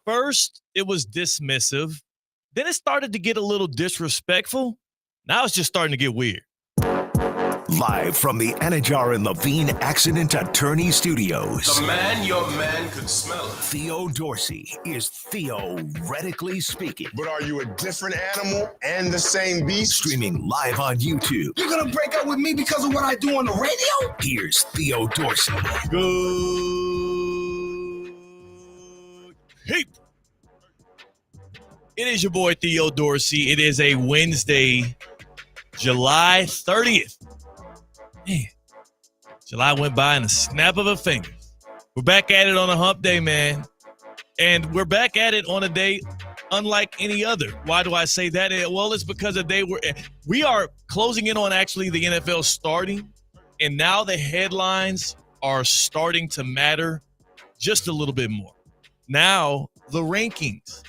first it was dismissive. Then it started to get a little disrespectful. Now it's just starting to get weird. Live from the Anajar and Levine Accident Attorney Studios. The man your man could smell it. Theo Dorsey is theoretically speaking. But are you a different animal and the same beast? Streaming live on YouTube. You're going to break up with me because of what I do on the radio? Here's Theo Dorsey. Good. Hey. It is your boy Theo Dorsey. It is a Wednesday, July 30th. Man, July went by in a snap of a finger. We're back at it on a hump day, man. And we're back at it on a day unlike any other. Why do I say that? Well, it's because we are closing in on actually the NFL starting. And now the headlines are starting to matter just a little bit more. Now the rankings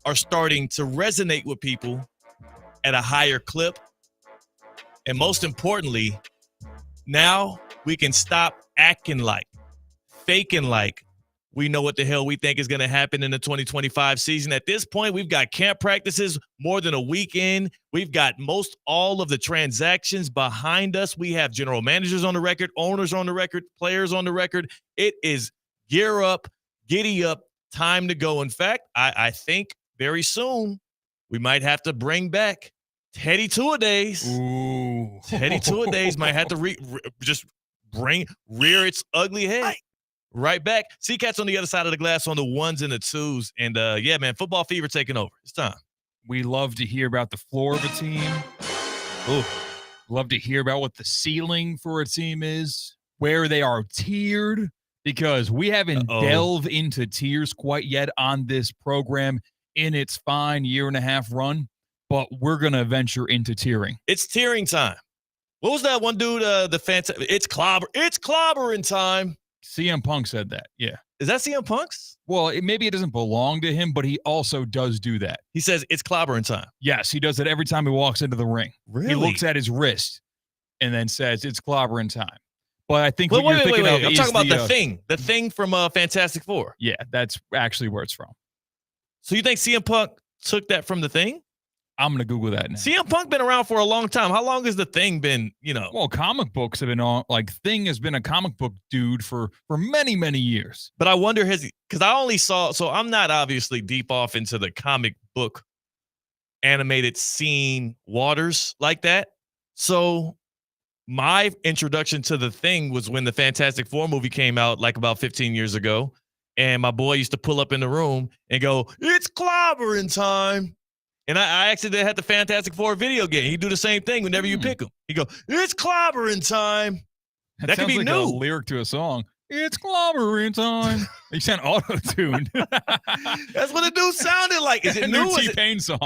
are starting to resonate with people at a higher clip. And most importantly, now we can stop acting like, faking like we know what the hell we think is going to happen in the 2025 season. At this point, we've got camp practices more than a week in. We've got most all of the transactions behind us. We have general managers on the record, owners on the record, players on the record. It is gear up, giddy up, time to go. In fact, I think very soon we might have to bring back Teddy Two-A-Days. Ooh. Teddy Two-A-Days might have to rear its ugly head right back. C-Cat's on the other side of the glass on the ones and the twos. And, yeah, man, football fever taking over. It's time. We love to hear about the floor of a team. Ooh. Love to hear about what the ceiling for a team is, where they are tiered, because we haven't delved into tiers quite yet on this program in its fine year-and-a-half run. But we're going to venture into tiering. It's tiering time. What was that one dude, it's clobbering time. CM Punk said that, yeah. Is that CM Punk's? Well, maybe it doesn't belong to him, but he also does do that. He says it's clobbering time. Yes, he does it every time he walks into the ring. Really? He looks at his wrist and then says it's clobbering time. But I think wait. of I'm talking about the thing from Fantastic Four. Yeah, that's actually where it's from. So you think CM Punk took that from the thing? I'm going to Google that now. CM Punk been around for a long time. How long has the thing been, Well, comic books have been on, Thing has been a comic book dude for many, many years. But I wonder, because I only saw, so I'm not obviously deep off into the comic book animated scene waters like that. So my introduction to the Thing was when the Fantastic Four movie came out like about 15 years ago. And my boy used to pull up in the room and go, it's clobbering time. And I actually had the Fantastic Four video game. He'd do the same thing whenever you pick him. He'd go, it's clobbering time. That could be like new. A lyric to a song. It's clobbering time. You sound auto-tuned. That's what the dude sounded like. Is it new? T-Pain song.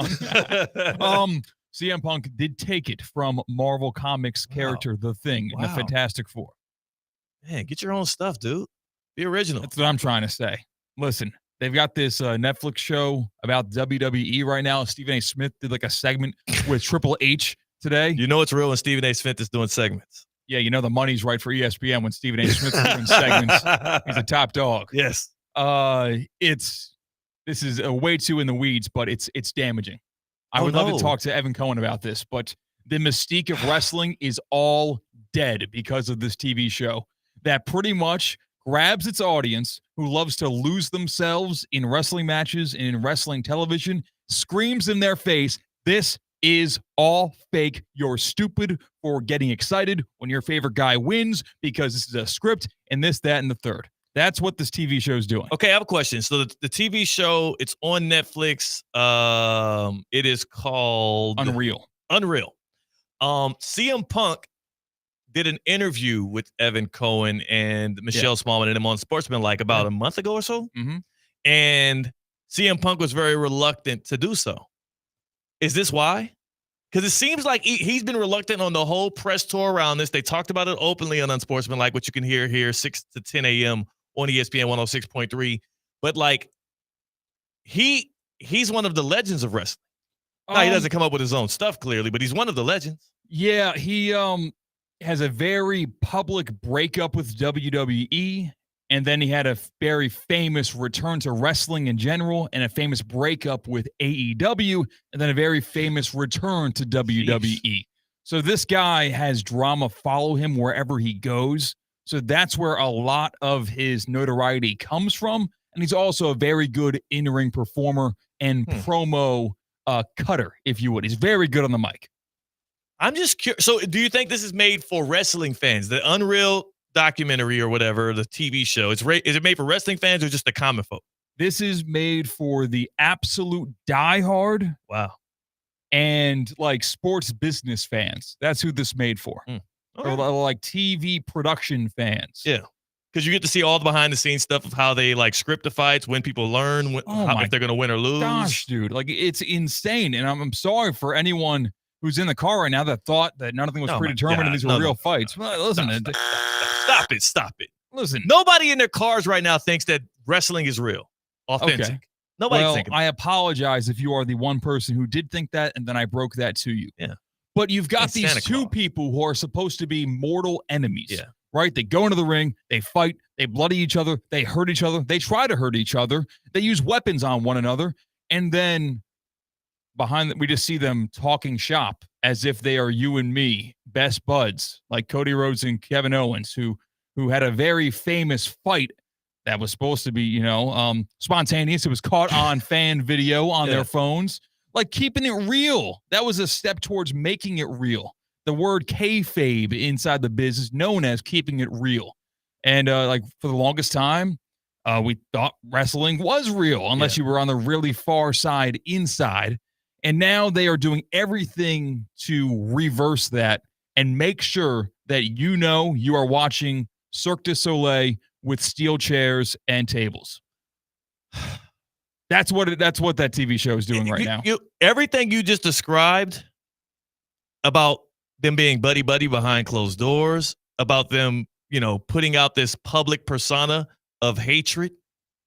CM Punk did take it from Marvel Comics character The Thing in the Fantastic Four. Man, get your own stuff, dude. Be original. That's what I'm trying to say. Listen. They've got this Netflix show about WWE right now. Stephen A. Smith did like a segment with Triple H today. You know it's real when Stephen A. Smith is doing segments. Yeah, you know the money's right for ESPN when Stephen A. Smith is doing segments. He's a top dog. Yes. This is way too in the weeds, but it's damaging. I would love to talk to Evan Cohen about this, but the mystique of wrestling is all dead because of this TV show that pretty much grabs its audience who loves to lose themselves in wrestling matches and in wrestling television, screams in their face, this is all fake. You're stupid for getting excited when your favorite guy wins because this is a script and this, that, and the third. That's what this TV show is doing. Okay, I have a question. So the TV show, it's on Netflix. It is called Unreal. CM Punk did an interview with Evan Cohen and Michelle Smallman and him on Sportsmanlike about a month ago or so. Mm-hmm. And CM Punk was very reluctant to do so. Is this why? Because it seems like he's been reluctant on the whole press tour around this. They talked about it openly on Unsportsmanlike, which you can hear here 6 to 10 a.m. on ESPN 106.3. But like he's one of the legends of wrestling. Now, he doesn't come up with his own stuff clearly, but he's one of the legends. Yeah, he has a very public breakup with WWE, And then he had a very famous return to wrestling in general and a famous breakup with AEW, and then a very famous return to WWE. So this guy has drama follow him wherever he goes. So that's where a lot of his notoriety comes from. And he's also a very good in-ring performer and promo cutter, if you would. He's very good on the mic. I'm just curious. So do you think this is made for wrestling fans? The Unreal documentary or whatever, the TV show, is it made for wrestling fans or just the common folk? This is made for the absolute diehard. Wow. And like sports business fans. That's who this made for. Okay. Or like TV production fans. Yeah. Because you get to see all the behind the scenes stuff of how they like script the fights, when people learn if they're going to win or lose. Gosh, dude. Like it's insane. And I'm sorry for anyone who's in the car right now that thought that nothing was predetermined and these were real fights. Well, listen, Stop it. Listen. Nobody in their cars right now thinks that wrestling is real, authentic. Okay. Nobody's thinking that. I apologize if you are the one person who did think that, and then I broke that to you. Yeah. But you've got It's these Santa two Claus. people who are supposed to be mortal enemies. Yeah. Right? They go into the ring, they fight, they bloody each other, they hurt each other, they try to hurt each other, they use weapons on one another, and then we just see them talking shop as if they are you and me, best buds, like Cody Rhodes and Kevin Owens, who had a very famous fight that was supposed to be, spontaneous. It was caught on fan video on their phones, like keeping it real. That was a step towards making it real. The word kayfabe inside the biz is known as keeping it real. And like for the longest time, we thought wrestling was real unless you were on the really far side inside. And now they are doing everything to reverse that and make sure that you are watching Cirque du Soleil with steel chairs and tables. That's what that TV show is doing right now. Everything you just described about them being buddy-buddy behind closed doors, about them, putting out this public persona of hatred,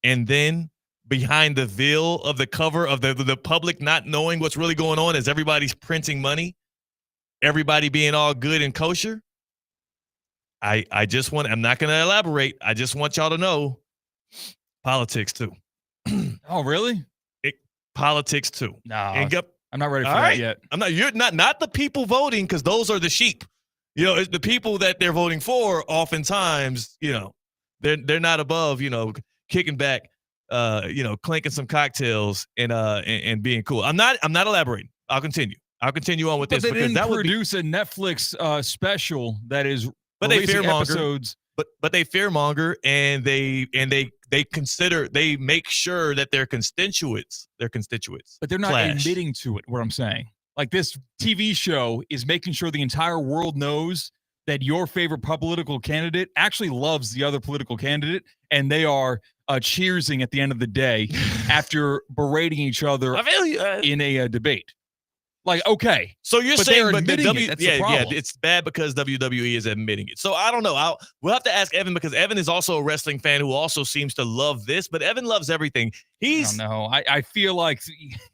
and then behind the veil of the cover of the public not knowing what's really going on as everybody's printing money, everybody being all good and kosher. I'm not going to elaborate. I just want y'all to know politics too. Oh, really? Politics too. No, I'm not ready for that yet. You're not the people voting, because those are the sheep. It's the people that they're voting for. Oftentimes, they're not above, kicking back, clinking some cocktails and being cool. I'm not elaborating. I'll continue on with this. They because didn't produce a Netflix special that is they fearmonger episodes. But they fearmonger, and they make sure that their constituents. But they're not admitting to it. What I'm saying, like this TV show is making sure the entire world knows that your favorite political candidate actually loves the other political candidate, and they are cheersing at the end of the day after berating each other in a debate. Like, okay. So you're saying, but the it's bad because WWE is admitting it. So I don't know. We'll have to ask Evan, because Evan is also a wrestling fan who also seems to love this, but Evan loves everything. I don't know. I feel like,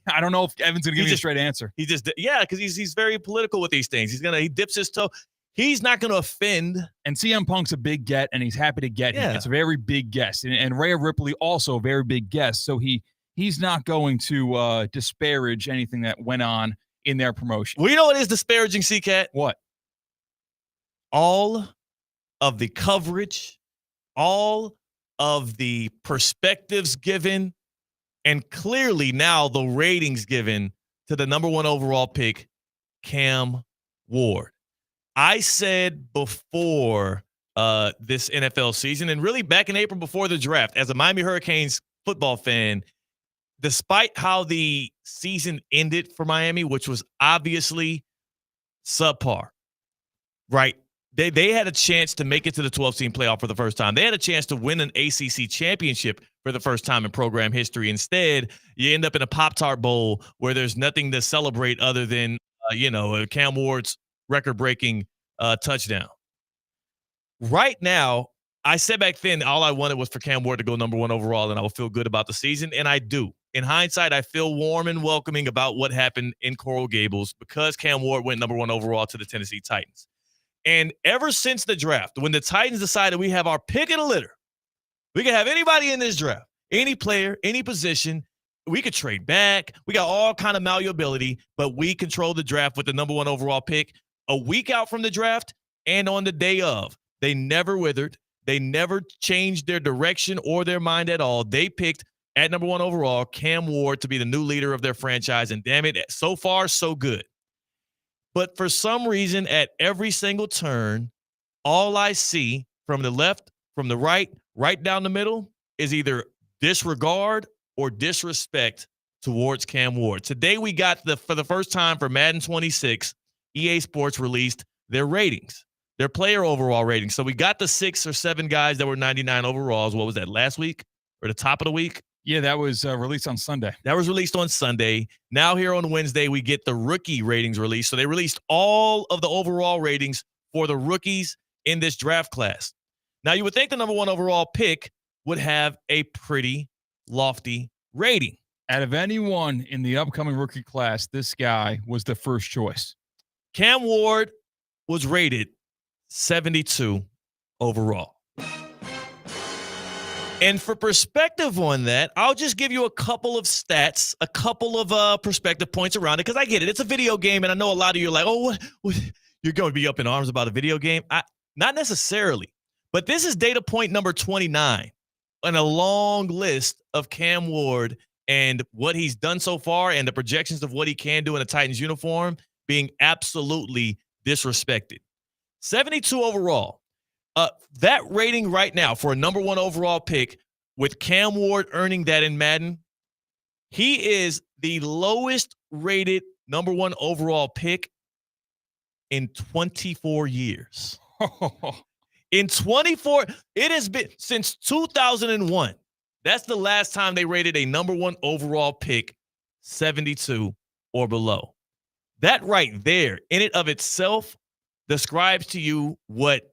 I don't know if Evan's going to give me a straight answer. Because he's very political with these things. He dips his toe. He's not going to offend. And CM Punk's a big get, and he's happy to get him. It's a very big guest. And Rhea Ripley also a very big guest. So he's not going to disparage anything that went on in their promotion. Well, you know what is disparaging, C-Cat? What? All of the coverage, all of the perspectives given, and clearly now the ratings given to the number 1 overall pick, Cam Ward. I said before this NFL season, and really back in April before the draft, as a Miami Hurricanes football fan, despite how the season ended for Miami, which was obviously subpar, right? They had a chance to make it to the 12-team playoff for the first time. They had a chance to win an ACC championship for the first time in program history. Instead, you end up in a Pop-Tart Bowl where there's nothing to celebrate other than, Cam Ward's record-breaking touchdown. Right now, I said back then all I wanted was for Cam Ward to go number 1 overall, and I will feel good about the season, and I do. In hindsight, I feel warm and welcoming about what happened in Coral Gables because Cam Ward went number 1 overall to the Tennessee Titans. And ever since the draft, when the Titans decided we have our pick of the litter, We can have anybody in this draft, any player, any position. We could trade back. We got all kind of malleability, but we control the draft with the number 1 overall pick a week out from the draft and on the day of. They never withered. They never changed their direction or their mind at all. They picked at number 1 overall Cam Ward to be the new leader of their franchise, and damn it, so far, so good. But for some reason, at every single turn, all I see from the left, from the right down the middle is either disregard or disrespect towards Cam Ward. Today we got for the first time for Madden 26, EA Sports released their ratings, their player overall ratings. So we got the 6 or 7 guys that were 99 overalls. What was that, last week or the top of the week? Yeah, that was released on Sunday. That was released on Sunday. Now here on Wednesday, we get the rookie ratings released. So they released all of the overall ratings for the rookies in this draft class. Now you would think the number 1 overall pick would have a pretty lofty rating. Out of anyone in the upcoming rookie class, this guy was the first choice. Cam Ward was rated 72 overall. And for perspective on that, I'll just give you a couple of stats, a couple of perspective points around it, because I get it. It's a video game, and I know a lot of you are like, oh, what? You're going to be up in arms about a video game? Not necessarily. But this is data point number 29 on a long list of Cam Ward and what he's done so far and the projections of what he can do in a Titans uniform being absolutely disrespected. 72 overall. That rating right now for a number 1 overall pick with Cam Ward earning that in Madden, he is the lowest rated number 1 overall pick in 24 years. In 24, it has been since 2001. That's the last time they rated a number 1 overall pick 72 or below. That right there, in and of itself, describes to you what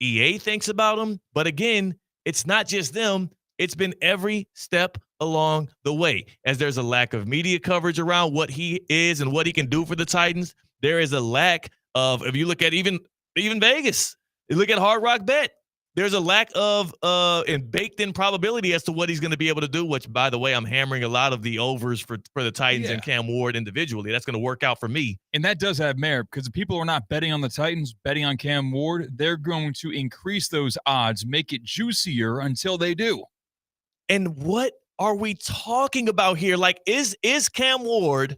EA thinks about him. But again, it's not just them. It's been every step along the way. As there's a lack of media coverage around what he is and what he can do for the Titans, there is a lack of, if you look at even Vegas, you look at Hard Rock Bet, there's a lack of and baked-in probability as to what he's going to be able to do, which, by the way, I'm hammering a lot of the overs for the Titans and Cam Ward individually. That's going to work out for me. And that does have merit because if people are not betting on the Titans, betting on Cam Ward, they're going to increase those odds, make it juicier until they do. And what are we talking about here? Like, is Cam Ward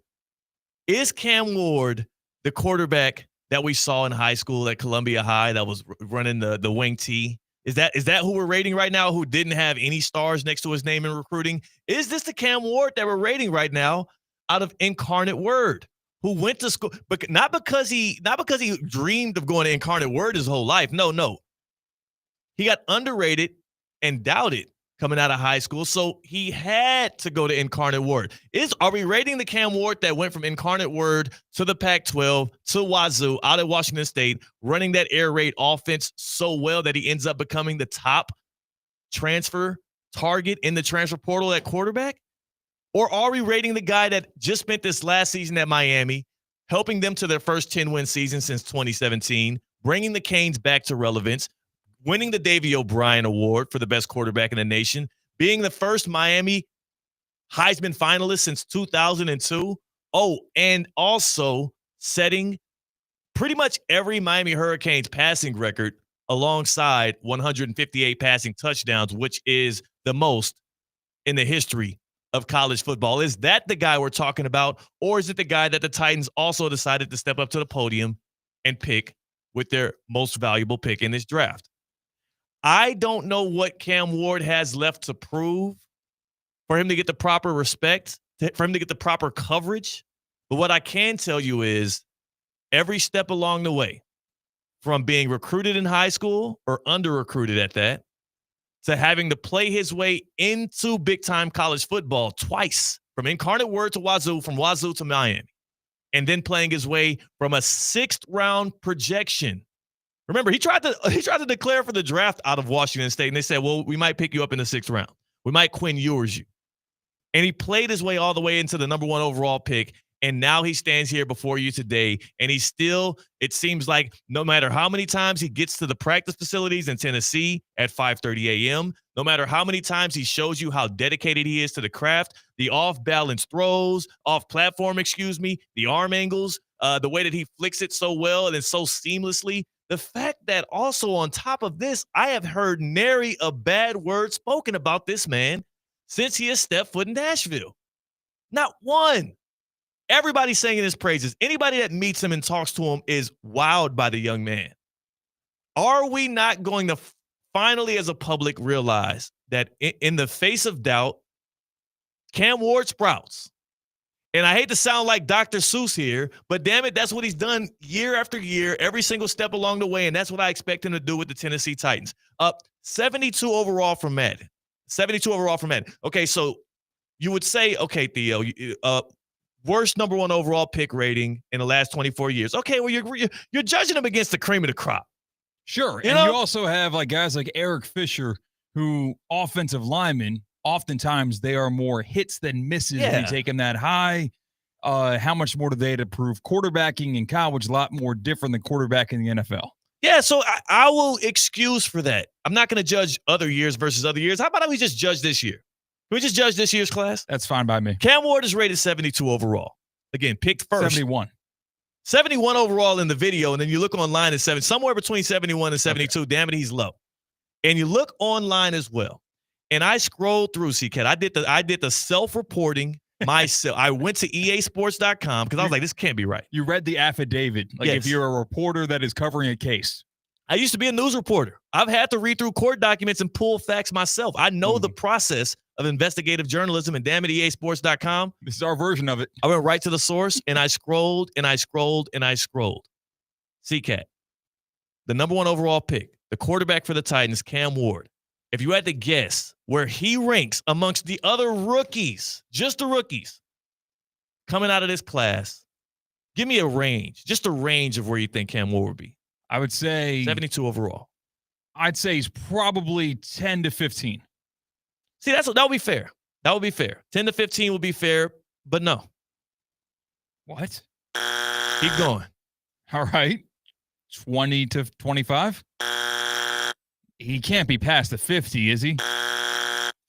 the quarterback that we saw in high school at Columbia High that was running the wing T? Is that who we're rating right now, who didn't have any stars next to his name in recruiting? Is this the Cam Ward that we're rating right now out of Incarnate Word, who went to school, but not because he dreamed of going to Incarnate Word his whole life. No. He got underrated and doubted coming out of high school, so he had to go to Incarnate Word. Are we rating the Cam Ward that went from Incarnate Word to the Pac-12 to Wazoo out at Washington State, running that air raid offense so well that he ends up becoming the top transfer target in the transfer portal at quarterback? Or are we rating the guy that just spent this last season at Miami, helping them to their first 10-win season since 2017, bringing the Canes back to relevance, winning the Davey O'Brien Award for the best quarterback in the nation, being the first Miami Heisman finalist since 2002. Oh, and also setting pretty much every Miami Hurricanes passing record alongside 158 passing touchdowns, which is the most in the history of college football. Is that the guy we're talking about, or is it the guy that the Titans also decided to step up to the podium and pick with their most valuable pick in this draft? I don't know what Cam Ward has left to prove for him to get the proper respect, for him to get the proper coverage. But what I can tell you is every step along the way, from being recruited in high school or under-recruited at that, to having to play his way into big-time college football twice, from Incarnate Word to Wazoo, from Wazoo to Miami, and then playing his way from a 6th-round projection. Remember, he tried to declare for the draft out of Washington State, and they said, well, we might pick you up in the 6th round. We might Quinn Ewers you. And he played his way all the way into the number 1 overall pick And now he stands here before you today, and he's still, it seems like no matter how many times he gets to the practice facilities in Tennessee at 5:30 a.m., no matter how many times he shows you how dedicated he is to the craft, the off-balance throws, off-platform, the arm angles, the way that he flicks it so well and so seamlessly, the fact that also on top of this, I have heard nary a bad word spoken about this man since he has stepped foot in Nashville. Not one. Everybody's singing his praises. Anybody that meets him and talks to him is wowed by the young man. Are we not going to finally, as a public, realize that in the face of doubt, Cam Ward sprouts? And I hate to sound like Dr. Seuss here, but damn it, that's what he's done year after year, every single step along the way, and that's what I expect him to do with the Tennessee Titans. 72 overall from Madden. 72 overall from Madden. Okay, so you would say, okay, Theo, worst number one overall pick rating in the last 24 years. Okay, well, you're judging him against the cream of the crop. Sure. You and know? you also have like guys like Eric Fisher, who offensive linemen, oftentimes they are more hits than misses when you take them that high. How much more do they have to prove? Quarterbacking in college, a lot more different than quarterbacking in the NFL. Yeah, so I will excuse for that. I'm not going to judge other years versus other years. How about we just judge this year? Can we just judge this year's class? That's fine by me. Cam Ward is rated 72 overall. Again, picked first. 71. 71 overall in the video, and then you look online at somewhere between 71 and 72. Okay. Damn it, he's low. And you look online as well. And I scrolled through, C-Cat. I did the self-reporting myself. I went to easports.com because I was like, this can't be right. You read the affidavit. Like if you're a reporter that is covering a case. I used to be a news reporter. I've had to read through court documents and pull facts myself. I know the process of investigative journalism, and damn it, easports.com. This is our version of it. I went right to the source, and I scrolled, and I scrolled, and I scrolled. C-Cat, the number one overall pick, the quarterback for the Titans, Cam Ward. If you had to guess where he ranks amongst the other rookies, just the rookies, coming out of this class, give me a range, just a range of where you think Cam Ward would be. I would say 72 overall. I'd say he's probably 10 to 15. See, that would be fair. That would be fair. 10 to 15 would be fair, but no. What? Keep going. All right. 20 to 25? He can't be past the 50, is he?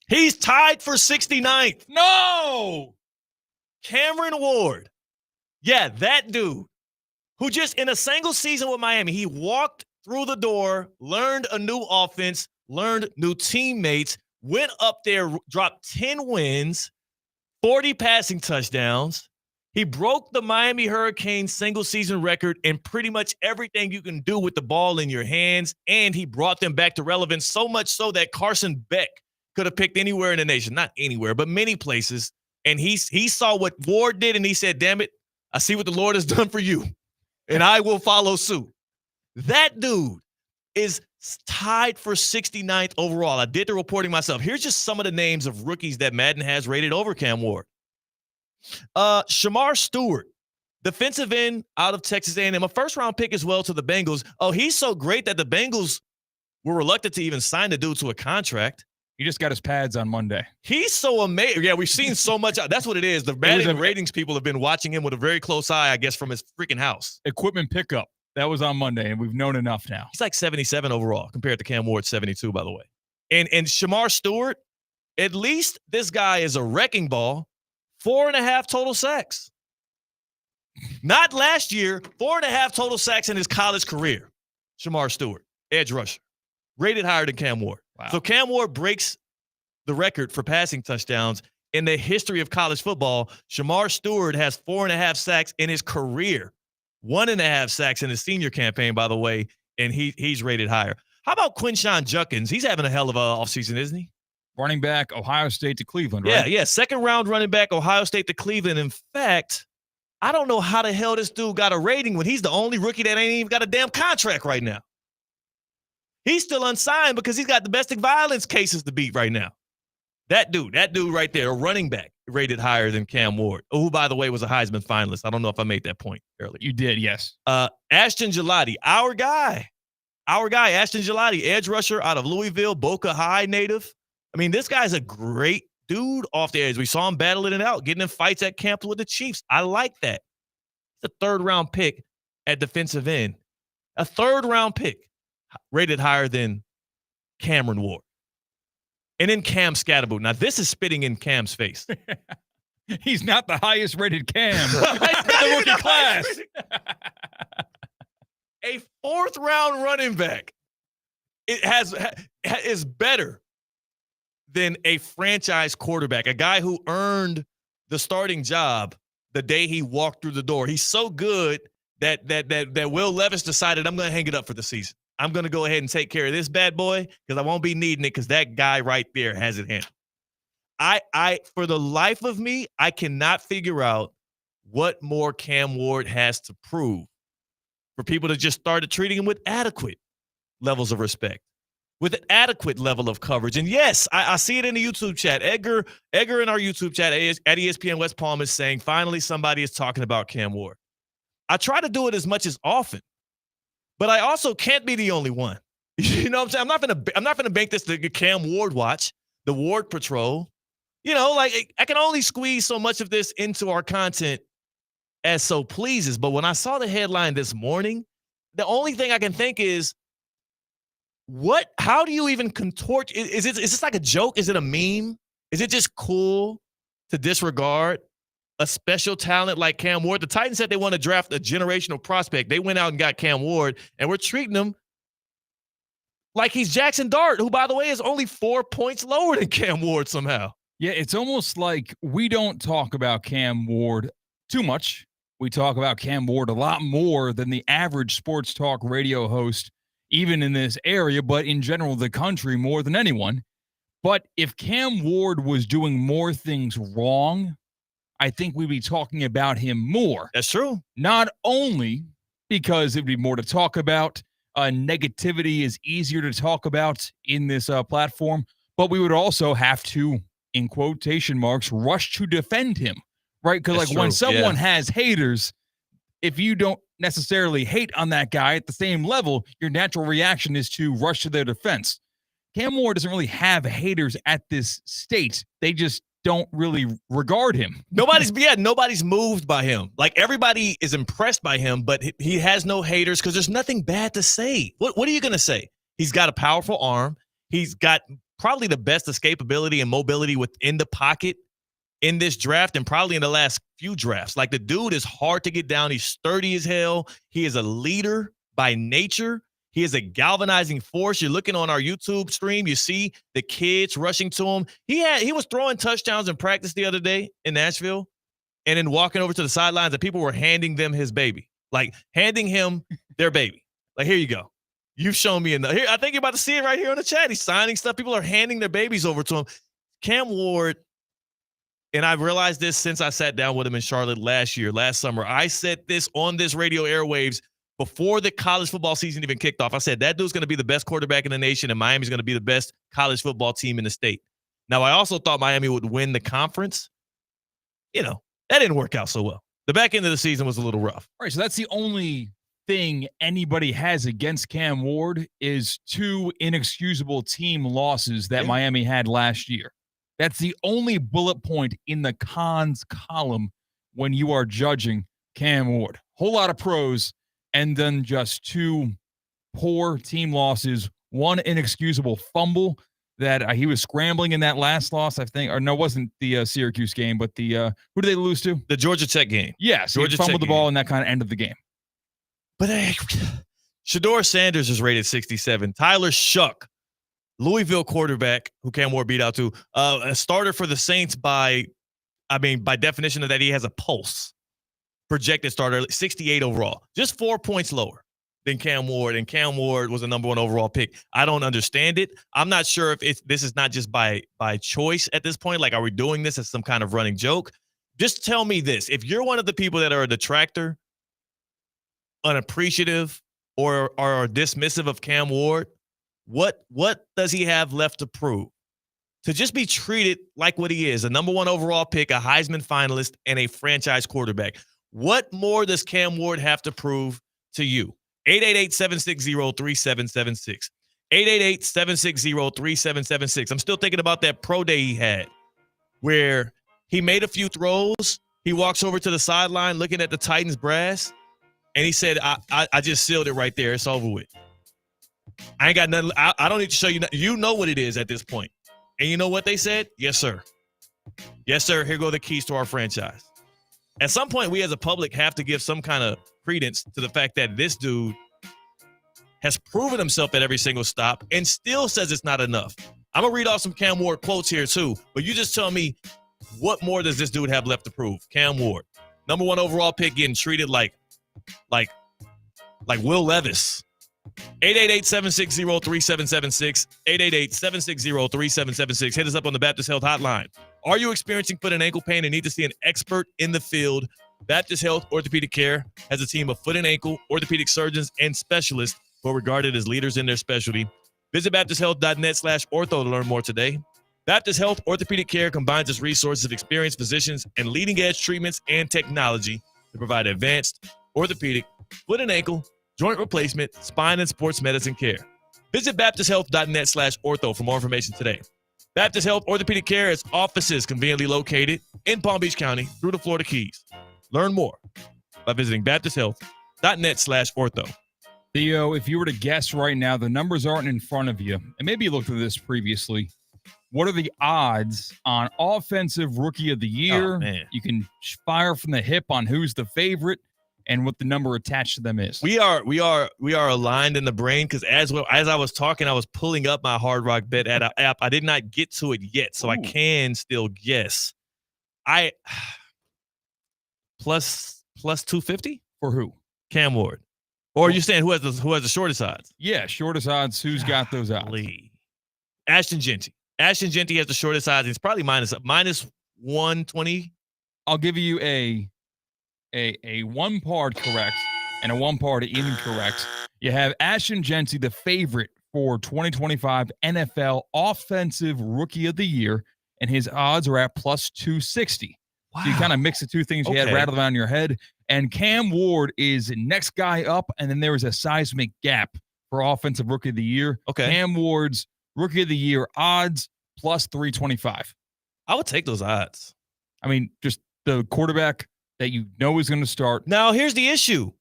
He's tied for 69th. No! Cameron Ward. Yeah, that dude who just in a single season with Miami, he walked through the door, learned a new offense, learned new teammates, went up there, dropped 10 wins, 40 passing touchdowns. He broke the Miami Hurricanes single season record in pretty much everything you can do with the ball in your hands, and he brought them back to relevance, so much so that Carson Beck could have picked anywhere in the nation. Not anywhere, but many places. And he saw what Ward did, and he said, damn it, I see what the Lord has done for you, and I will follow suit. That dude is tied for 69th overall. I did the reporting myself. Here's just some of the names of rookies that Madden has rated over Cam Ward. Shamar Stewart, defensive end out of Texas A&M, a first-round pick as well to the Bengals. Oh, he's so great that the Bengals were reluctant to even sign the dude to a contract. He just got his pads on Monday. He's so amazing. Yeah, we've seen so much. That's what it is. The Madden ratings people have been watching him with a very close eye, I guess, from his freaking house. Equipment pickup. That was on Monday, and we've known enough now. He's like 77 overall compared to Cam Ward's 72, by the way. And Shamar Stewart, at least this guy is a wrecking ball. 4.5 total sacks. Not last year, 4.5 total sacks in his college career. Shamar Stewart, edge rusher, rated higher than Cam Ward. Wow. So Cam Ward breaks the record for passing touchdowns in the history of college football. Shamar Stewart has 4.5 sacks in his career, 1.5 sacks in his senior campaign, by the way, and he's rated higher. How about Quinshon Judkins? He's having a hell of an offseason, isn't he? Running back, Ohio State to Cleveland, right? Yeah. Second-round running back, Ohio State to Cleveland. In fact, I don't know how the hell this dude got a rating when he's the only rookie that ain't even got a damn contract right now. He's still unsigned because he's got domestic violence cases to beat right now. That dude right there, a running back, rated higher than Cam Ward, who, by the way, was a Heisman finalist. I don't know if I made that point earlier. You did, yes. Ashton Gelati, our guy, Ashton Gelati, edge rusher out of Louisville, Boca High native. I mean, this guy's a great dude off the edge. We saw him battling it out, getting in fights at camp with the Chiefs. I like that. It's a third-round pick at defensive end. A third-round pick rated higher than Cameron Ward. And then Cam Scatterboot. Now, this is spitting in Cam's face. He's not the highest rated Cam in the rookie class. A fourth-round running back is better than a franchise quarterback, a guy who earned the starting job the day he walked through the door. He's so good that Will Levis decided, I'm going to hang it up for the season. I'm going to go ahead and take care of this bad boy because I won't be needing it because that guy right there has it handled. I for the life of me, I cannot figure out what more Cam Ward has to prove for people to just start treating him with adequate levels of respect, with an adequate level of coverage. And yes, I see it in the YouTube chat. Edgar in our YouTube chat at ESPN West Palm is saying, finally somebody is talking about Cam Ward. I try to do it as much as often, but I also can't be the only one. You know what I'm saying? I'm not gonna bank this to Cam Ward watch, the Ward Patrol. You know, like I can only squeeze so much of this into our content as so pleases. But when I saw the headline this morning, the only thing I can think is, how do you even contort? Is this like a joke? Is it a meme? Is it just cool to disregard a special talent like Cam Ward? The Titans said they want to draft a generational prospect. They went out and got Cam Ward, and we're treating him like he's Jackson Dart, who, by the way, is only 4 points lower than Cam Ward somehow. Yeah, it's almost like we don't talk about Cam Ward too much. We talk about Cam Ward a lot more than the average sports talk radio host, even in this area, but in general, the country more than anyone. But if Cam Ward was doing more things wrong, I think we'd be talking about him more. That's true. Not only because it'd be more to talk about, negativity is easier to talk about in this platform, but we would also have to, in quotation marks, rush to defend him, right? Because like when someone has haters, if you don't necessarily hate on that guy at the same level, your natural reaction is to rush to their defense. Cam Ward doesn't really have haters at this state. They just don't really regard him. Nobody's moved by him. Like, everybody is impressed by him, but he has no haters because there's nothing bad to say. What are you going to say? He's got a powerful arm. He's got probably the best escapability and mobility within the pocket in this draft and probably in the last few drafts. Like, the dude is hard to get down. He's sturdy as hell. He is a leader by nature. He is a galvanizing force. You're looking on our YouTube stream. You see the kids rushing to him. He was throwing touchdowns in practice the other day in Nashville and then walking over to the sidelines and people were handing them his baby, like handing him their baby. Like, here you go. You've shown me enough. Here, I think you're about to see it right here on the chat. He's signing stuff. People are handing their babies over to him. Cam Ward, and I've realized this since I sat down with him in Charlotte last summer. I said this on this radio airwaves before the college football season even kicked off. I said that dude's going to be the best quarterback in the nation, and Miami's going to be the best college football team in the state. Now, I also thought Miami would win the conference. You know, that didn't work out so well. The back end of the season was a little rough. All right, so that's the only thing anybody has against Cam Ward is 2 inexcusable team losses that Miami had last year. That's the only bullet point in the cons column when you are judging Cam Ward. Whole lot of pros, and then just 2 poor team losses, 1 inexcusable fumble that he was scrambling in that last loss, I think. Or no, it wasn't the Syracuse game, but the who did they lose to? The Georgia Tech game. Yes, Georgia fumbled the ball in that kind of end of the game. But Shedeur Sanders is rated 67. Tyler Shuck, Louisville quarterback, who Cam Ward beat out to, a starter for the Saints by definition of that he has a pulse. Projected starter, 68 overall. Just 4 points lower than Cam Ward, and Cam Ward was a number 1 overall pick. I don't understand it. I'm not sure if this is not just by choice at this point. Like, are we doing this as some kind of running joke? Just tell me this. If you're one of the people that are a detractor, unappreciative, or are dismissive of Cam Ward, what does he have left to prove? To just be treated like what he is, a number 1 overall pick, a Heisman finalist, and a franchise quarterback. What more does Cam Ward have to prove to you? 888-760-3776. 888-760-3776. I'm still thinking about that pro day he had where he made a few throws. He walks over to the sideline looking at the Titans brass, and he said, I just sealed it right there. It's over with. I ain't got nothing. I don't need to show you. You know what it is at this point. And you know what they said? Yes, sir. Yes, sir. Here go the keys to our franchise. At some point, we as a public have to give some kind of credence to the fact that this dude has proven himself at every single stop and still says it's not enough. I'm going to read off some Cam Ward quotes here too, but you just tell me, what more does this dude have left to prove? Cam Ward, number 1 overall pick, getting treated like Will Levis. 888-760-3776, 888-760-3776. Hit us up on the Baptist Health Hotline. Are you experiencing foot and ankle pain and need to see an expert in the field? Baptist Health Orthopedic Care has a team of foot and ankle orthopedic surgeons and specialists who are regarded as leaders in their specialty. Visit baptisthealth.net/ortho to learn more today. Baptist Health Orthopedic Care combines its resources of experienced physicians and leading-edge treatments and technology to provide advanced orthopedic, foot and ankle, joint replacement, spine, and sports medicine care. Visit baptisthealth.net/ortho for more information today. Baptist Health Orthopedic Care has offices conveniently located in Palm Beach County through the Florida Keys. Learn more by visiting baptisthealth.net/ortho. Theo, if you were to guess right now, the numbers aren't in front of you, and maybe you looked at this previously. What are the odds on Offensive Rookie of the Year? Oh, man. You can fire from the hip on who's the favorite and what the number attached to them is. We are aligned in the brain because as I was talking, I was pulling up my Hard Rock Bet app. I did not get to it yet, so I can still guess. Plus 250 For who? Cam Ward. Or are you saying who has the shortest odds? Yeah, shortest odds. Who's got those odds? Ashton Genty. Ashton Genty has the shortest odds. It's probably minus 120. I'll give you a one part correct and a one part incorrect. You have Ashton Genty, the favorite for 2025 NFL Offensive Rookie of the Year, and his odds are at plus 260. Wow. So you kind of mix the two things you had rattled around in your head. And Cam Ward is next guy up, and then there is a seismic gap for Offensive Rookie of the Year. Okay. Cam Ward's Rookie of the Year odds plus 325. I would take those odds. I mean, just the quarterback that you know is going to start. Now, here's the issue.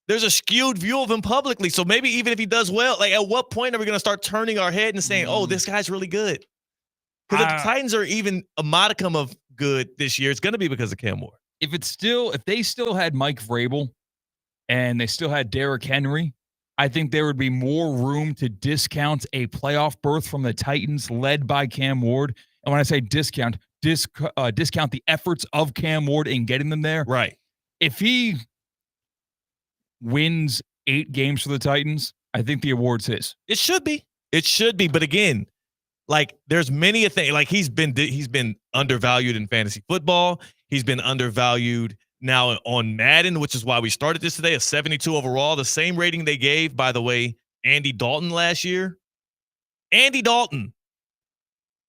There's a skewed view of him publicly. So maybe even if he does well, like at what point are we going to start turning our head and saying, oh, this guy's really good? Because if the Titans are even a modicum of good this year, it's going to be because of Cam Ward. If they still had Mike Vrabel and they still had Derrick Henry, I think there would be more room to discount a playoff berth from the Titans led by Cam Ward. And when I say discount the efforts of Cam Ward in getting them there. Right. If he wins 8 games for the Titans, I think the award's his. It should be. But again, like there's many a thing. Like he's been undervalued in fantasy football. He's been undervalued now on Madden, which is why we started this today, a 72 overall. The same rating they gave, by the way, Andy Dalton last year. Andy Dalton.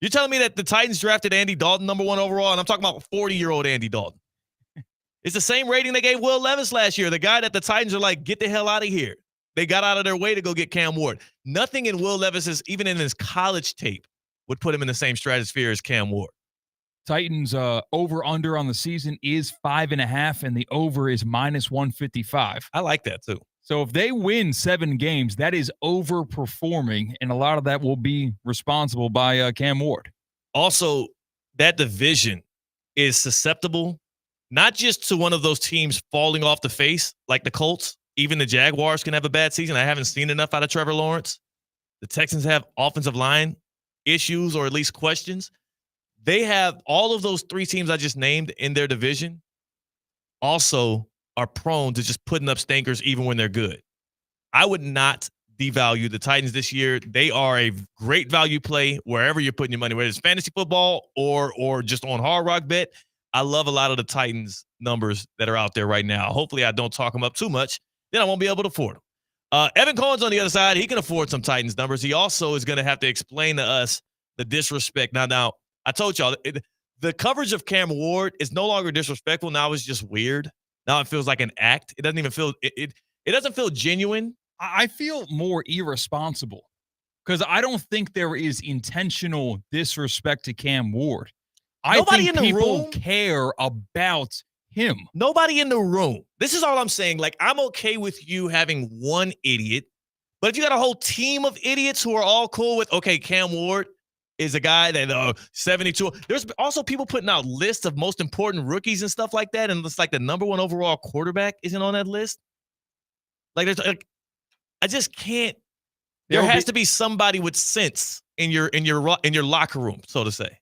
You're telling me that the Titans drafted Andy Dalton number 1 overall, and I'm talking about 40-year-old Andy Dalton. It's the same rating they gave Will Levis last year, the guy that the Titans are like, get the hell out of here. They got out of their way to go get Cam Ward. Nothing in Will Levis's, even in his college tape, would put him in the same stratosphere as Cam Ward. Titans over-under on the season is 5.5, and the over is minus 155. I like that, too. So if they win 7 games, that is overperforming, and a lot of that will be responsible by Cam Ward. Also, that division is susceptible not just to one of those teams falling off the face like the Colts. Even the Jaguars can have a bad season. I haven't seen enough out of Trevor Lawrence. The Texans have offensive line issues or at least questions. They have all of those 3 teams I just named in their division also are prone to just putting up stinkers even when they're good. I would not devalue the Titans this year. They are a great value play wherever you're putting your money, whether it's fantasy football or just on Hard Rock Bet. I love a lot of the Titans numbers that are out there right now. Hopefully I don't talk them up too much. Then I won't be able to afford them. Evan Cohen's on the other side. He can afford some Titans numbers. He also is going to have to explain to us the disrespect. Now, I told y'all, the coverage of Cam Ward is no longer disrespectful. Now it's just weird. Now it feels like an act. It doesn't even feel it doesn't feel genuine. I feel more irresponsible because I don't think there is intentional disrespect to Cam Ward. I Nobody think in the people room care about him. Nobody in the room. This is all I'm saying. Like, I'm okay with you having one idiot, but if you got a whole team of idiots who are all cool with, okay, Cam Ward is a guy that 72. There's also people putting out lists of most important rookies and stuff like that, and it's like the number one overall quarterback isn't on that list. Like, I just can't. There has to be somebody with sense in your locker room, so to say.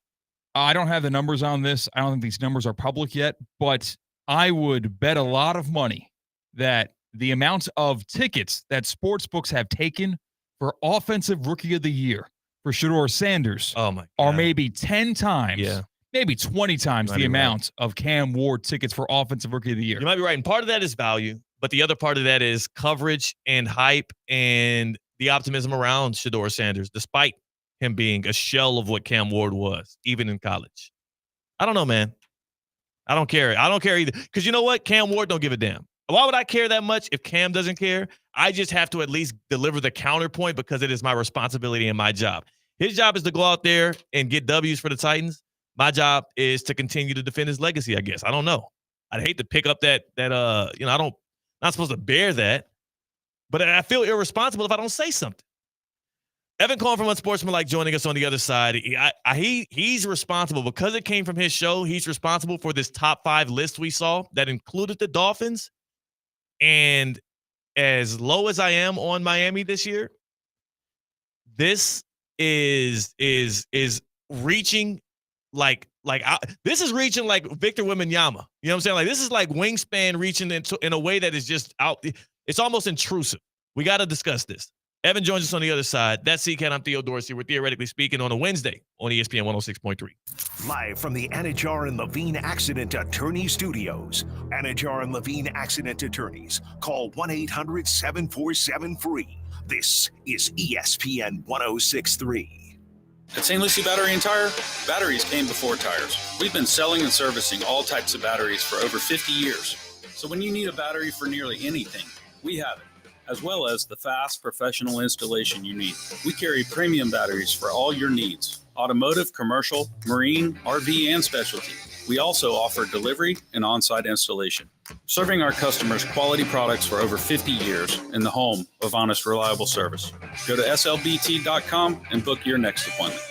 I don't have the numbers on this. I don't think these numbers are public yet, but I would bet a lot of money that the amount of tickets that sports books have taken for Offensive Rookie of the Year for Shedeur Sanders are maybe 10 times, maybe 20 times the amount of Cam Ward tickets for Offensive Rookie of the Year. You might be right. And part of that is value, but the other part of that is coverage and hype and the optimism around Shedeur Sanders, despite him being a shell of what Cam Ward was, even in college. I don't know, man. I don't care. I don't care either. Because you know what? Cam Ward don't give a damn. Why would I care that much if Cam doesn't care? I just have to at least deliver the counterpoint because it is my responsibility and my job. His job is to go out there and get W's for the Titans. My job is to continue to defend his legacy, I guess. I don't know. I'd hate to pick up that not supposed to bear that, but I feel irresponsible if I don't say something. Evan Cohen from Unsportsmanlike joining us on the other side. He's responsible because it came from his show. He's responsible for this top 5 list we saw that included the Dolphins. And as low as I am on Miami this year, this is reaching this is reaching like Victor Wembanyama. You know what I'm saying? Like, this is like wingspan reaching in a way that is just out. It's almost intrusive. We got to discuss this. Evan joins us on the other side. That's C-Cat. I'm Theo Dorsey. We're Theoretically Speaking on a Wednesday on ESPN 106.3. Live from the Anajar and Levine Accident Attorney Studios. Anajar and Levine Accident Attorneys. Call 1-800-747-FREE. This is ESPN 106.3. At St. Lucie Battery and Tire, batteries came before tires. We've been selling and servicing all types of batteries for over 50 years. So when you need a battery for nearly anything, we have it, as well as the fast professional installation you need. We carry premium batteries for all your needs: automotive, commercial, marine, RV, and specialty. We also offer delivery and on-site installation, serving our customers quality products for over 50 years in the home of honest, reliable service. Go to slbt.com and book your next appointment.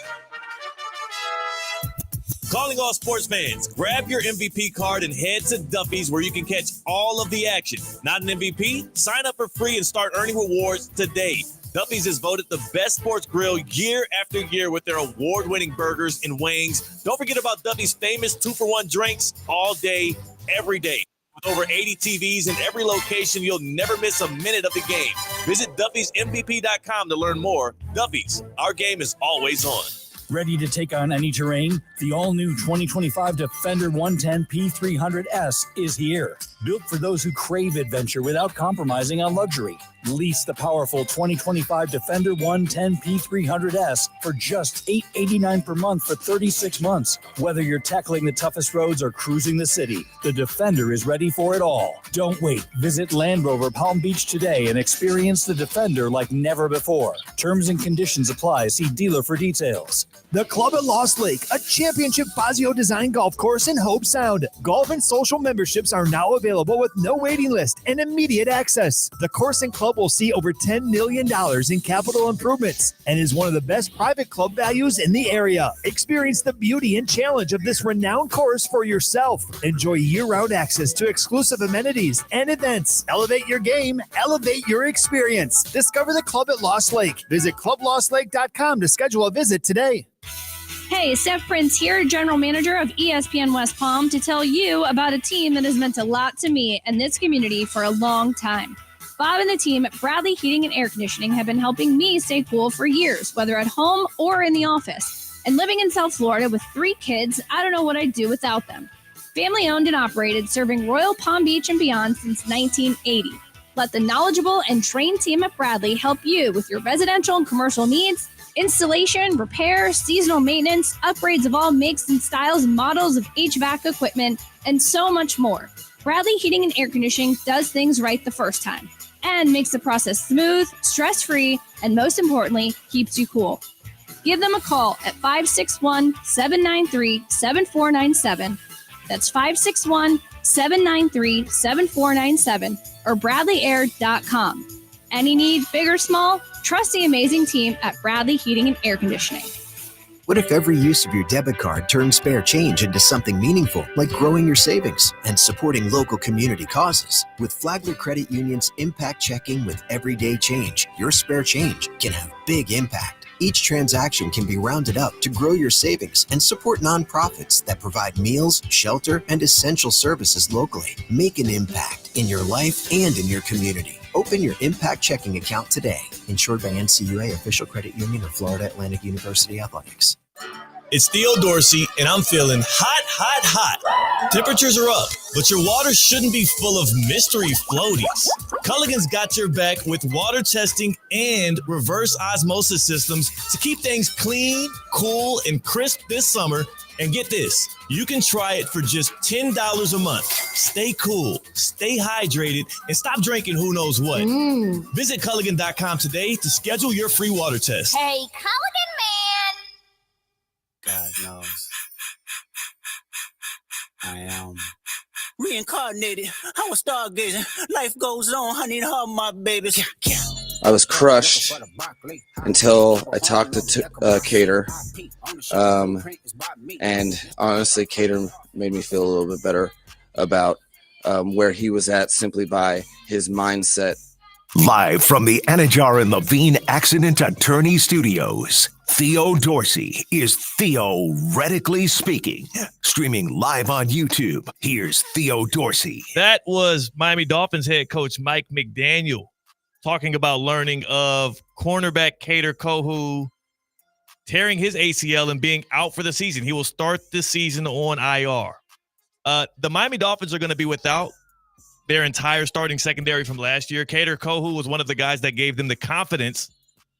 Calling all sports fans, grab your MVP card and head to Duffy's where you can catch all of the action. Not an MVP? Sign up for free and start earning rewards today. Duffy's is voted the best sports grill year after year with their award-winning burgers and wings. Don't forget about Duffy's famous 2-for-1 drinks all day, every day. With over 80 TVs in every location, you'll never miss a minute of the game. Visit Duffy'sMVP.com to learn more. Duffy's, our game is always on. Ready to take on any terrain? The all-new 2025 Defender 110 P300S is here. Built for those who crave adventure without compromising on luxury. Lease the powerful 2025 Defender 110 P300S for just $889 per month for 36 months. Whether you're tackling the toughest roads or cruising the city, the Defender is ready for it all. Don't wait. Visit Land Rover Palm Beach today and experience the Defender like never before. Terms and conditions apply. See dealer for details. The Club at Lost Lake, a championship Fazio design golf course in Hope Sound. Golf and social memberships are now available with no waiting list and immediate access. The course and club will see over $10 million in capital improvements and is one of the best private club values in the area. Experience the beauty and challenge of this renowned course for yourself. Enjoy year-round access to exclusive amenities and events. Elevate your game, elevate your experience. Discover the Club at Lost Lake. Visit clublostlake.com to schedule a visit today. Hey, Steph Prince here, General Manager of ESPN West Palm, to tell you about a team that has meant a lot to me and this community for a long time. Bob and the team at Bradley Heating and Air Conditioning have been helping me stay cool for years, whether at home or in the office. And living in South Florida with 3 kids, I don't know what I'd do without them. Family owned and operated, serving Royal Palm Beach and beyond since 1980. Let the knowledgeable and trained team at Bradley help you with your residential and commercial needs, installation, repair, seasonal maintenance, upgrades of all makes and styles and models of HVAC equipment, and so much more. Bradley Heating and Air Conditioning does things right the first time and makes the process smooth, stress-free, and most importantly, keeps you cool. Give them a call at 561-793-7497. That's 561-793-7497 or BradleyAir.com. Any need, big or small, trust the amazing team at Bradley Heating and Air Conditioning. What if every use of your debit card turned spare change into something meaningful, like growing your savings and supporting local community causes? With Flagler Credit Union's Impact Checking with Everyday Change, your spare change can have big impact. Each transaction can be rounded up to grow your savings and support nonprofits that provide meals, shelter, and essential services locally. Make an impact in your life and in your community. Open your Impact Checking account today. Insured by NCUA, official credit union of Florida Atlantic University Athletics. It's Theo Dorsey, and I'm feeling hot. Temperatures are up, but your water shouldn't be full of mystery floaties. Culligan's got your back with water testing and reverse osmosis systems to keep things clean, cool, and crisp this summer. And get this, you can try it for just $10 a month. Stay cool, stay hydrated, and stop drinking who knows what. Visit Culligan.com today to schedule your free water test. Hey, Culligan man! God knows. I am reincarnated. I was stargazing. Life goes on, honey, and all my babies. I was crushed until I talked to Cater. And honestly, Cater made me feel a little bit better about where he was at simply by his mindset. Live from the Anajar and Levine Accident Attorney Studios, Theo Dorsey is theoretically speaking. Streaming live on YouTube, here's Theo Dorsey. That was Miami Dolphins head coach Mike McDaniel talking about learning of cornerback Kader Kohou tearing his ACL and being out for the season. He will start this season on IR. The Miami Dolphins are going to be without their entire starting secondary from last year. Kader Kohou was one of the guys that gave them the confidence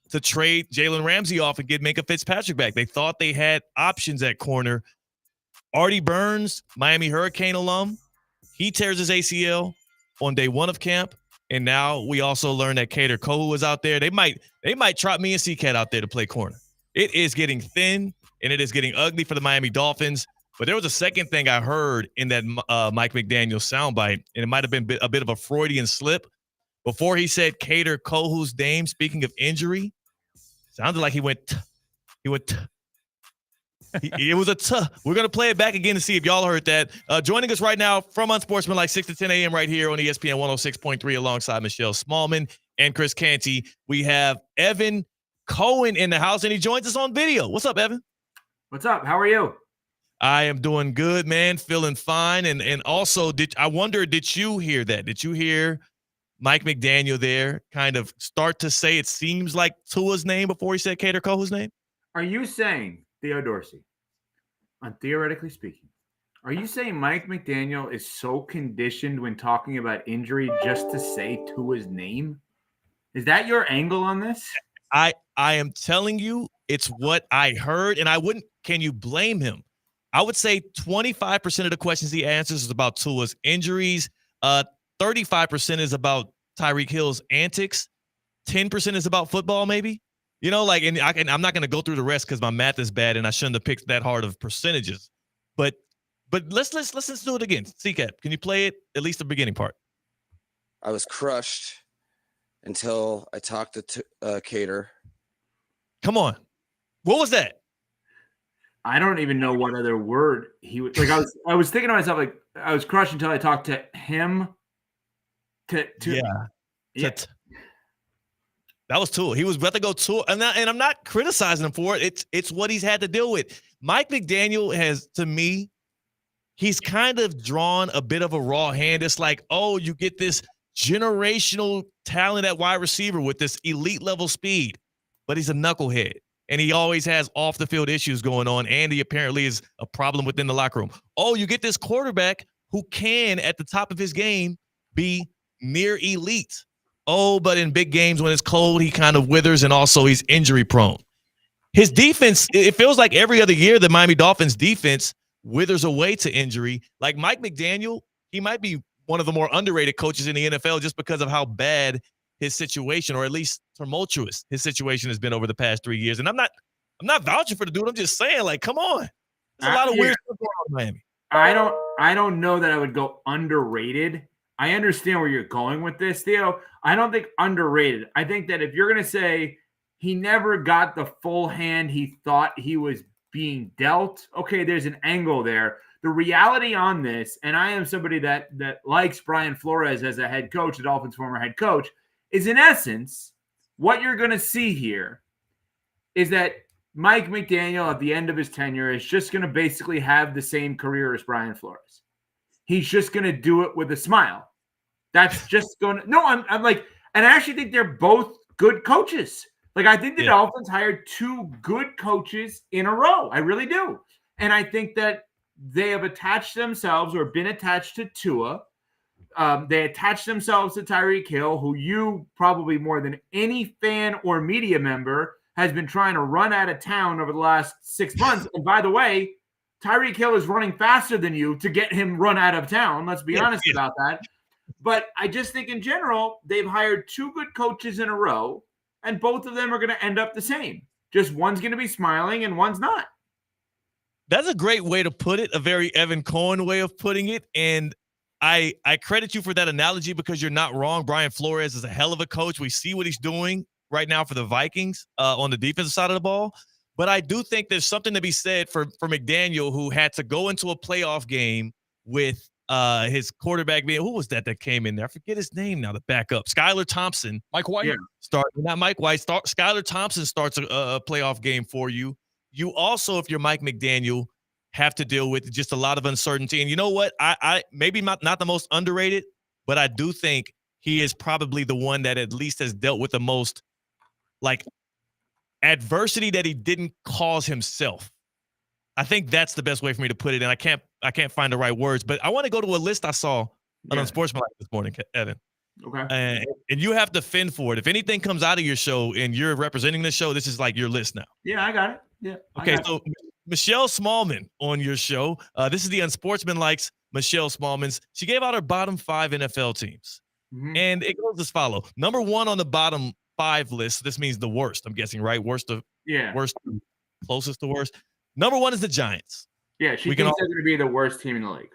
to trade Jalen Ramsey off and get Minkah Fitzpatrick back. They thought they had options at corner. Artie Burns, Miami Hurricane alum, he tears his ACL on day one of camp. And now we also learned that Kader Kohou was out there. They might trot me and C-Cat out there to play corner. It is getting thin, and it is getting ugly for the Miami Dolphins. But there was a second thing I heard in that Mike McDaniel soundbite, and it might have been a bit of a Freudian slip. Before he said Kader Kohou's name, speaking of injury, sounded like he went. It was a t. We're going to play it back again to see if y'all heard that. Joining us right now from Unsportsmanlike 6 to 10 a.m. right here on ESPN 106.3 alongside Michelle Smallman and Chris Canty. We have Evan Cohen in the house, and he joins us on video. What's up, Evan? What's up? How are you? I am doing good, man. Feeling fine. And also, did you hear that? Did you hear Mike McDaniel there kind of start to say it seems like Tua's name before he said Kader Kohou's name? Are you saying, Theo Dorsey, theoretically speaking, are you saying Mike McDaniel is so conditioned when talking about injury just to say Tua's name? Is that your angle on this? I am telling you, it's what I heard, and can you blame him? I would say 25% of the questions he answers is about Tua's injuries. 35% is about Tyreek Hill's antics. 10% is about football, maybe. You know, like, and I'm not going to go through the rest because my math is bad and I shouldn't have picked that hard of percentages. But let's do it again. C-Cat, can you play it, at least the beginning part? I was crushed until I talked to Cater. Come on. What was that? I don't even know what other word he would like. I was thinking to myself, like, I was crushed until I talked to him. Yeah. That was Tua. He was about to go Tua, and I'm not criticizing him for it. It's what he's had to deal with. Mike McDaniel has, to me, he's kind of drawn a bit of a raw hand. It's like, oh, you get this generational talent at wide receiver with this elite level speed, but he's a knucklehead, and he always has off the field issues going on, and he apparently is a problem within the locker room. Oh, you get this quarterback who can, at the top of his game, be near elite. Oh, but in big games when it's cold, he kind of withers, and also he's injury prone. His defense, it feels like every other year the Miami Dolphins defense withers away to injury. Like Mike McDaniel, he might be one of the more underrated coaches in the NFL just because of how bad his situation, or at least tumultuous, his situation has been over the past 3 years. And I'm I'm not vouching for the dude. I'm just saying, like, come on. There's a lot of weird stuff going on in Miami. I don't know that I would go underrated. I understand where you're going with this, Theo. I don't think underrated. I think that if you're going to say he never got the full hand he thought he was being dealt, okay, there's an angle there. The reality on this, and I am somebody that likes Brian Flores as a head coach, the Dolphins' former head coach, is in essence, what you're going to see here is that Mike McDaniel at the end of his tenure is just going to basically have the same career as Brian Flores. He's just going to do it with a smile. That's just going to – no, I'm like – and I actually think they're both good coaches. Like, I think the Dolphins hired two good coaches in a row. I really do. And I think that they have attached themselves or been attached to Tua. They attached themselves to Tyreek Hill, who you probably more than any fan or media member has been trying to run out of town over the last 6 months. And by the way, Tyreek Hill is running faster than you to get him run out of town. Let's be honest about that. But I just think in general, they've hired two good coaches in a row, and both of them are going to end up the same. Just one's going to be smiling and one's not. That's a great way to put it, a very Evan Cohen way of putting it. And I credit you for that analogy because you're not wrong. Brian Flores is a hell of a coach. We see what he's doing right now for the Vikings on the defensive side of the ball. But I do think there's something to be said for McDaniel, who had to go into a playoff game with his quarterback being, who was that came in there? I forget his name now, the backup. Skylar Thompson. Mike White. Yeah. Not Mike White. Skylar Thompson starts a playoff game for you. You also, if you're Mike McDaniel, have to deal with just a lot of uncertainty. And you know what? I maybe not the most underrated, but I do think he is probably the one that at least has dealt with the most like adversity that he didn't cause himself. I think that's the best way for me to put it. And I can't find the right words, but I want to go to a list I saw on Unsportsmanlike this morning, Evan. Okay. And you have to fend for it. If anything comes out of your show and you're representing the show, this is like your list now. Yeah, I got it. Yeah. Okay, so Michelle Smallman on your show. This is the Unsportsmanlike's Michelle Smallman's. She gave out her bottom 5 NFL teams. Mm-hmm. And it goes as follows. Number 1 on the bottom 5 list. This means the worst, I'm guessing, right? Worst, closest to worst. Number 1 is the Giants. Yeah, she thinks they're going to be the worst team in the league.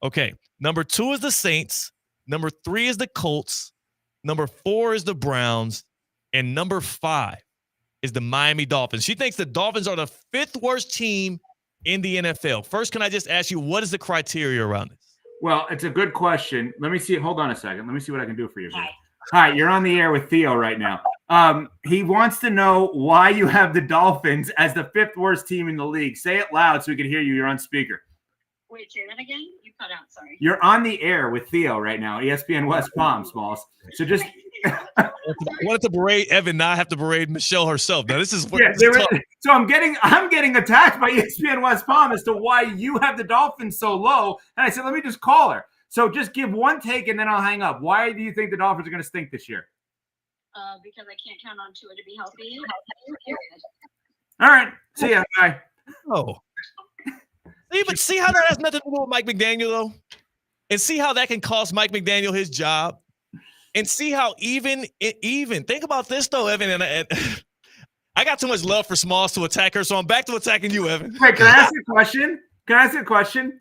Okay. Number 2 is the Saints. Number 3 is the Colts. Number 4 is the Browns. And number 5 is the Miami Dolphins. She thinks the Dolphins are the 5th worst team in the NFL. First, can I just ask you, what is the criteria around this? Well, it's a good question. Let me see. Hold on a second. Let me see what I can do for you. Hi, you're on the air with Theo right now. He wants to know why you have the Dolphins as the 5th worst team in the league. Say it loud so we can hear you. You're on speaker. Wait, say that again? You cut out, sorry. You're on the air with Theo right now, ESPN West Palm, Smalls. So just I wanted to berate Evan, now I have to berate Michelle herself. Now this is so I'm getting attacked by ESPN West Palm as to why you have the Dolphins so low. And I said, let me just call her. So just give one take and then I'll hang up. Why do you think the Dolphins are going to stink this year? Because I can't count on Tua to be healthy. All right. See ya. Bye. Oh. See how that has nothing to do with Mike McDaniel, though? And see how that can cost Mike McDaniel his job? And see how even think about this, though, Evan. And I got too much love for Smalls to attack her, so I'm back to attacking you, Evan. Wait, can I ask you a question?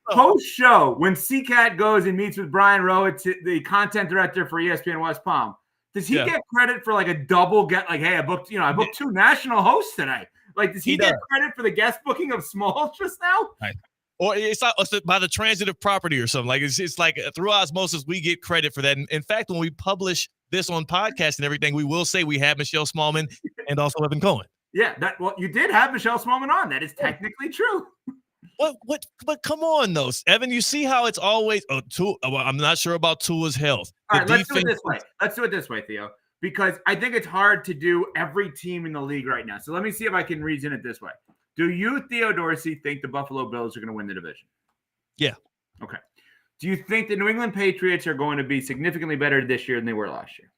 Post-show, when CCAT goes and meets with Brian Rowitz, the content director for ESPN West Palm, does he get credit for like a double get? Like, hey, I booked 2 national hosts tonight. Like, does he get credit for the guest booking of Smalls just now? Right. Or it's not by the transitive property or something. Like it's like through osmosis, we get credit for that. And in fact, when we publish this on podcast and everything, we will say we have Michelle Smallman and also Evan Cohen. Yeah, you did have Michelle Smallman on. That is technically true. But come on, though, Evan. You see how it's always I'm not sure about Tua's health. All right, let's do it this way. Let's do it this way, Theo, because I think it's hard to do every team in the league right now. So let me see if I can reason it this way. Do you, Theo Dorsey, think the Buffalo Bills are going to win the division? Yeah. Okay. Do you think the New England Patriots are going to be significantly better this year than they were last year?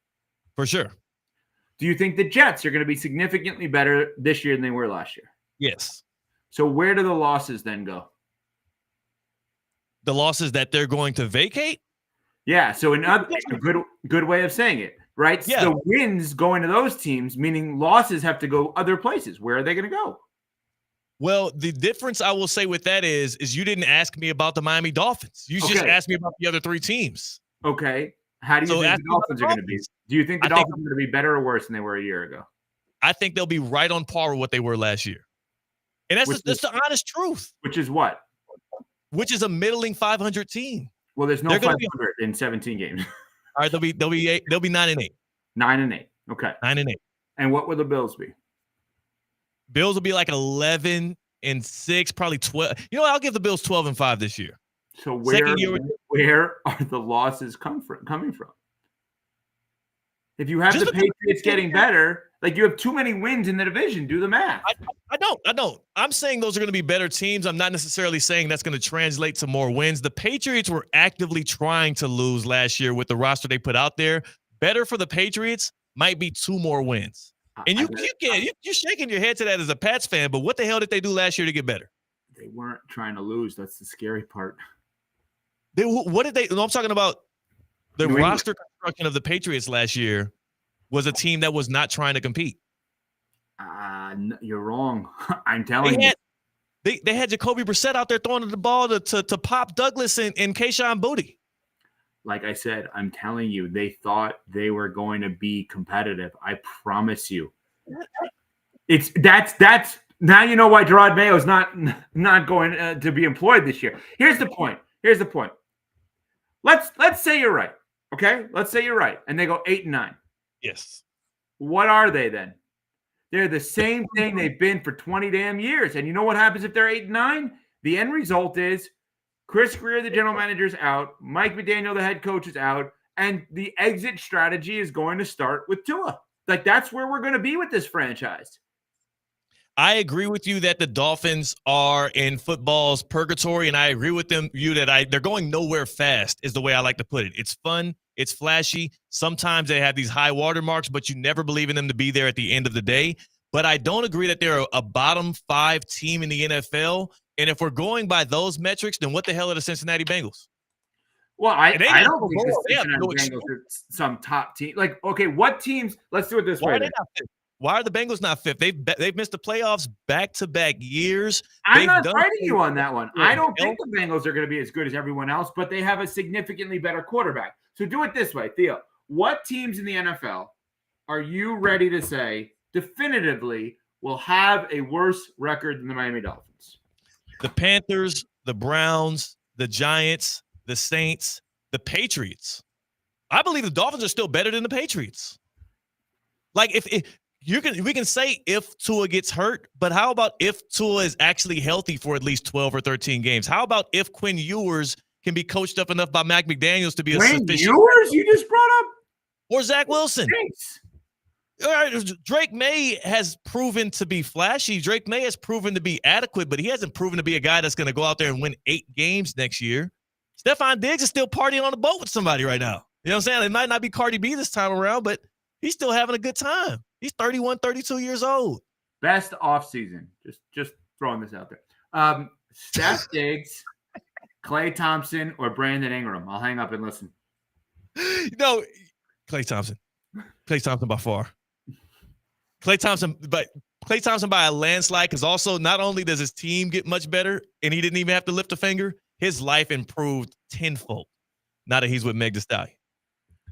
For sure. Do you think the Jets are going to be significantly better this year than they were last year? Yes. So where do the losses then go? The losses that they're going to vacate? Yeah. So a good way of saying it. right? Yeah. So the wins going to those teams, meaning losses have to go other places. Where are they going to go? Well, the difference I will say with that is you didn't ask me about the Miami Dolphins. You just asked me about the other three teams. Okay. How do you think the Dolphins are going to be? Do you think the Dolphins are going to be better or worse than they were a year ago? I think they'll be right on par with what they were last year. And that's the honest truth. Which is what? Which is a middling 500 team. Well, there's no 500 in 17 games. All right, they'll be 9-8. 9-8. Okay. 9-8. And what will the Bills be? Bills will be like 11-6, probably 12. You know what? I'll give the Bills 12-5 this year. So where are the losses coming from? If you have the Patriots getting better, like you have too many wins in the division, do the math. I don't. I'm saying those are going to be better teams. I'm not necessarily saying that's going to translate to more wins. The Patriots were actively trying to lose last year with the roster they put out there. Better for the Patriots might be 2 more wins. And you're shaking your head to that as a Pats fan, but what the hell did they do last year to get better? They weren't trying to lose. That's the scary part. What did they? No, I'm talking about the roster construction of the Patriots last year was a team that was not trying to compete. You're wrong. I'm telling you. They had Jacoby Brissett out there throwing the ball to Pop Douglas and Kayshon Boutte. Like I said, I'm telling you, they thought they were going to be competitive. I promise you. That's now you know why Gerard Mayo is not going to be employed this year. Here's the point. Let's say you're right. Okay? Let's say you're right. And they go 8-9. Yes. What are they then? They're the same thing they've been for 20 damn years. And you know what happens if they're 8-9? The end result is Chris Greer, the general manager, is out. Mike McDaniel, the head coach, is out. And the exit strategy is going to start with Tua. Like, that's where we're going to be with this franchise. I agree with you that the Dolphins are in football's purgatory, and I agree with you that they're going nowhere fast is the way I like to put it. It's fun. It's flashy. Sometimes they have these high water marks, but you never believe in them to be there at the end of the day. But I don't agree that they're a bottom 5 team in the NFL. And if we're going by those metrics, then what the hell are the Cincinnati Bengals? Well, I don't think the Cincinnati Bengals are some top team. Like, okay, what teams? Let's do it this way. Why are the Bengals not fifth? They've missed the playoffs back-to-back years. I'm not fighting you on that one. I don't think the Bengals are going to be as good as everyone else, but they have a significantly better quarterback. So do it this way, Theo. What teams in the NFL are you ready to say definitively will have a worse record than the Miami Dolphins? The Panthers, the Browns, the Giants, the Saints, the Patriots. I believe the Dolphins are still better than the Patriots. Like, if we can say if Tua gets hurt, but how about if Tua is actually healthy for at least 12 or 13 games? How about if Quinn Ewers can be coached up enough by Mike McDaniels to be Quinn Ewers you just brought up? Or Zach Wilson? Thanks. All right, Drake May has proven to be flashy. Drake May has proven to be adequate, but he hasn't proven to be a guy that's going to go out there and win 8 games next year. Stephon Diggs is still partying on the boat with somebody right now. You know what I'm saying? It might not be Cardi B this time around, but he's still having a good time. He's 31, 32 years old. Best offseason. Just throwing this out there. Steph Diggs, Klay Thompson, or Brandon Ingram. I'll hang up and listen. No, Klay Thompson. Klay Thompson by far. Klay Thompson by a landslide, because also not only does his team get much better, and he didn't even have to lift a finger, his life improved tenfold. Now that he's with Meg Thee Stallion.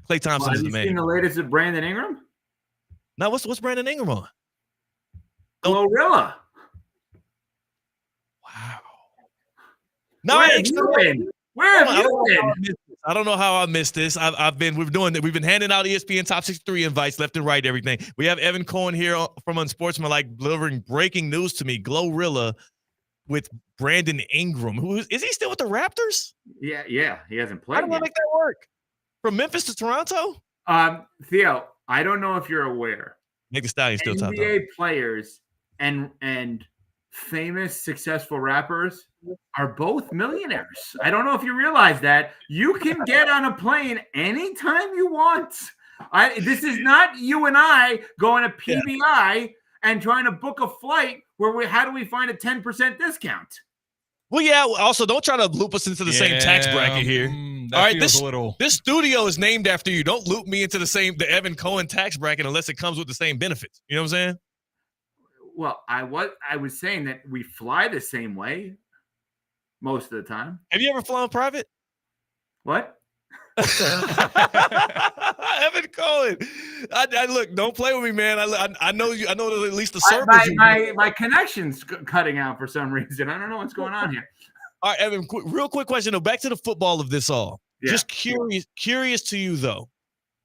Klay Thompson is the man. Have you seen the latest of Brandon Ingram? Now, what's Brandon Ingram on? Glorilla. Wow. No, where have you been? Where have you been? I don't know how I missed this. We've been handing out ESPN Top 63 invites left and right, everything. We have Evan Cohen here from Unsportsmanlike delivering breaking news to me. Glorilla with Brandon Ingram. Is he still with the Raptors? Yeah. He hasn't played. How do I make that work? From Memphis to Toronto? Theo, I don't know if you're aware. Meg Thee Stallion still top. NBA players and famous successful rappers are both millionaires. I don't know if you realize that. You can get on a plane anytime you want. This is not you and I going to PBI and trying to book a flight where how do we find a 10% discount? Well, yeah. Also, don't try to loop us into the same tax bracket here. That All right, feels a little. this studio is named after you. Don't loop me into the Evan Cohen tax bracket unless it comes with the same benefits. You know what I'm saying? Well, I was saying that we fly the same way most of the time. Have you ever flown private? What? Evan Cohen. I look, don't play with me, man. I know you. I know that at least the servers. My connection's cutting out for some reason. I don't know what's going on here. All right, Evan. Real quick question though. Back to the football of this all. Yeah. Just curious to you though.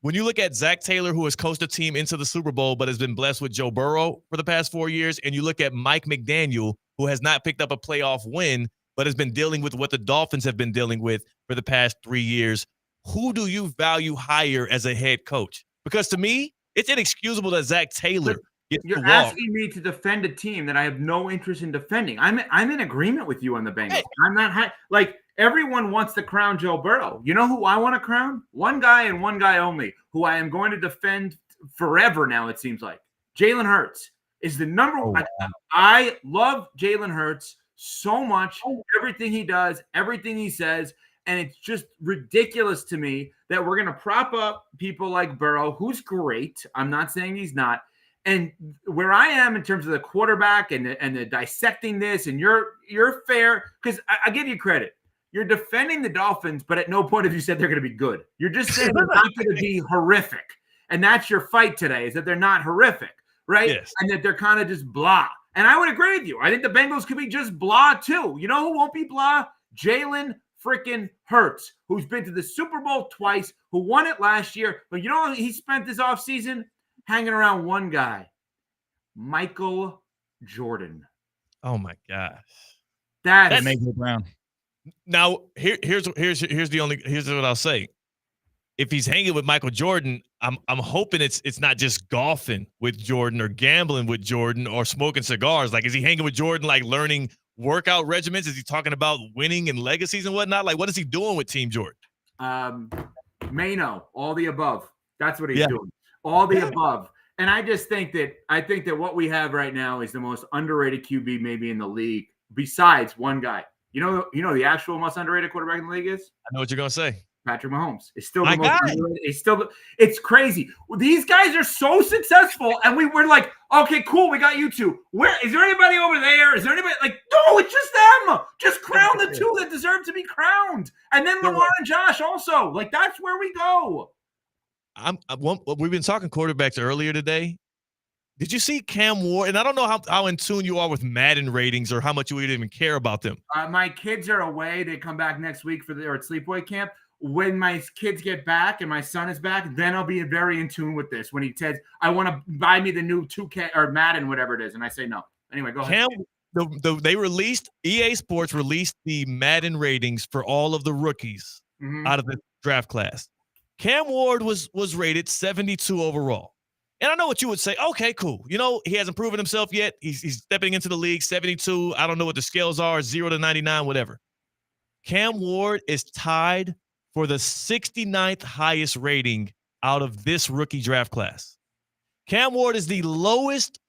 When you look at Zach Taylor, who has coached a team into the Super Bowl but has been blessed with Joe Burrow for the past 4 years, and you look at Mike McDaniel, who has not picked up a playoff win but has been dealing with what the Dolphins have been dealing with for the past 3 years, who do you value higher as a head coach? Because to me, it's inexcusable that Zach Taylor gets to You're walk. asking me to defend a team that I have no interest in defending. I'm in agreement with you on the Bengals. I'm not like everyone wants to crown Joe Burrow. You know who I want to crown? One guy and one guy only, who I am going to defend forever now, it seems like. Jalen Hurts is the number one. I love Jalen Hurts so much. Everything he does, everything he says. And it's just ridiculous to me that we're going to prop up people like Burrow, who's great. I'm not saying he's not. And where I am in terms of the quarterback and the dissecting this, and you're fair, because I give you credit. You're defending the Dolphins, but at no point have you said they're going to be good. You're just saying they're not going to be horrific. And that's your fight today, is that they're not horrific, right? Yes. And that they're kind of just blah. And I would agree with you. I think the Bengals could be just blah too. You know who won't be blah? Jalen freaking Hurts, who's been to the Super Bowl twice, who won it last year. But you know, he spent this offseason hanging around one guy, Michael Jordan. Oh my gosh, that's Michael Brown. Now here's what I'll say. If he's hanging with Michael Jordan, I'm hoping it's not just golfing with Jordan or gambling with Jordan or smoking cigars. Like, is he hanging with Jordan, like learning workout regimens? Is he talking about winning and legacies and whatnot? Like, what is he doing with Team Jordan? Mano, all the above. That's what he's doing. All the above. And I think that what we have right now is the most underrated QB maybe in the league, besides one guy. You know the actual most underrated quarterback in the league is? I know what you're gonna say. Patrick Mahomes is still the most underrated. It's crazy. These guys are so successful, and we're like, okay, cool, we got you two. Where is there anybody over there? Is there anybody like? No, it's just them. Just crown the two that deserve to be crowned, and then Lamar and Josh also. Like, that's where we go. We've been talking quarterbacks earlier today. Did you see Cam Ward? And I don't know how in tune you are with Madden ratings or how much you would even care about them. My kids are away. They come back next week for their sleepaway camp. When my kids get back and my son is back, then I'll be very in tune with this. When he says, I want to buy me the new 2K or Madden, whatever it is. And I say no. Anyway, go ahead. EA Sports released the Madden ratings for all of the rookies out of the draft class. Cam Ward was rated 72 overall. And I know what you would say. Okay, cool. You know, he hasn't proven himself yet. He's stepping into the league, 72. I don't know what the scales are, 0 to 99, whatever. Cam Ward is tied for the 69th highest rating out of this rookie draft class. Cam Ward is the lowest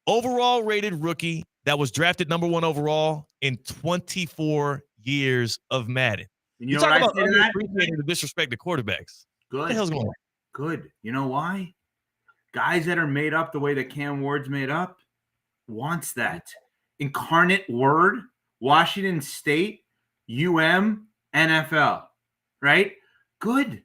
overall rated rookie that was drafted number 1 overall in 24 years of Madden. You talk know about underappreciating the disrespect to quarterbacks. Good. What the hell's going on? Good. You know why? Guys that are made up the way that Cam Ward's made up wants that. Incarnate Word, Washington State, NFL, right? Good.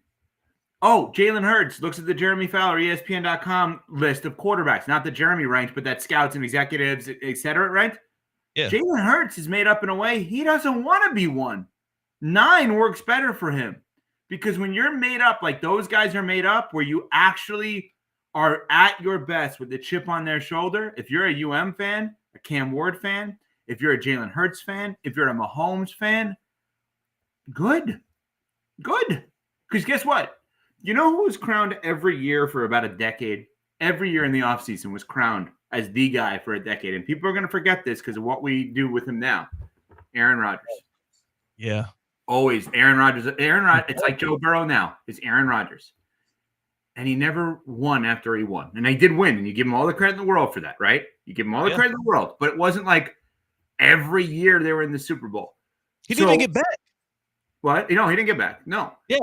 Oh, Jalen Hurts looks at the Jeremy Fowler, ESPN.com list of quarterbacks, not the Jeremy ranks, but that scouts and executives, et cetera, right? Yeah. Jalen Hurts is made up in a way he doesn't want to be one. 9 works better for him because when you're made up like those guys are made up, where you actually are at your best with the chip on their shoulder, if you're a fan, a Cam Ward fan, if you're a Jalen Hurts fan, if you're a Mahomes fan, good. Because guess what? You know who was crowned every year for about a decade? Every year in the offseason was crowned as the guy for a decade. And people are going to forget this because of what we do with him now. Aaron Rodgers. Yeah. Always Aaron Rodgers. It's like Joe Burrow now. It's Aaron Rodgers. And he never won after he won. And he did win. And you give him all the credit in the world for that, right? You give him all the credit in the world. But it wasn't like every year they were in the Super Bowl. He didn't even get back. What? He didn't get back. No. Yeah.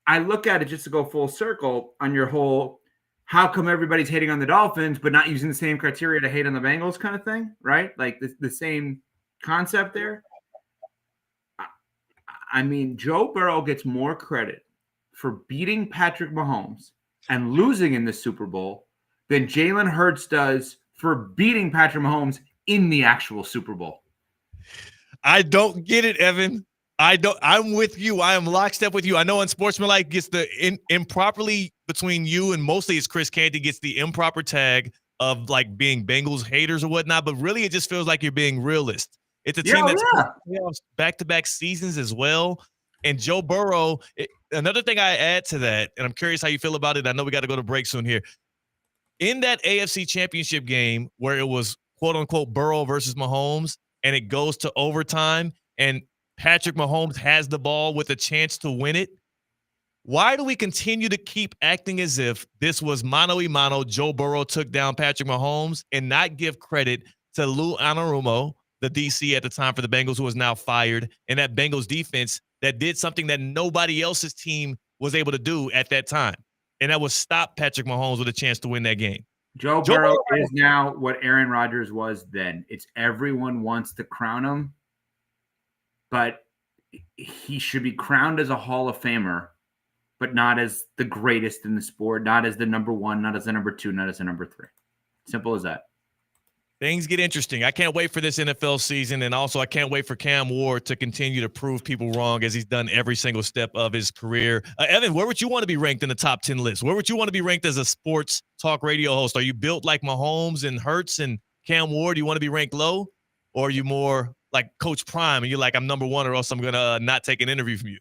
I look at it just to go full circle on your whole how come everybody's hating on the Dolphins but not using the same criteria to hate on the Bengals kind of thing, right? Like the same concept there. I mean, Joe Burrow gets more credit for beating Patrick Mahomes and losing in the Super Bowl than Jalen Hurts does for beating Patrick Mahomes in the actual Super Bowl. I don't get it, Evan. I'm with you. I am lockstep with you. I know Unsportsmanlike gets the improperly between you and mostly it's Chris Canty gets the improper tag of like being Bengals haters or whatnot, but really it just feels like you're being realist. It's a team that's back-to-back seasons as well. And Joe Burrow, another thing I add to that, and I'm curious how you feel about it. I know we got to go to break soon here. In that AFC Championship game where it was quote-unquote Burrow versus Mahomes and it goes to overtime and Patrick Mahomes has the ball with a chance to win it, why do we continue to keep acting as if this was mano a mano, Joe Burrow took down Patrick Mahomes, and not give credit to Lou Anarumo, the DC at the time for the Bengals, who was now fired, and that Bengals defense that did something that nobody else's team was able to do at that time, and that was stop Patrick Mahomes with a chance to win that game. Joe Burrow is now what Aaron Rodgers was then. It's everyone wants to crown him, but he should be crowned as a Hall of Famer, but not as the greatest in the sport, not as the number one, not as the number two, not as the number three. Simple as that. Things get interesting. I can't wait for this NFL season, and also I can't wait for Cam Ward to continue to prove people wrong as he's done every single step of his career. Evan, where would you want to be ranked in the top 10 list? Where would you want to be ranked as a sports talk radio host? Are you built like Mahomes and Hurts and Cam Ward? Do you want to be ranked low, or are you more like Coach Prime and you're like, I'm number one or else I'm going to not take an interview from you?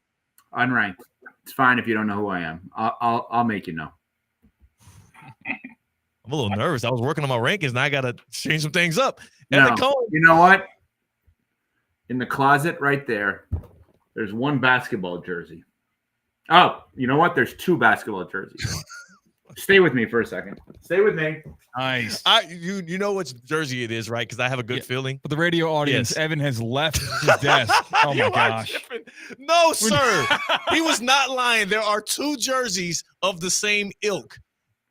Unranked. It's fine if you don't know who I am. I'll make you know. I'm a little nervous. I was working on my rankings, and I got to change some things up. No, you know what? In the closet right there, there's one basketball jersey. Oh, you know what? There's two basketball jerseys. Stay with me for a second. Stay with me. Nice. You know which jersey it is, right? Because I have a good feeling. For the radio audience, Yes. Evan has left his desk. Oh, my gosh. No, sir. He was not lying. There are two jerseys of the same ilk.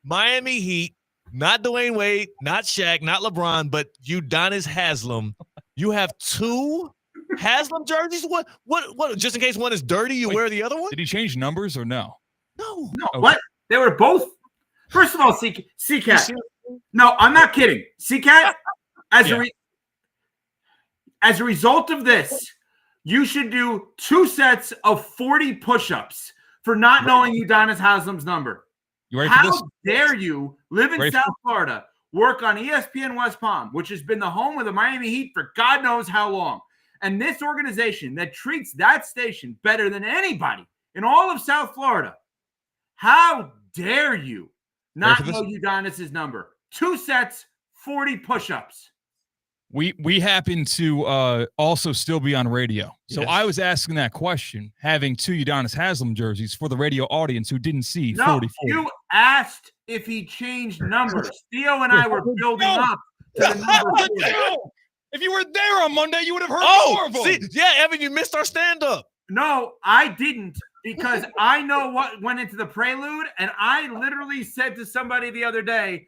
Miami Heat, not Dwayne Wade, not Shaq, not LeBron, but Udonis Haslem. You have two Haslem jerseys? What? Just in case one is dirty, you wear the other one? Did he change numbers or no? No. No, what? They were both. First of all, C-Cat. No, I'm not kidding. C-Cat, as a result of this, you should do 2 sets of 40 push-ups for not knowing Udonis Haslem's number. You ready for this? How dare you live in South Florida, work on ESPN West Palm, which has been the home of the Miami Heat for God knows how long, and this organization that treats that station better than anybody in all of South Florida, how dare you not know Udonis's number? 2 sets, 40 push-ups. We happen to also still be on radio. So I was asking that question, having 2 Udonis Haslem jerseys for the radio audience who didn't see 44. You asked if he changed numbers. Theo and I were building up to the number 40. If you were there on Monday, you would have heard more of them. See, yeah, Evan, you missed our stand-up. No, I didn't, because I know what went into the prelude, and I literally said to somebody the other day,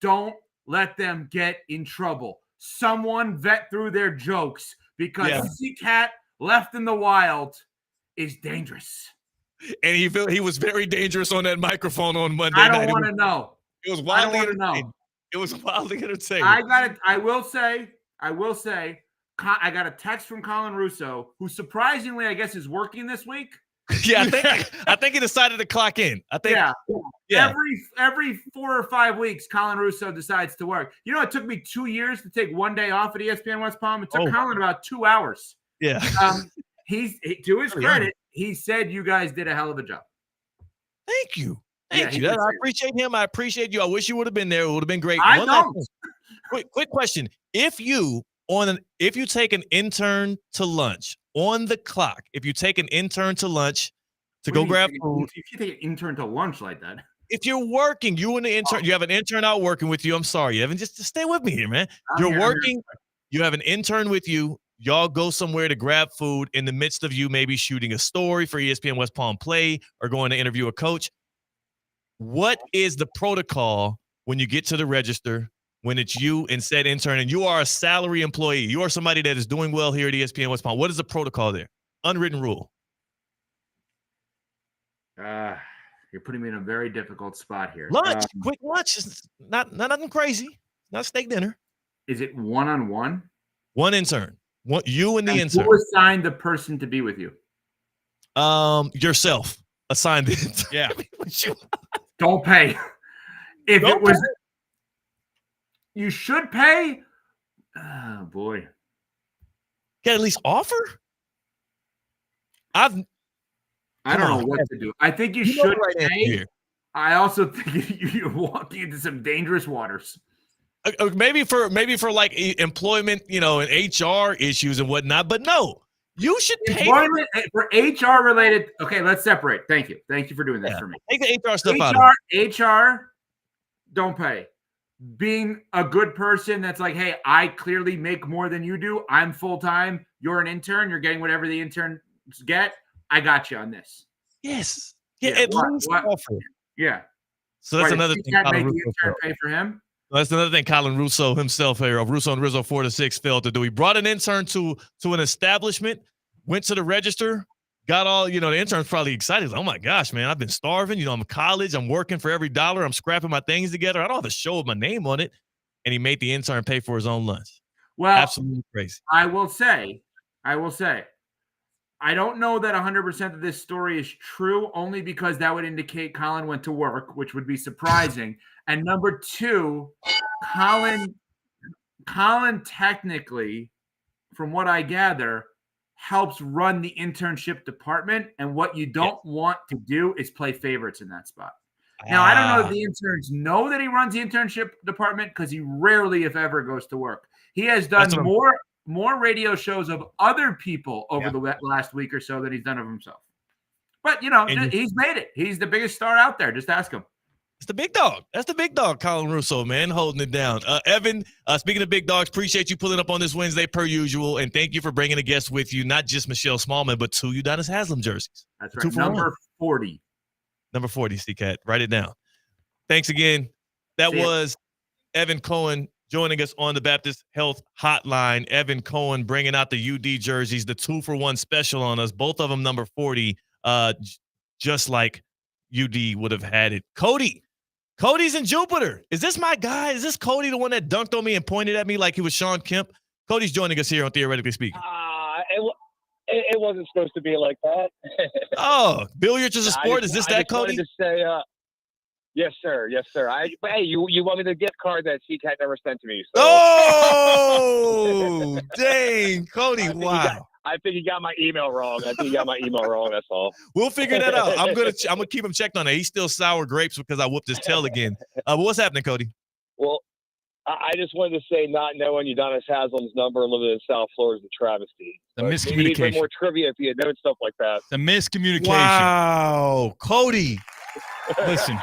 don't let them get in trouble. Someone vet through their jokes, because C-Cat left in the wild is dangerous. And he was very dangerous on that microphone on Monday night. I don't want to know. It was wildly entertaining. It was wildly entertaining. I will say, I got a text from Colin Russo, who surprisingly, I guess, is working this week. Yeah, I think he decided to clock in. I think. Yeah. Every 4 or 5 weeks, Colin Russo decides to work. You know, it took me 2 years to take 1 day off at ESPN West Palm. It took Colin about 2 hours. Yeah. He's to his credit, he said you guys did a hell of a job. Thank you. Thank you. I appreciate him. I appreciate you. I wish you would have been there. It would have been great. I know. Quick question. If you take an intern to lunch on the clock, if you take an intern to lunch to go grab food. If you take an intern to lunch like that. If you're working, you and the intern, you have an intern out working with you. I'm sorry, Evan. Just stay with me here, man. You're working. You have an intern with you. y'all go somewhere to grab food in the midst of you maybe shooting a story for ESPN West Palm Play or going to interview a coach. What is the protocol when you get to the register, when it's you and said intern, and you are a salary employee? You are somebody that is doing well here at ESPN West Palm. What is the protocol there? Unwritten rule. You're putting me in a very difficult spot here. Lunch, quick lunch. It's not nothing crazy. Not steak dinner. Is it one-on-one? One intern. You and the intern. Who assigned the person to be with you? Yourself assigned it. Yeah. Don't pay. If Don't it was, pay. you should pay. Oh boy. Can at least offer? I don't know what to do. I think you should pay. Here. I also think you're walking into some dangerous waters. Maybe for like employment, and HR issues and whatnot. But no, you should pay for HR related. Okay, let's separate. Thank you for doing this for me. Take the HR stuff out of it. HR, don't pay. Being a good person that's like, hey, I clearly make more than you do. I'm full time. You're an intern. You're getting whatever the interns get. I got you on this. Yes. Yeah. At least offer. Yeah. So that's another thing. Can't make the intern pay for him. That's another thing Colin Russo himself here of Russo and Rizzo 4-6 failed to do. He brought an intern to an establishment, went to the register, got all, the intern's probably excited. Like, oh my gosh, man, I've been starving. I'm in college. I'm working for every dollar. I'm scrapping my things together. I don't have a show with my name on it. And he made the intern pay for his own lunch. Well, absolutely crazy. I will say, I don't know that 100% of this story is true, only because that would indicate Colin went to work, which would be surprising. And number two, Colin technically, from what I gather, helps run the internship department. And what you don't want to do is play favorites in that spot. Now, I don't know if the interns know that he runs the internship department because he rarely, if ever, goes to work. He has done more radio shows of other people over the last week or so than he's done of himself. But, he's made it. He's the biggest star out there. Just ask him. It's the big dog. That's the big dog, Colin Russo, man, holding it down. Evan, speaking of big dogs, appreciate you pulling up on this Wednesday per usual, and thank you for bringing a guest with you, not just Michelle Smallman, but two Udonis Haslam jerseys. That's right. Number 40. Number 40, C-Cat. Write it down. Thanks again. That was Evan Cohen joining us on the Baptist Health Hotline. Evan Cohen bringing out the UD jerseys, the 2-for-1 special on us, both of them number 40, just like UD would have had it. Cody's in Jupiter. Is this my guy? Is this Cody, the one that dunked on me and pointed at me like he was Sean Kemp? Cody's joining us here on Theoretically Speaking. It wasn't supposed to be like that. Oh, billiards is a sport. Is this that, Cody? To say, yes, sir. Yes, sir. Hey, you want me the gift card that CCAT never sent to me? So. Oh, dang, Cody! Wow. I think he got my email wrong. That's all. We'll figure that out. I'm gonna keep him checked on that. He's still sour grapes because I whooped his tail again. But what's happening, Cody? Well, I just wanted to say, not knowing Udonis Haslam's number and living in South Florida is a travesty. The miscommunication. Maybe more trivia if he had known stuff like that. The miscommunication. Wow, Cody. Listen.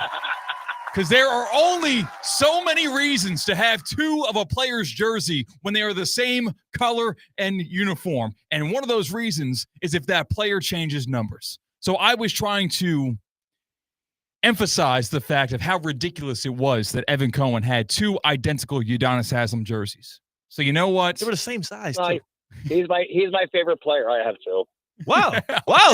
Because there are only so many reasons to have two of a player's jersey when they are the same color and uniform. And one of those reasons is if that player changes numbers. So I was trying to emphasize the fact of how ridiculous it was that Evan Cohen had two identical Udonis Haslam jerseys. So you know what? They were the same size, too. He's my favorite player. I have two. Wow.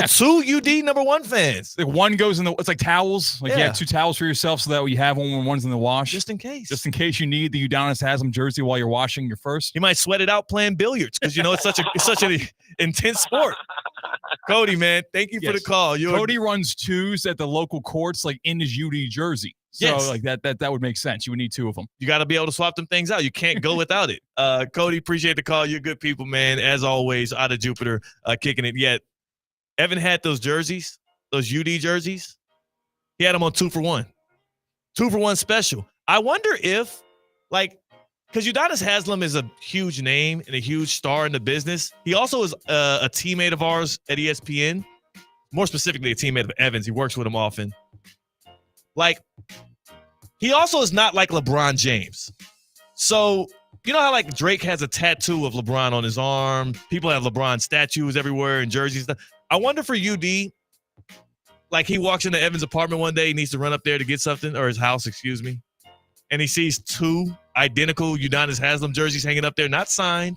Two UD number 1 fans. Like one goes in it's like towels. Like you have two towels for yourself so that you have one when one's in the wash. Just in case. Just in case you need the Udonis Haslam jersey while you're washing your first. You might sweat it out playing billiards because it's such an intense sport. Cody, man, thank you for the call. Cody runs twos at the local courts, like in his UD jersey. So like that would make sense. You would need two of them. You got to be able to swap them things out. You can't go without it. Cody, appreciate the call. You're good people, man. As always, out of Jupiter, kicking it. Yet Evan had those jerseys, those UD jerseys. He had them on 2-for-1. 2-for-1 special. I wonder if, because Udonis Haslam is a huge name and a huge star in the business. He also is a teammate of ours at ESPN. More specifically, a teammate of Evan's. He works with him often. He also is not like LeBron James. So You know how like Drake has a tattoo of LeBron on his arm? People have LeBron statues everywhere and jerseys. I wonder for UD, like he walks into Evan's apartment one day, he needs to run up there to get something, or his house, excuse me. And he sees 2 identical Udonis Haslem jerseys hanging up there, not signed,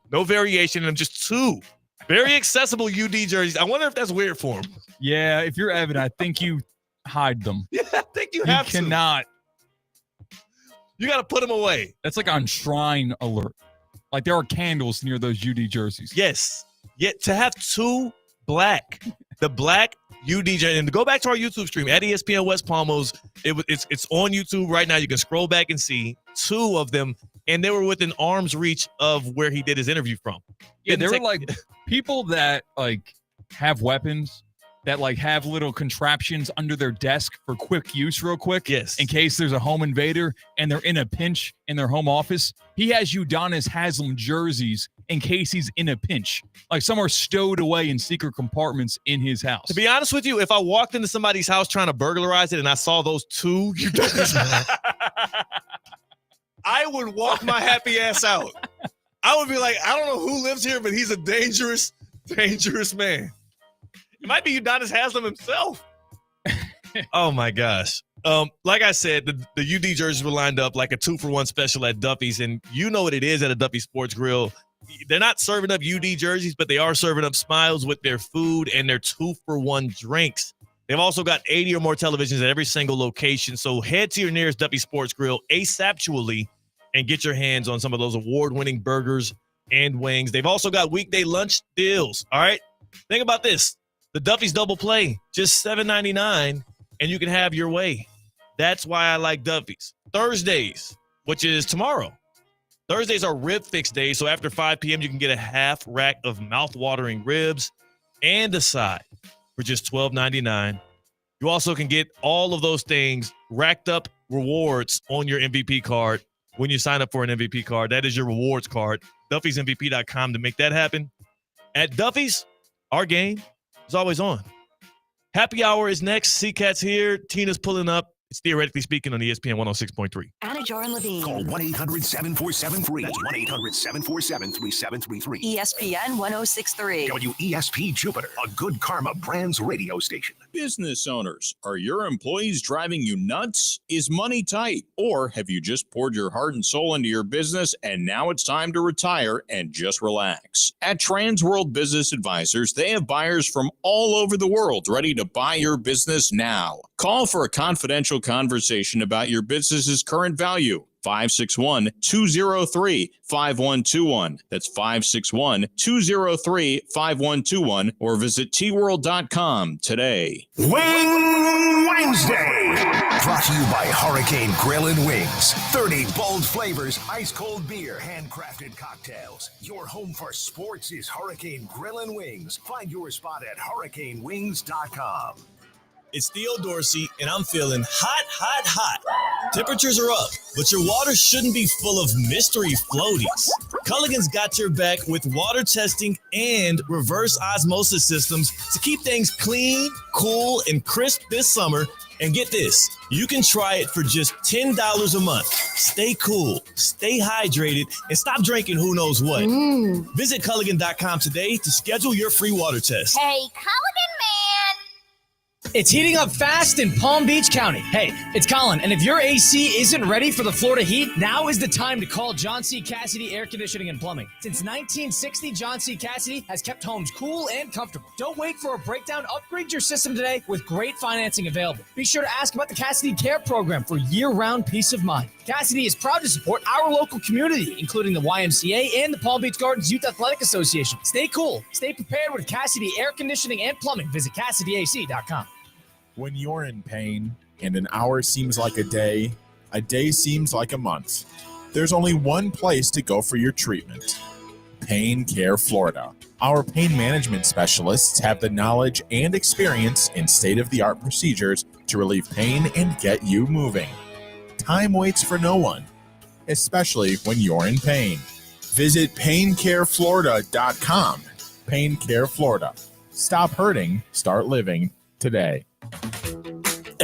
no variation in them, just 2 very accessible UD jerseys. I wonder if that's weird for him. Yeah, if you're Evan, I think you hide them. Yeah, I think you have to. You cannot. You got to put them away. That's like on Shrine Alert. Like there are candles near those UD jerseys. Yes. Yet to have 2 black, the black UD jersey, and to go back to our YouTube stream at ESPN West Palmos, it's on YouTube right now. You can scroll back and see 2 of them, and they were within arm's reach of where he did his interview from. Yeah, they were like people that like have weapons, that like have little contraptions under their desk for quick use real quick. Yes. In case there's a home invader and they're in a pinch in their home office. He has Udonis Haslem jerseys in case he's in a pinch. Like some are stowed away in secret compartments in his house. To be honest with you, if I walked into somebody's house trying to burglarize it and I saw those 2 I would walk my happy ass out. I would be like, I don't know who lives here, but he's a dangerous, dangerous man. It might be Udonis Haslem himself. Oh, my gosh. Like I said, the UD jerseys were lined up like a 2-for-1 special at Duffy's, and you know what it is at a Duffy Sports Grill. They're not serving up UD jerseys, but they are serving up smiles with their food and their 2-for-1 drinks. They've also got 80 or more televisions at every single location, so head to your nearest Duffy Sports Grill ASAPually and get your hands on some of those award-winning burgers and wings. They've also got weekday lunch deals, all right? Think about this. The Duffy's Double Play, just $7.99, and you can have your way. That's why I like Duffy's. Thursdays, which is tomorrow. Thursdays are rib fix days, so after 5 p.m., you can get a half rack of mouth-watering ribs and a side for just $12.99. You also can get all of those things, racked up rewards on your MVP card when you sign up for an MVP card. That is your rewards card. Duffy'sMVP.com to make that happen. At Duffy's, our game is always on. Happy hour is next. C-Cat's here. Tina's pulling up. It's Theoretically Speaking on ESPN 106.3. Anajar and Levine. Call 1-800-7473. That's 1-800-747-3733. ESPN 1063. WESP Jupiter, a Good Karma Brands radio station. Business owners, are your employees driving you nuts? Is money tight? Or have you just poured your heart and soul into your business and now it's time to retire and just relax? At Trans World Business Advisors, they have buyers from all over the world ready to buy your business now. Call for a confidential conversation about your business's current value. 561-203-5121. That's 561-203-5121 or visit tworld.com today. Wing Wednesday, brought to you by Hurricane Grill and Wings. 30 bold flavors, ice cold beer, handcrafted cocktails. Your home for sports is Hurricane Grill and Wings. Find your spot at hurricanewings.com. It's Theo Dorsey, and I'm feeling hot, hot, hot. Temperatures are up, but your water shouldn't be full of mystery floaties. Culligan's got your back with water testing and reverse osmosis systems to keep things clean, cool, and crisp this summer. And get this, you can try it for just $10 a month. Stay cool, stay hydrated, and stop drinking who knows what. Visit Culligan.com today to schedule your free water test. Hey, Culligan man! It's heating up fast in Palm Beach County. Hey, it's Colin, and if your AC isn't ready for the Florida heat, now is the time to call John C. Cassidy Air Conditioning and Plumbing. Since 1960, John C. Cassidy has kept homes cool and comfortable. Don't wait for a breakdown. Upgrade your system today with great financing available. Be sure to ask about the Cassidy Care Program for year-round peace of mind. Cassidy is proud to support our local community, including the YMCA and the Palm Beach Gardens Youth Athletic Association. Stay cool. Stay prepared with Cassidy Air Conditioning and Plumbing. Visit CassidyAC.com. When you're in pain and an hour seems like a day seems like a month, there's only one place to go for your treatment: Pain Care Florida. Our pain management specialists have the knowledge and experience in state-of-the-art procedures to relieve pain and get you moving. Time waits for no one, especially when you're in pain. Visit paincareflorida.com. Pain Care Florida. Stop hurting, start living today.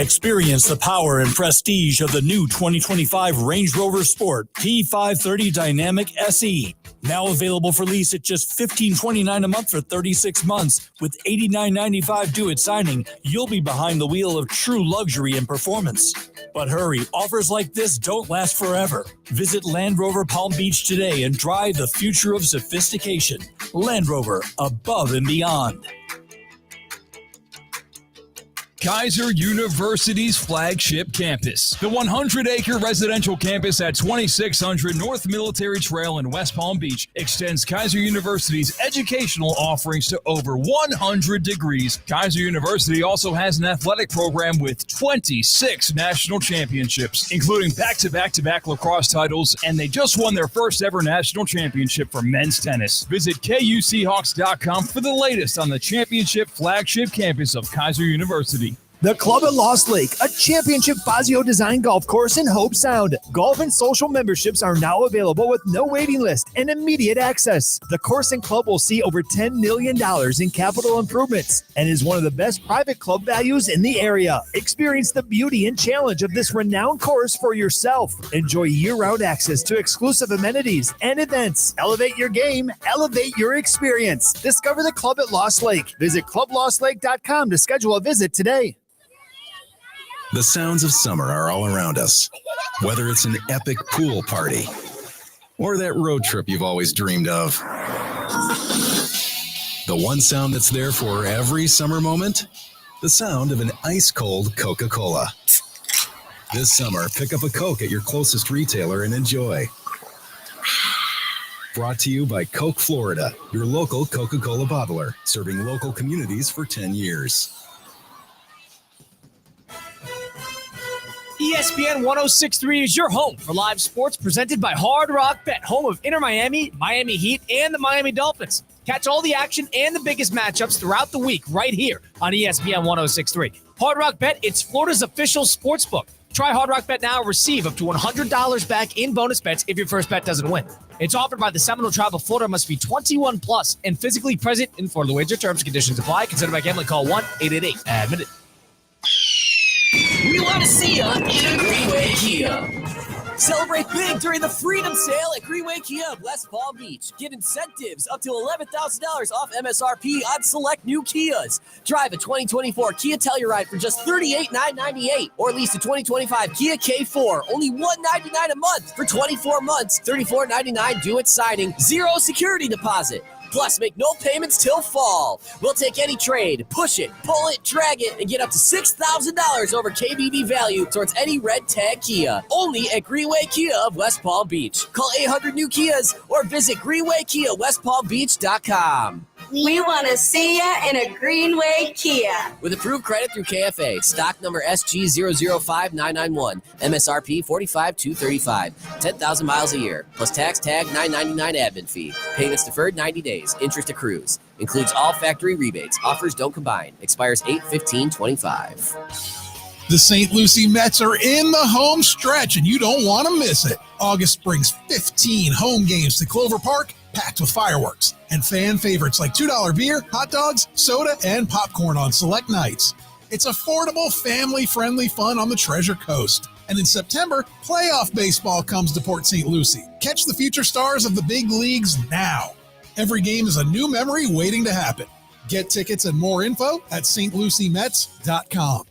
Experience the power and prestige of the new 2025 Range Rover Sport P530 Dynamic SE. Now available for lease at just $15.29 a month for 36 months. With $89.95 due at signing, you'll be behind the wheel of true luxury and performance. But hurry, offers like this don't last forever. Visit Land Rover Palm Beach today and drive the future of sophistication. Land Rover, above and beyond. Kaiser University's flagship campus. The 100-acre residential campus at 2600 North Military Trail in West Palm Beach extends Kaiser University's educational offerings to over 100 degrees. Kaiser University also has an athletic program with 26 national championships, including back-to-back-to-back lacrosse titles, and they just won their first ever national championship for men's tennis. Visit KUSeahawks.com for the latest on the championship flagship campus of Kaiser University. The Club at Lost Lake, a championship Fazio design golf course in Hope Sound. Golf and social memberships are now available with no waiting list and immediate access. The course and club will see over $10 million in capital improvements and is one of the best private club values in the area. Experience the beauty and challenge of this renowned course for yourself. Enjoy year-round access to exclusive amenities and events. Elevate your game, elevate your experience. Discover the Club at Lost Lake. Visit clublostlake.com to schedule a visit today. The sounds of summer are all around us, whether it's an epic pool party or that road trip you've always dreamed of. The one sound that's there for every summer moment, the sound of an ice-cold Coca-Cola. This summer, pick up a Coke at your closest retailer and enjoy. Brought to you by Coke Florida, your local Coca-Cola bottler, serving local communities for 10 years. ESPN 1063 is your home for live sports presented by Hard Rock Bet, home of Inter Miami, Miami Heat, and the Miami Dolphins. Catch all the action and the biggest matchups throughout the week right here on ESPN 1063. Hard Rock Bet, it's Florida's official sports book. Try Hard Rock Bet now and receive up to $100 back in bonus bets if your first bet doesn't win. It's offered by the Seminole Tribe of Florida. Must be 21 plus and physically present in Florida. Wager terms and conditions apply. Considered by gambling. Call 1-888-ADMIT. We want to see you in a Greenway Kia. Celebrate big during the Freedom Sale at Greenway Kia of West Palm Beach. Get incentives up to $11,000 off MSRP on select new Kias. Drive a 2024 Kia Telluride for just $38,998, or lease a 2025 Kia K4, only $199 a month for 24 months, $34.99 due at signing, zero security deposit. Plus, make no payments till fall. We'll take any trade, push it, pull it, drag it, and get up to $6,000 over KBB value towards any red tag Kia. Only at Greenway Kia of West Palm Beach. Call 800-NEW-KIAs or visit GreenwayKiaWestPalmBeach.com. We want to see you in a Greenway Kia. With approved credit through KFA. Stock number SG005991. MSRP $45,235. 10,000 miles a year. Plus tax tag $999 admin fee. Payments deferred 90 days. Interest accrues. Includes all factory rebates. Offers don't combine. Expires 8/15/25. The St. Lucie Mets are in the home stretch, and you don't want to miss it. August brings 15 home games to Clover Park, packed with fireworks and fan favorites like $2 beer, hot dogs, soda, and popcorn on select nights. It's affordable, family-friendly fun on the Treasure Coast. And in September, playoff baseball comes to Port St. Lucie. Catch the future stars of the big leagues now. Every game is a new memory waiting to happen. Get tickets and more info at stluciemets.com.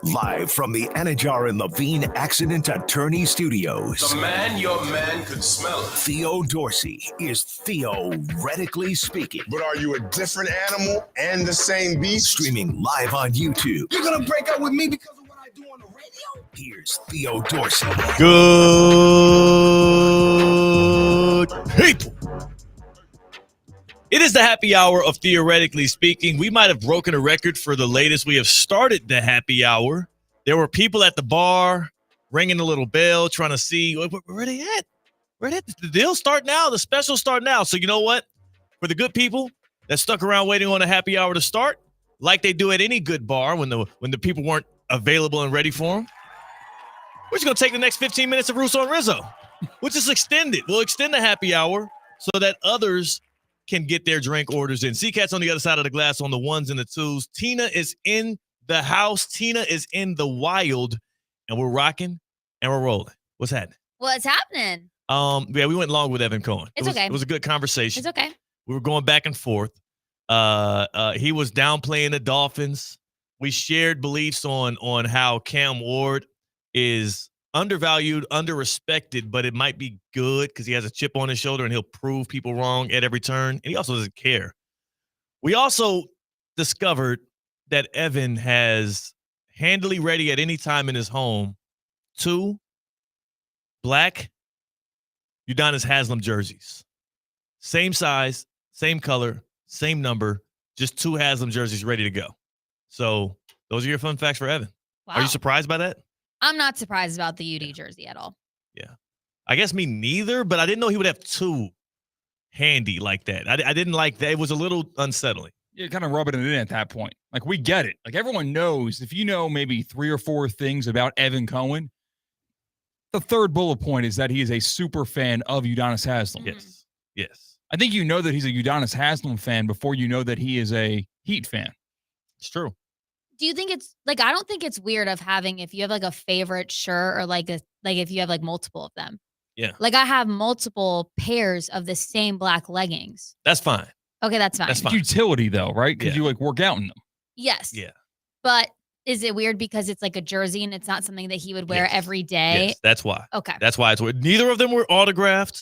Live from the Anajar and Levine Accident Attorney Studios. The man your man could smell it. Theo Dorsey is theoretically speaking. But are you a different animal and the same beast? Streaming live on YouTube. You're going to break up with me because of what I do on the radio? Here's Theo Dorsey. Good people. It is the happy hour of Theoretically Speaking. We might have broken a record for the latest. We have started the happy hour. There were people at the bar ringing a little bell, trying to see where they at. Where they at? The deal start now. The special start now. So you know what? For the good people that stuck around waiting on a happy hour to start, like they do at any good bar when the people weren't available and ready for them, we're just going to take the next 15 minutes of Russo and Rizzo. We'll just extend it. We'll extend the happy hour so that others can get their drink orders in. C-Cat's on the other side of the glass on the ones and the twos. Tina is in the house. Tina is in the wild, and we're rocking and we're rolling. What's happening? What's happening? Yeah, we went long with Evan Cohen. It's okay. It was a good conversation. It's okay. We were going back and forth. He was downplaying the Dolphins. We shared beliefs on how Cam Ward is undervalued, underrespected, but it might be good because he has a chip on his shoulder and he'll prove people wrong at every turn. And he also doesn't care. We also discovered that Evan has handily ready at any time in his home 2 black Udonis Haslem jerseys. Same size, same color, same number, just 2 Haslem jerseys ready to go. So those are your fun facts for Evan. Wow. Are you surprised by that? I'm not surprised about the UD jersey at all. Yeah. I guess me neither, but I didn't know he would have 2 handy like that. I didn't like that. It was a little unsettling. You're kind of rubbing it in at that point. Like, we get it. Like, everyone knows if you know maybe 3 or 4 things about Evan Cohen, the third bullet point is that he is a super fan of Udonis Haslem. Yes. Yes. I think you know that he's a Udonis Haslem fan before you know that he is a Heat fan. It's true. Do you think it's like, I don't think it's weird of having, if you have like a favorite shirt or like if you have like multiple of them. Yeah. Like, I have multiple pairs of the same black leggings. That's fine. Okay, that's fine. That's fine. Utility though, right? Because Yeah. you like work out in them. Yes. Yeah. But is it weird because it's like a jersey and it's not something that he would wear Yes. every day? Yes, that's why. Okay. That's why it's weird. Neither of them were autographed.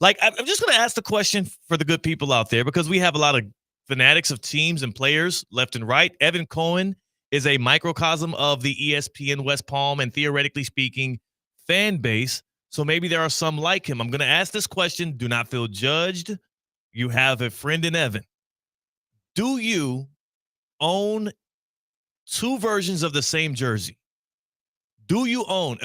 Like, I'm just going to ask the question for the good people out there because we have a lot of fanatics of teams and players left and right. Evan Cohen is a microcosm of the ESPN West Palm and, theoretically speaking, fan base. So maybe there are some like him. I'm going to ask this question. Do not feel judged. You have a friend in Evan. Do you own 2 versions of the same jersey? Do you own,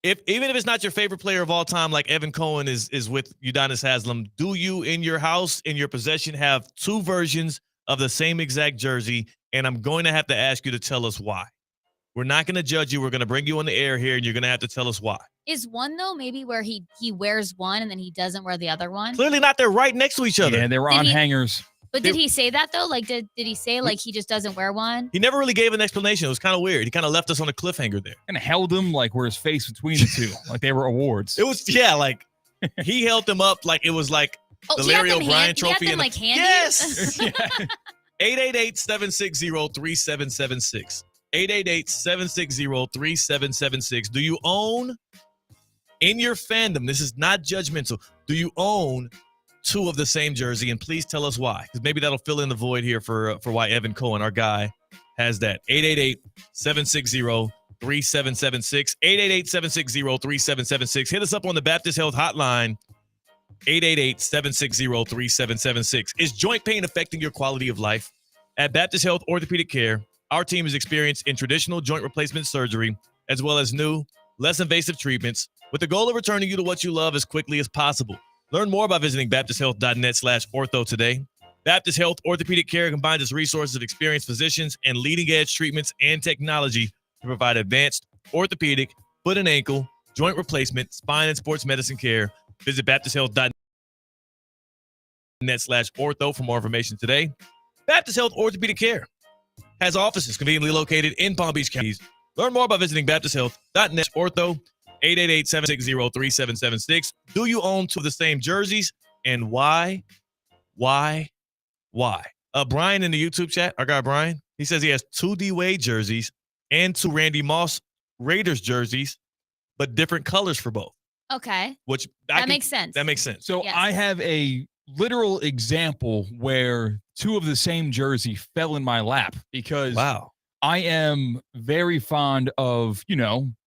even if it's not your favorite player of all time, like Evan Cohen is with Udonis Haslem, do you in your house, in your possession, have 2 versions of the same exact jersey? And I'm going to have to ask you to tell us why. We're not going to judge you. We're going to bring you on the air here, and you're going to have to tell us why. Is one though maybe where he wears one and then he doesn't wear the other one? Clearly not. They're right next to each other. Yeah, they were on hangers. But did he say that though? Like, did he say like he just doesn't wear one? He never really gave an explanation. It was kind of weird. He kind of left us on a cliffhanger there. And held him like where his face between the two, like they were awards. It was, yeah, like he held them up like it was like the Larry O'Brien trophy. Do you have them like handy? Yes. 888-760-3776. 888-760-3776. Do you own, in your fandom, this is not judgmental, do you own 2 of the same jersey? And please tell us why, because maybe that'll fill in the void here for why Evan Cohen, our guy, has that. 888-760-3776. 888-760-3776. Hit us up on the Baptist Health Hotline. 888-760-3776. Is joint pain affecting your quality of life? At Baptist Health Orthopedic Care, our team is experienced in traditional joint replacement surgery, as well as new, less invasive treatments, with the goal of returning you to what you love as quickly as possible. Learn more by visiting baptisthealth.net/ortho today. Baptist Health Orthopedic Care combines its resources of experienced physicians and leading-edge treatments and technology to provide advanced orthopedic, foot and ankle, joint replacement, spine, and sports medicine care. Visit baptisthealth.net/ortho for more information today. Baptist Health Orthopedic Care has offices conveniently located in Palm Beach County. Learn more by visiting baptisthealth.net/ortho. 888-760-3776. Do you own 2 of the same jerseys, and why? Why? Brian in the YouTube chat, our guy Brian, he says he has 2 D-Wade jerseys and 2 Randy Moss Raiders jerseys, but different colors for both. Okay. Which makes sense. That makes sense. So Yes. I have a literal example where 2 of the same jersey fell in my lap because I am very fond of,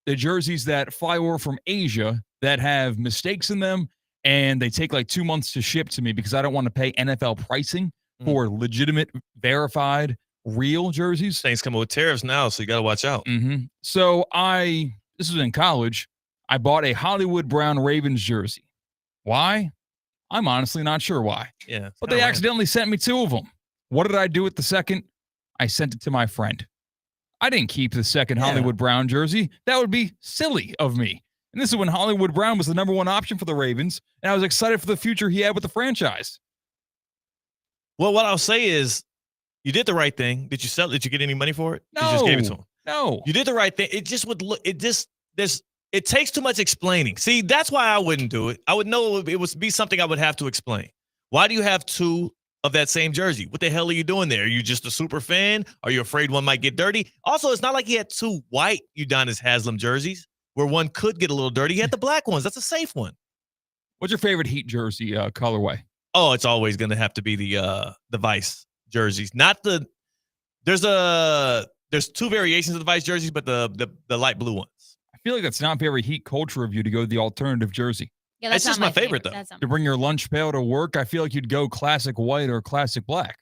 the jerseys that fly over from Asia that have mistakes in them, and they take like 2 months to ship to me because I don't want to pay NFL pricing for legitimate, verified, real jerseys. Things coming with tariffs now, so you got to watch out. Mm-hmm. So this was in college, I bought a Hollywood Brown Ravens jersey. Why? I'm honestly not sure why. Yeah. But they accidentally sent me 2 of them. What did I do with the second? I sent it to my friend. I didn't keep the second Hollywood Brown jersey. That would be silly of me. And this is when Hollywood Brown was the number 1 option for the Ravens, and I was excited for the future he had with the franchise. Well, what I'll say is You did the right thing. Did you sell? Did you get any money for it? No. You just gave it to him. No. You did the right thing. It just would look. It takes too much explaining. See, that's why I wouldn't do it. I would know it would be something I would have to explain. Why do you have two of that same jersey? What the hell are you doing there? Are you just a super fan? Are you afraid one might get dirty? Also, it's not like he had two white Udonis Haslem jerseys where one could get a little dirty. He had the black ones. That's a safe one. What's your favorite Heat jersey colorway? Oh, it's always going to have to be the Vice jerseys. Not the there's two variations of the Vice jerseys, but the light blue ones. I feel like that's not very Heat culture of you to go the alternative jersey. Yeah, that's just not my favorite, though. That's not To bring your lunch pail to work, I feel like you'd go classic white or classic black.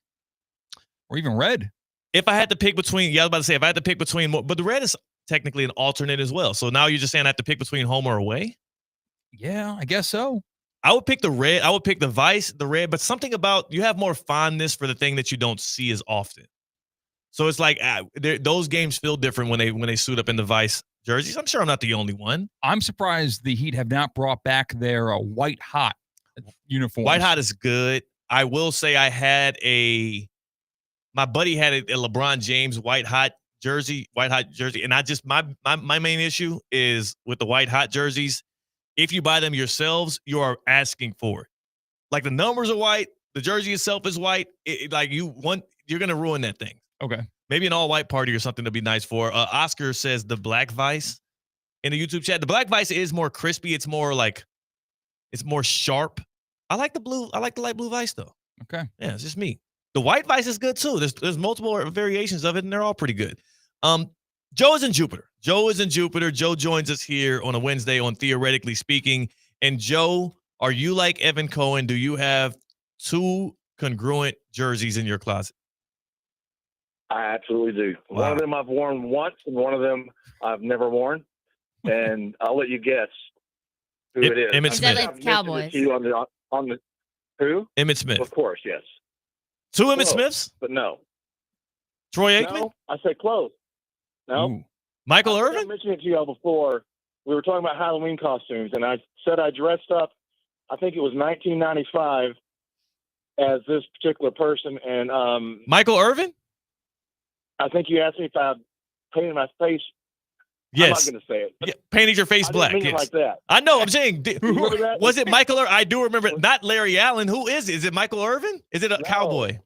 Or even red. If I had to pick between, I was about to say, if I had to pick between more, but the red is technically an alternate as well. So now you're just saying I have to pick between home or away? Yeah, I guess so. I would pick the red. I would pick the Vice, the red, but something about you have more fondness for the thing that you don't see as often. So it's like those games feel different when they suit up in the Vice jerseys. I'm sure I'm not the only one. I'm surprised the Heat have not brought back their white hot uniforms. White hot is good. I will say my buddy had a LeBron James white hot jersey, and I just my main issue is with the white hot jerseys. If you buy them yourselves, you are asking for it. Like the numbers are white, the jersey itself is white. You're gonna ruin that thing. Okay. Maybe an all-white party or something to be nice for. Oscar says the black Vice in the YouTube chat. The black Vice is more crispy. It's more sharp. I like the blue. I like the light blue Vice though. Okay. Yeah, it's just me. The white Vice is good too. There's multiple variations of it, and they're all pretty good. Joe is in Jupiter. Joe joins us here on a Wednesday on Theoretically Speaking. And Joe, are you like Evan Cohen? Do you have two congruent jerseys in your closet? I absolutely do. Wow. One of them I've worn once, and one of them I've never worn. And I'll let you guess who it is. Emmett Smith. It's Cowboys. On the who? Emmett Smith. Of course, yes. Two Emmett Close, Smiths? but no. Troy Aikman? No, I said close. No. Ooh. Michael I Irvin? mentioned it to y'all before. We were talking about Halloween costumes, and I said I dressed up, I think it was 1995, as this particular person. And Michael Irvin? I think you asked me if I painted my face. Yes. I'm not going to say it. Yeah, painted your face I black. didn't mean it Yes. like that. I know. I'm saying, remember that? was it Michael Irvin? I do remember. Not Larry Allen. Who is it? Is it Michael Irvin? Is it a Cowboy?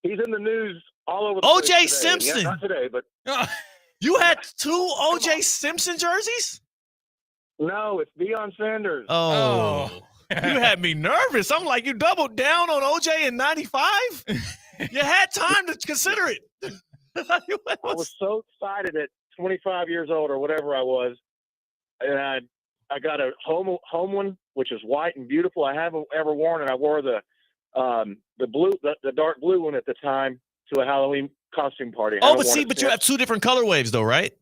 He's in the news all over the O.J. place today. Simpson. Yeah, not today, but You had two O.J. Simpson jerseys? no, it's Deion Sanders. Oh. You had me nervous. I'm like, you doubled down on O.J. in 95? You had time to consider it. I was so excited at 25 years old or whatever I was, and I got a home one, which is white and beautiful. I haven't ever worn it. I wore the blue, the dark blue one at the time to a Halloween costume party. Oh, but you have two different color waves though, right?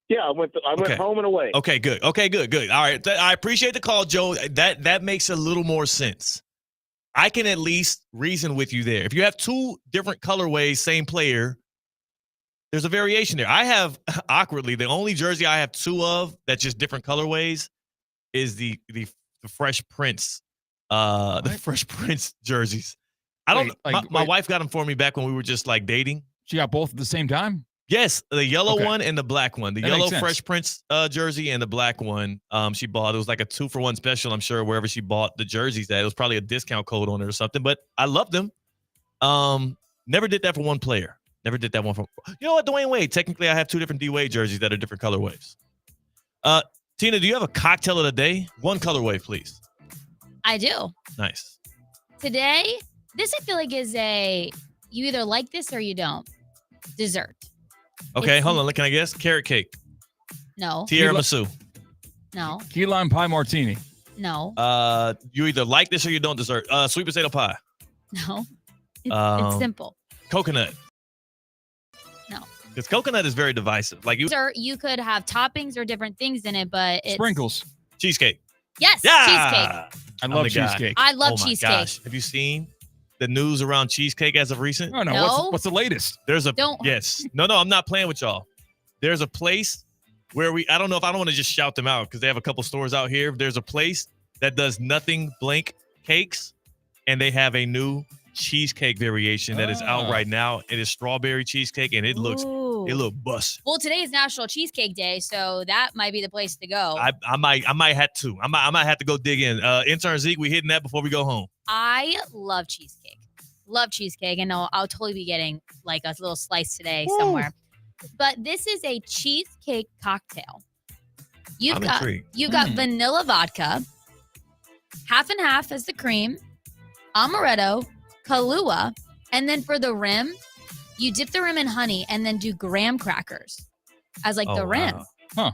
Yeah, I went Okay. home and away. Okay, good. Okay, good. All right. I appreciate the call, Joe. That makes a little more sense. I can at least reason with you there. If you have two different colorways, same player, there's a variation there. I have, awkwardly, the only jersey I have two of that's just different colorways is the Fresh Prince, the Fresh Prince jerseys. I don't. My wife got them for me back when we were just like dating. She got both at the same time? Yes, the yellow one and the black one. The That yellow makes sense. Fresh Prince jersey and the black one she bought. It was like a 2-for-1 special, I'm sure, wherever she bought the jerseys at. It was probably a discount code on it or something, but I love them. Never did that for one player. Never did that one for. You know what, Dwayne Wade? Technically, I have two different D-Wade jerseys that are different colorways. Tina, do you have a cocktail of the day? One colorway, please. I do. Nice. Today, this I feel like is you either like this or you don't. Dessert. Okay, hold on. Can I guess? Carrot cake. No. Tiramisu. No. Key lime pie martini. No. You either like this or you don't dessert. Sweet potato pie. No. It's simple. Coconut. No. Because coconut is very divisive. Like You could have toppings or different things in it, but it's Sprinkles. Cheesecake. Yes, Yeah. cheesecake. I love cheesecake. I love Oh my cheesecake. gosh. Have you seen the news around cheesecake as of recent? Oh, no. No. What's the latest? There's a Don't- yes. No, I'm not playing with y'all. There's a place where I don't want to just shout them out because they have a couple stores out here. There's a place that does nothing blank cakes, and they have a new cheesecake variation that is out right now. It is strawberry cheesecake, and it looks bust. Well, today is National Cheesecake Day, so that might be the place to go. I might have to. I might have to go dig in. Intern Zeke, we hitting that before we go home. I love cheesecake. Love cheesecake, and I'll totally be getting like a little slice today somewhere. But this is a cheesecake cocktail. You've got vanilla vodka, half and half as the cream, amaretto, Kahlua, and then for the rim, you dip the rim in honey and then do graham crackers as like the rim. Huh.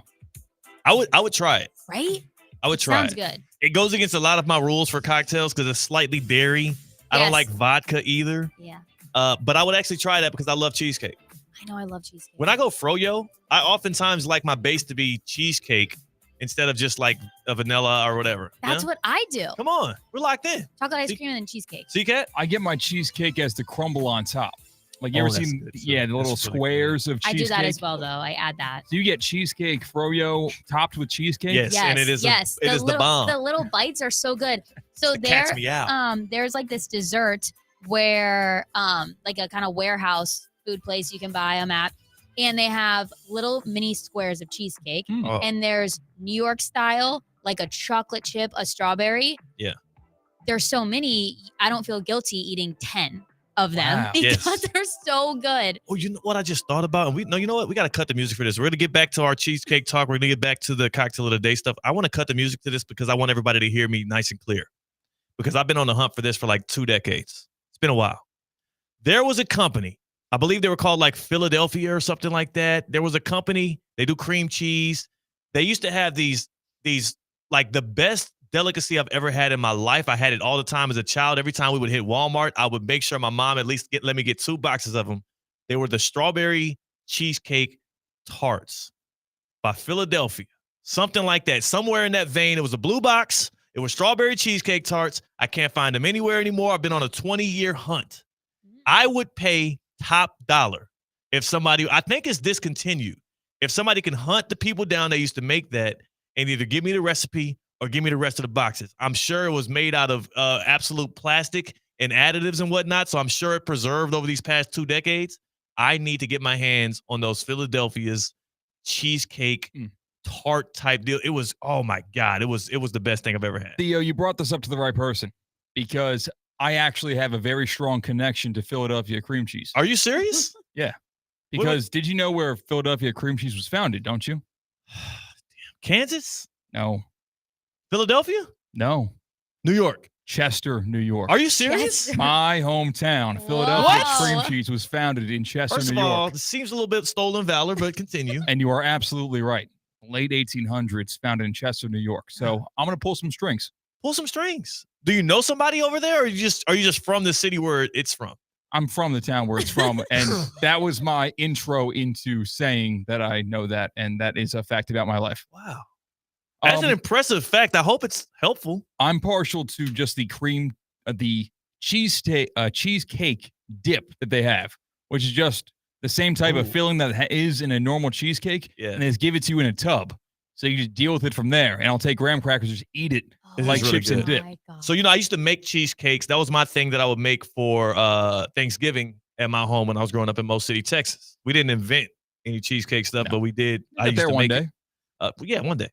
I would try it. Right? I would try Sounds it. good. It goes against a lot of my rules for cocktails because it's slightly dairy. I don't like vodka either. Yeah. But I would actually try that because I love cheesecake. I know I love cheesecake. When I go froyo, I oftentimes like my base to be cheesecake instead of just like a vanilla or whatever. That's what I do. Come on. We're locked in. Chocolate ice cream and then cheesecake. C-Cat? I get my cheesecake as the crumble on top. Like you ever that's seen, good, too. the little That's really squares of I cheesecake? do that as well, though. I add that. So you get cheesecake froyo topped with cheesecake? Yes, and it is the bomb. The little bites are so good. So catch me out. there's like this dessert where like a kind of warehouse food place you can buy them at. And they have little mini squares of cheesecake. Oh. And there's New York style, like a chocolate chip, a strawberry. Yeah. There's so many, I don't feel guilty eating 10 of them Wow. because Yes. they're so good. Oh, you know what I just thought about? And you know what? We got to cut the music for this. We're going to get back to our cheesecake talk. We're going to get back to the cocktail of the day stuff. I want to cut the music to this because I want everybody to hear me nice and clear. Because I've been on the hunt for this for like 2 decades. It's been a while. There was a company, I believe they were called like Philadelphia or something like that. There was a company, they do cream cheese. They used to have these like the best delicacy I've ever had in my life. I had it all the time as a child. Every time we would hit Walmart, I would make sure my mom at least let me get 2 boxes of them. They were the strawberry cheesecake tarts by Philadelphia. Something like that. Somewhere in that vein, it was a blue box. It was strawberry cheesecake tarts. I can't find them anywhere anymore. I've been on a 20-year hunt. I would pay top dollar if somebody, I think it's discontinued. If somebody can hunt the people down that used to make that and either give me the recipe or give me the rest of the boxes. I'm sure it was made out of absolute plastic and additives and whatnot, so I'm sure it preserved over these past 2 decades. I need to get my hands on those Philadelphia's cheesecake tart type deal. It was, oh my God, it was the best thing I've ever had. Theo, you brought this up to the right person because I actually have a very strong connection to Philadelphia cream cheese. Are you serious? Yeah. Because did you know where Philadelphia cream cheese was founded, don't you? Kansas? No. Philadelphia? No. New York. Chester, New York. Are you serious? My hometown, Philadelphia cream cheese was founded in Chester, First of New York. all, it seems a little bit stolen valor, but continue. And you are absolutely right. Late 1800s, founded in Chester, New York. So I'm going to pull some strings. Pull some strings. Do you know somebody over there, or are you just from the city where it's from? I'm from the town where it's from, and that was my intro into saying that I know that, and that is a fact about my life. Wow. That's an impressive fact. I hope it's helpful. I'm partial to just the cream, the cheesecake dip that they have, which is just the same type of filling that is in a normal cheesecake, and they just give it to you in a tub. So you just deal with it from there, and I'll take graham crackers, just eat it like really chips and good. dip. So, I used to make cheesecakes. That was my thing that I would make for Thanksgiving at my home when I was growing up in Mo City, Texas. We didn't invent any cheesecake stuff, but we did. I used to make it. Yeah, one day.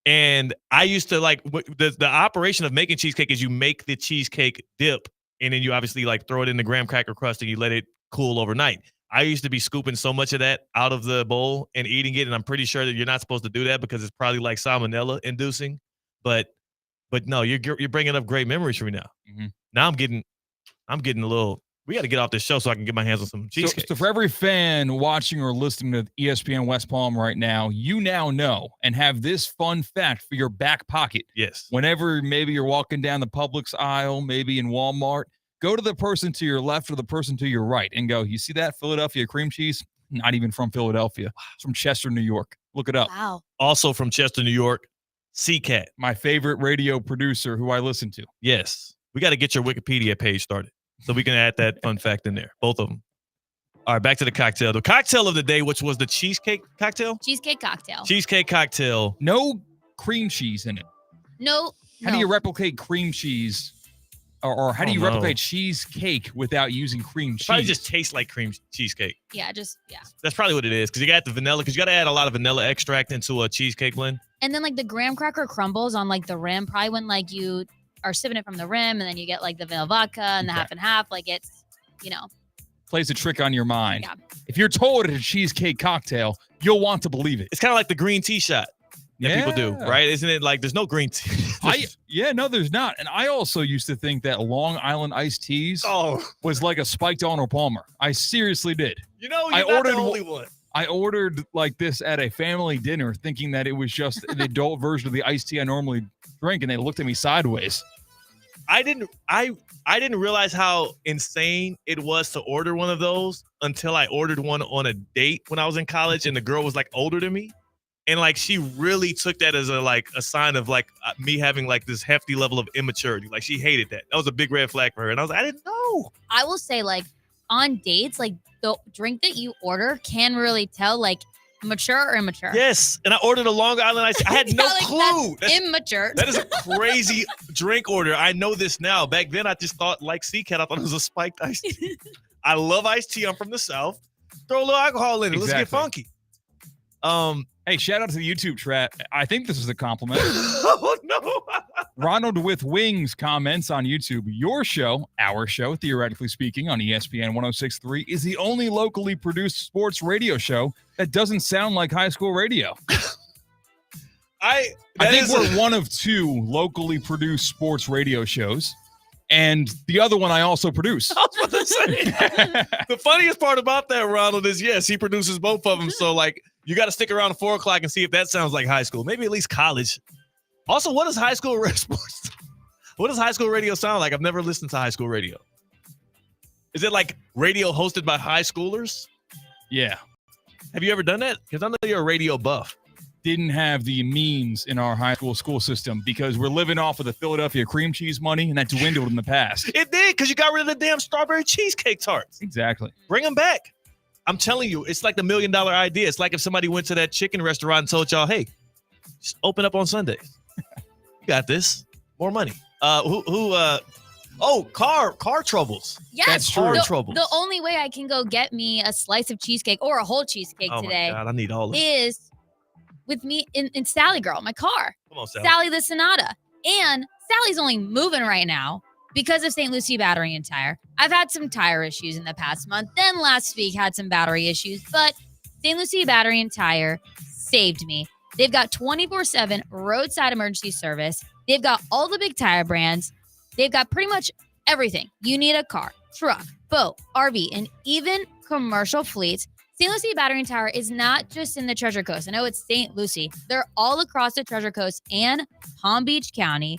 And I used to like the operation of making cheesecake is you make the cheesecake dip, and then you obviously like throw it in the graham cracker crust and you let it cool overnight. I used to be scooping so much of that out of the bowl and eating it, and I'm pretty sure that you're not supposed to do that because it's probably like salmonella inducing. But no, you're bringing up great memories for me now. Mm-hmm. Now I'm getting a little. We got to get off this show so I can get my hands on some cheesecake. So for every fan watching or listening to ESPN West Palm right now, you now know and have this fun fact for your back pocket. Yes. Whenever maybe you're walking down the Publix aisle, maybe in Walmart, go to the person to your left or the person to your right and go, you see that Philadelphia cream cheese? Not even from Philadelphia. It's from Chester, New York. Look it up. Wow. Also from Chester, New York, C-Cat. My favorite radio producer who I listen to. Yes. We got to get your Wikipedia page started so we can add that fun fact in there. Both of them. All right, back to the cocktail. The cocktail of the day, which was the cheesecake cocktail? Cheesecake cocktail. Cheesecake cocktail. No cream cheese in it. No. How do you replicate cream cheese Or how do you replicate cheesecake without using cream cheese? Probably just tastes like cream cheesecake. Yeah, That's probably what it is, because you got the vanilla, because you got to add a lot of vanilla extract into a cheesecake blend. And then like the graham cracker crumbles on like the rim, probably when like you are sipping it from the rim, and then you get like the vanilla vodka and the half and half. Like it's, plays a trick on your mind. Yeah. If you're told it's a cheesecake cocktail, you'll want to believe it. It's kind of like the green tea shot that people do, right? Isn't it like there's no green tea? No, there's not. And I also used to think that Long Island iced teas was like a spiked Arnold Palmer. I seriously did. You're not the only one. I ordered like this at a family dinner thinking that it was just the adult version of the iced tea I normally drink, and they looked at me sideways. I didn't realize how insane it was to order one of those until I ordered one on a date when I was in college, and the girl was like older than me. And like she really took that as a sign of like me having like this hefty level of immaturity. Like she hated that. That was a big red flag for her. And I was like, I didn't know. I will say like on dates, like the drink that you order can really tell like mature or immature. Yes. And I ordered a Long Island iced tea. I had no clue. That's immature. That is a crazy drink order. I know this now. Back then I just thought like C-Cat. I thought it was a spiked iced tea. I love iced tea. I'm from the South. Throw a little alcohol in it. Let's get funky. Hey, shout out to the YouTube chat. I think this is a compliment. Oh, no. Ronald with Wings comments on YouTube. Your show, our show, theoretically speaking, on ESPN 106.3 is the only locally produced sports radio show that doesn't sound like high school radio. I think we're one of two locally produced sports radio shows. And the other one I also produce. I was about to say. The funniest part about that, Ronald, is yes, he produces both of them. So, like, you got to stick around at 4 o'clock and see if that sounds like high school. Maybe at least college. Also, what does high school sports? What does high school radio sound like? I've never listened to high school radio. Is it like radio hosted by high schoolers? Yeah. Have you ever done that? Because I know you're a radio buff. Didn't have the means in our high school system because we're living off of the Philadelphia cream cheese money, and that dwindled in the past. It did, because you got rid of the damn strawberry cheesecake tarts. Exactly. Bring them back. I'm telling you, it's like the $1 million idea. It's like if somebody went to that chicken restaurant and told y'all, hey, just open up on Sundays. You got this. More money. Car troubles. Yes, that's true. Car troubles. The only way I can go get me a slice of cheesecake or a whole cheesecake today my God, I need all of it. is with me in Sally Girl, my car. Come on, Sally. Sally the Sonata. And Sally's only moving right now because of St. Lucie Battery and Tire. I've had some tire issues in the past month. Then last week had some battery issues. But St. Lucie Battery and Tire saved me. They've got 24/7 roadside emergency service. They've got all the big tire brands. They've got pretty much everything. You need a car, truck, boat, RV, and even commercial fleets. St. Lucie Battery and Tire is not just in the Treasure Coast. I know it's St. Lucie. They're all across the Treasure Coast and Palm Beach County.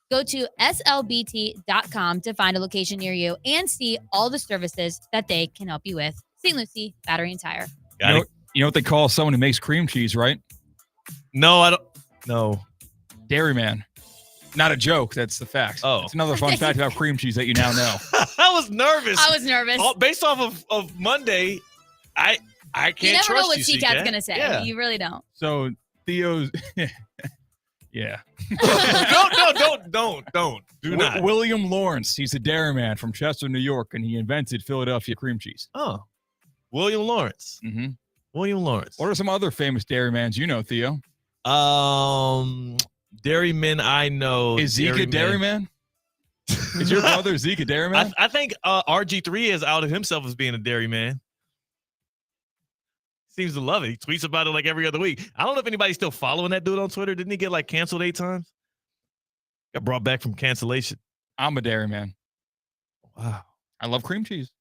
Go to slbt.com to find a location near you and see all the services that they can help you with. St. Lucie Battery and Tire. You know what they call someone who makes cream cheese, right? No, I don't. No. Dairyman. Not a joke. That's the fact. Oh. It's another fun fact about cream cheese that you now know. I was nervous. Based off of Monday, I can't trust you. You never know what C-Cat's going to say. Yeah. You really don't. So Theo's... Yeah. Don't. Do not. William Lawrence. He's a dairyman from Chester, New York, and he invented Philadelphia cream cheese. Oh. William Lawrence. Mm-hmm. William Lawrence. What are some other famous dairymans you know, Theo? Dairymen I know. Is Zeke a dairyman? Is your brother Zeke a dairyman? I think RG3 has outed himself as being a dairyman. Seems to love it. He tweets about it like every other week. I don't know if anybody's still following that dude on Twitter. Didn't he get like canceled 8 times? Got brought back from cancellation. I'm a dairyman. Wow. I love cream cheese.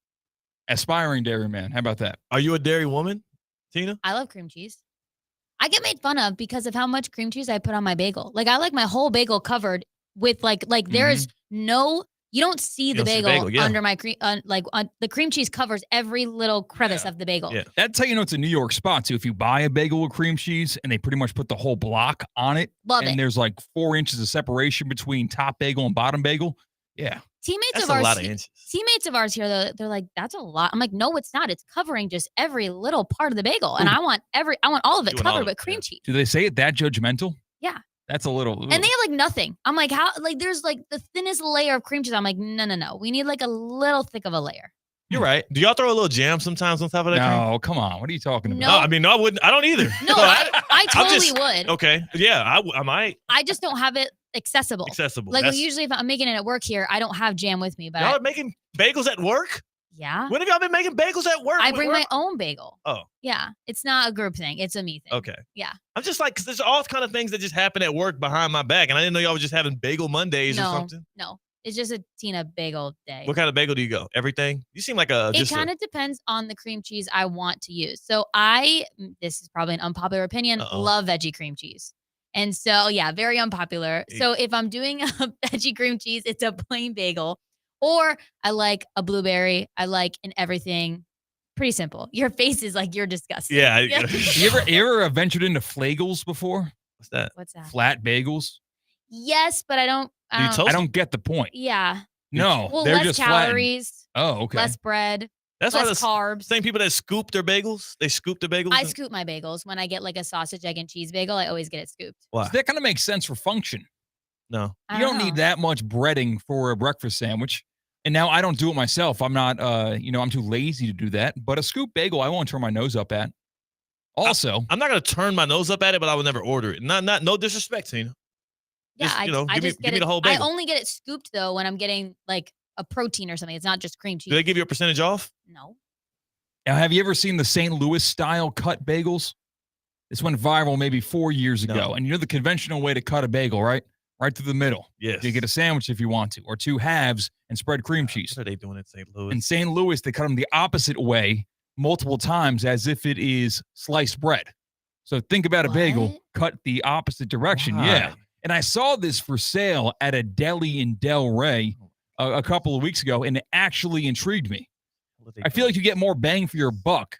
Aspiring dairyman. How about that? Are you a dairy woman, Tina? I love cream cheese. I get made fun of because of how much cream cheese I put on my bagel. Like I like my whole bagel covered with like there's no, you don't see the bagel under my cream, the cream cheese covers every little crevice of the bagel. Yeah. That's how you know it's a New York spot too. If you buy a bagel with cream cheese and they pretty much put the whole block on it, and there's like 4 inches of separation between top bagel and bottom bagel. Yeah. Teammates of ours here, though, they're like, that's a lot. I'm like, no, it's not. It's covering just every little part of the bagel. And I want all of it covered with cream cheese. Do they say it that judgmental? Yeah. That's a little. And they have like nothing. I'm like, how? Like, there's like the thinnest layer of cream cheese. I'm like, no. We need like a little thick of a layer. You're right. Do y'all throw a little jam sometimes on top of that cream? No, come on. What are you talking about? No. No, I mean, no, I wouldn't. I don't either. No, I totally would. Okay. Yeah, I might. I just don't have it accessible. Accessible. Usually if I'm making it at work here, I don't have jam with me. But Y'all are making bagels at work? Yeah. When have y'all been making bagels at work? I bring my own bagel. Oh. Yeah. It's not a group thing. It's a me thing. Okay. Yeah. I'm just like, because there's all kind of things that just happen at work behind my back, and I didn't know y'all were just having bagel Mondays or something. No. It's just a Tina bagel day. What kind of bagel do you go? Everything? You seem like It kind of depends on the cream cheese I want to use. So this is probably an unpopular opinion, love veggie cream cheese. And so, yeah, very unpopular. So if I'm doing a veggie cream cheese, it's a plain bagel. Or I like a blueberry. I like an everything. Pretty simple. Your face is like you're disgusting. Yeah. You ever ventured into flagels before? What's that? What's that? Flat bagels? Yes, but I don't get the point. Yeah. No, Well, they're less just calories. Oh, okay. Less bread. That's less why carbs. Same people that scoop their bagels, they scoop the bagels. I scoop my bagels. When I get like a sausage, egg, and cheese bagel, I always get it scooped. Why? So that kind of makes sense for function. No. You don't need that much breading for a breakfast sandwich. And now I don't do it myself. I'm not, I'm too lazy to do that. But a scoop bagel, I won't turn my nose up at. Also, I'm not going to turn my nose up at it, but I would never order it. No disrespect, Tina. Yeah, Give me the whole bagel. I only get it scooped though when I'm getting like a protein or something. It's not just cream cheese. Do they give you a percentage off? No. Now, have you ever seen the St. Louis style cut bagels? This went viral maybe 4 years ago. And you know the conventional way to cut a bagel, right? Right through the middle. Yes. You get a sandwich if you want to, or two halves and spread cream cheese. What are they doing in St. Louis? In St. Louis, they cut them the opposite way multiple times as if it is sliced bread. So think about a bagel cut the opposite direction. Why? Yeah. And I saw this for sale at a deli in Delray a couple of weeks ago, and it actually intrigued me. I feel like you get more bang for your buck.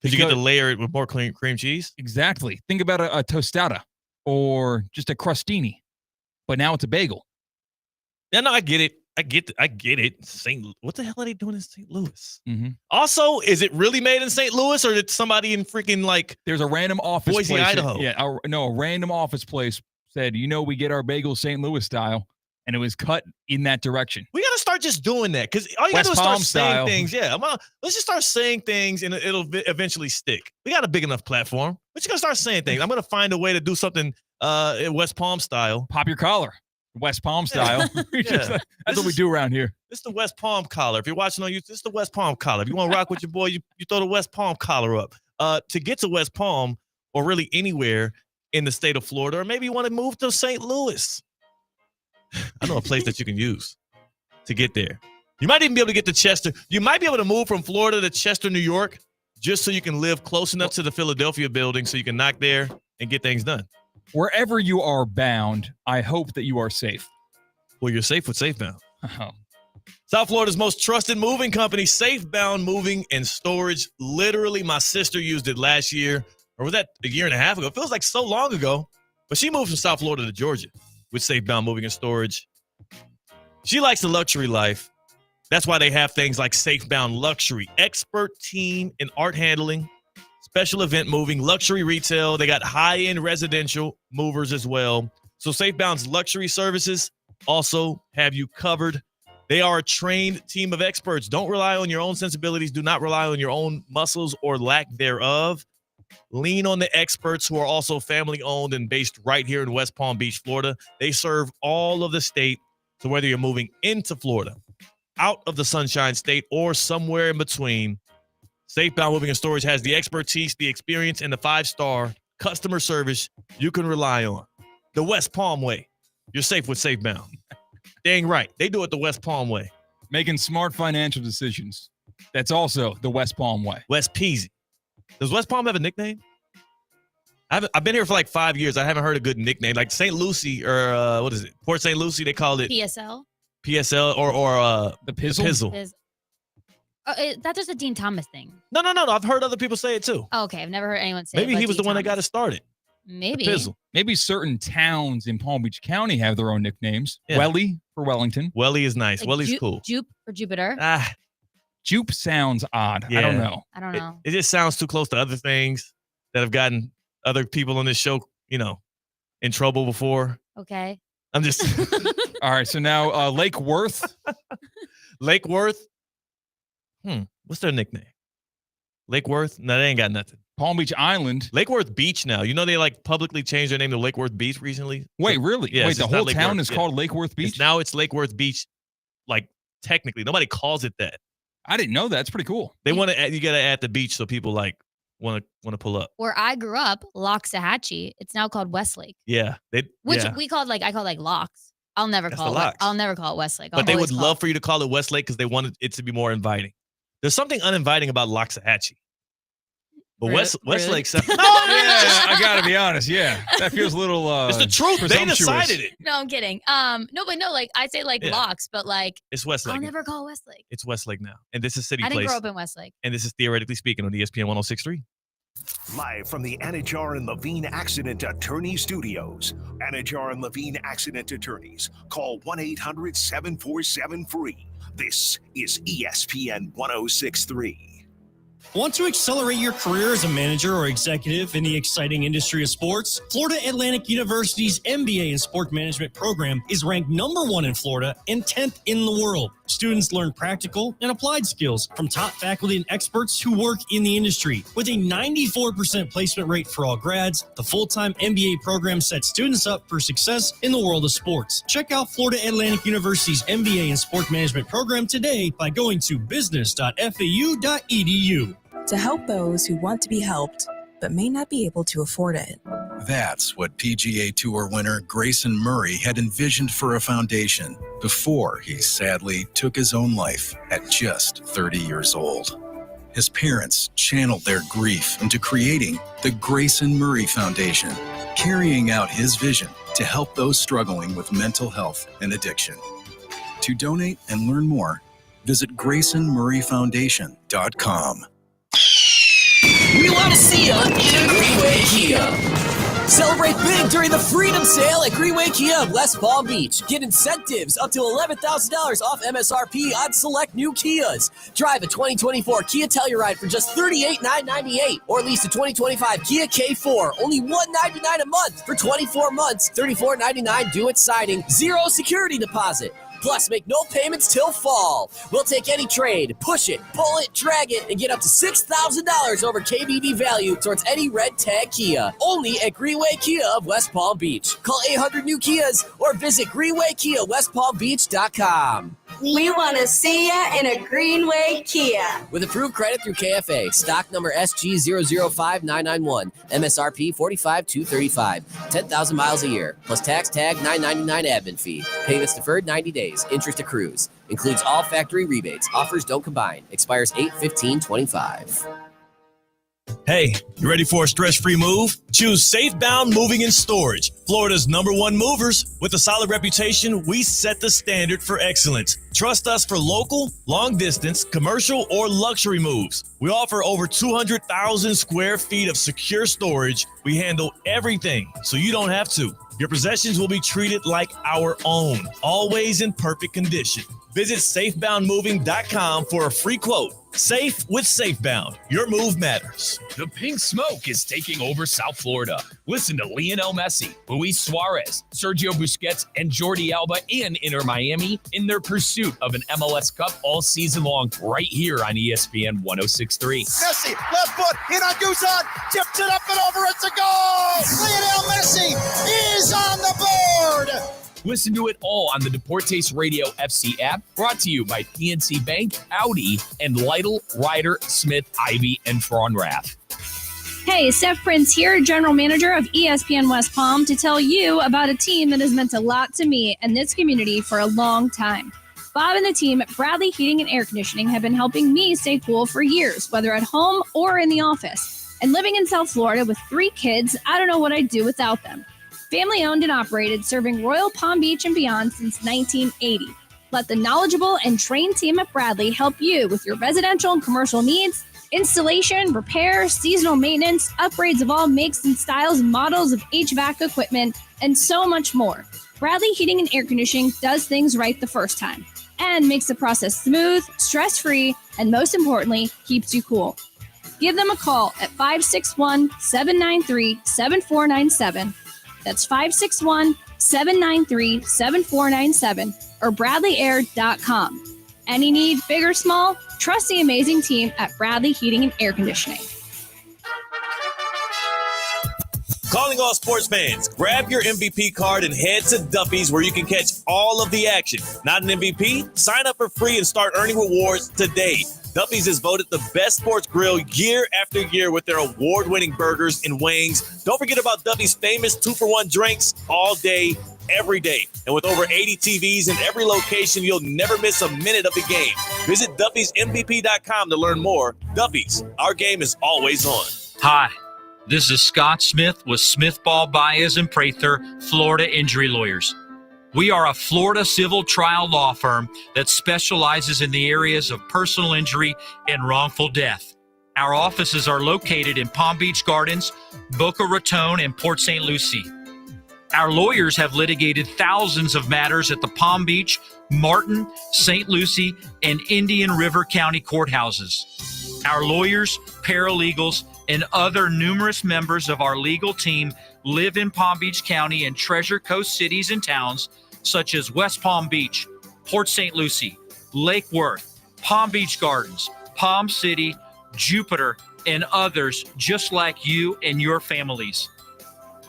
Because you get to layer it with more cream cheese? Exactly. Think about a tostada or just a crostini, but now it's a bagel. Yeah, no, I get it. I get it. What the hell are they doing in St. Louis? Mm-hmm. Also, is it really made in St. Louis, or did somebody in freaking There's a random office Boise, place. Idaho? A random office place said, we get our bagels St. Louis style, and it was cut in that direction. We got to start just doing that, because all you got to do is start saying things. Yeah, let's just start saying things, and it'll eventually stick. We got a big enough platform. We're just going to start saying things. I'm going to find a way to do something in West Palm style. Pop your collar. West Palm style. That's what we do around here. It's the West Palm collar. If you're watching on YouTube, it's the West Palm collar. If you want to rock with your boy, you throw the West Palm collar up. To get to West Palm, or really anywhere in the state of Florida, or maybe you want to move to St. Louis. I know a place that you can use to get there. You might even be able to get to Chester. You might be able to move from Florida to Chester, New York, just so you can live close enough to the Philadelphia building so you can knock there and get things done. Wherever you are bound, I hope that you are safe. Well, you're safe with SafeBound. South Florida's most trusted moving company, SafeBound Moving and Storage. Literally, my sister used it last year, or was that a year and a half ago? It feels like so long ago, but she moved from South Florida to Georgia with SafeBound Moving and Storage. She likes the luxury life. That's why they have things like SafeBound Luxury, expert team in art handling, special event moving, luxury retail. They got high-end residential movers as well. So SafeBound's luxury services also have you covered. They are a trained team of experts. Don't rely on your own sensibilities. Do not rely on your own muscles or lack thereof. Lean on the experts who are also family-owned and based right here in West Palm Beach, Florida. They serve all of the state. So whether you're moving into Florida, out of the Sunshine State, or somewhere in between, SafeBound Moving and Storage has the expertise, the experience, and the 5-star customer service you can rely on. The West Palm way. You're safe with SafeBound. Dang right. They do it the West Palm way. Making smart financial decisions. That's also the West Palm way. West Peasy. Does West Palm have a nickname? I've been here for like 5 years. I haven't heard a good nickname. Like St. Lucie, or what is it? Port St. Lucie, they called it PSL. PSL or the Pizzle. That's just a Dean Thomas thing. No. I've heard other people say it too. Oh, okay, I've never heard anyone say it. Maybe he was the one that got it started. Maybe. Pizzle. Maybe certain towns in Palm Beach County have their own nicknames. Yeah. Welly for Wellington. Welly is nice. Like Welly's cool. Jupe for Jupiter. Jupe sounds odd. Yeah. I don't know. I don't know. It just sounds too close to other things that have gotten other people on this show, in trouble before. Okay. I'm just. All right. So now Lake Worth. Lake Worth. What's their nickname? Lake Worth? No, they ain't got nothing. Palm Beach Island. Lake Worth Beach now. You know they like publicly changed their name to Lake Worth Beach recently? Wait, really? Yeah, Wait, the whole town is called Lake Worth Beach? Now it's Lake Worth Beach, like technically. Nobody calls it that. I didn't know that. That's pretty cool. They want to. You got to add the beach so people like want to pull up. Where I grew up, Loxahatchee, it's now called Westlake. Yeah, I call Locks. I'll never call it Westlake. But they would love for you to call it Westlake because they wanted it to be more inviting. There's something uninviting about Loxahatchee. But Westlake sounds. Yeah, I gotta be honest. Yeah, that feels a little. It's the truth. They decided it. No, I'm kidding. I say Locks, but it's Westlake. I'll never call it Westlake. It's Westlake now, and this is City Place. I didn't grow up in Westlake. And this is Theoretically Speaking on ESPN 106.3. Live from the Anajar and Levine Accident Attorney Studios. Anajar and Levine Accident Attorneys. Call 1-800-747-FREE. This is ESPN 106.3. Want to accelerate your career as a manager or executive in the exciting industry of sports? Florida Atlantic University's MBA in Sport Management program is ranked #1 in Florida and 10th in the world. Students learn practical and applied skills from top faculty and experts who work in the industry. With a 94% placement rate for all grads, the full-time MBA program sets students up for success in the world of sports. Check out Florida Atlantic University's MBA in Sport Management program today by going to business.fau.edu. To help those who want to be helped, but may not be able to afford it. That's what PGA Tour winner Grayson Murray had envisioned for a foundation before he sadly took his own life at just 30 years old. His parents channeled their grief into creating the Grayson Murray Foundation, carrying out his vision to help those struggling with mental health and addiction. To donate and learn more, visit GraysonMurrayFoundation.com. We want to see you in a Greenway Kia. Celebrate big during the Freedom Sale at Greenway Kia of West Palm Beach. Get incentives up to $11,000 off MSRP on select new Kias. Drive a 2024 Kia Telluride for just $38,998, or lease a 2025 Kia K4, only $199 a month for 24 months, $34.99 due at signing, 0 security deposit. Plus, make no payments till fall. We'll take any trade, push it, pull it, drag it, and get up to $6,000 over KBB value towards any red tag Kia. Only at Greenway Kia of West Palm Beach. Call 800 New Kias or visit GreenwayKiaWestPalmBeach.com. We want to see you in a Greenway Kia. With approved credit through KFA. Stock number SG005991. MSRP $45,235. 10,000 miles a year. Plus tax tag $999 admin fee. Payments deferred 90 days. Interest accrues. Includes all factory rebates. Offers don't combine. Expires 8/15/25. Hey, you ready for a stress-free move? Choose Safebound Moving and Storage, Florida's #1 movers. With a solid reputation, we set the standard for excellence. Trust us for local, long-distance, commercial, or luxury moves. We offer over 200,000 square feet of secure storage. We handle everything, so you don't have to. Your possessions will be treated like our own, always in perfect condition. Visit safeboundmoving.com for a free quote. Safe with Safebound. Your move matters. The pink smoke is taking over South Florida. Listen to Lionel Messi, Luis Suarez, Sergio Busquets, and Jordi Alba and Inter Miami in their pursuit of an MLS Cup all season long right here on ESPN 106.3. Messi, left foot, in on Guzan, tips it up and over, it's a goal! Lionel Messi is on the board! Listen to it all on the Deportes Radio FC app, brought to you by PNC Bank, Audi, and Lytle, Ryder, Smith, Ivy, and Frauenrath. Hey, Steph Prince here, General Manager of ESPN West Palm, to tell you about a team that has meant a lot to me and this community for a long time. Bob and the team at Bradley Heating and Air Conditioning have been helping me stay cool for years, whether at home or in the office. And living in South Florida with 3 kids, I don't know what I'd do without them. Family owned and operated, serving Royal Palm Beach and beyond since 1980. Let the knowledgeable and trained team at Bradley help you with your residential and commercial needs, installation, repair, seasonal maintenance, upgrades of all makes and styles and models of HVAC equipment, and so much more. Bradley Heating and Air Conditioning does things right the first time and makes the process smooth, stress-free, and most importantly, keeps you cool. Give them a call at 561-793-7497. That's 561-793-7497 or bradleyair.com. Any need, big or small, trust the amazing team at Bradley Heating and Air Conditioning. Calling all sports fans, grab your MVP card and head to Duffy's where you can catch all of the action. Not an MVP? Sign up for free and start earning rewards today. Duffy's is voted the best sports grill year after year with their award-winning burgers and wings. Don't forget about Duffy's famous 2-for-1 drinks all day, every day. And with over 80 TVs in every location, you'll never miss a minute of the game. Visit Duffy'sMVP.com to learn more. Duffy's, our game is always on. Hi, this is Scott Smith with Smith Ball Baez and Prather, Florida Injury Lawyers. We are a Florida civil trial law firm that specializes in the areas of personal injury and wrongful death. Our offices are located in Palm Beach Gardens, Boca Raton, and Port St. Lucie. Our lawyers have litigated thousands of matters at the Palm Beach, Martin, St. Lucie, and Indian River County courthouses. Our lawyers, paralegals, and other numerous members of our legal team live in Palm Beach County and Treasure Coast cities and towns such as West Palm Beach, Port St. Lucie, Lake Worth, Palm Beach Gardens, Palm City, Jupiter, and others just like you and your families.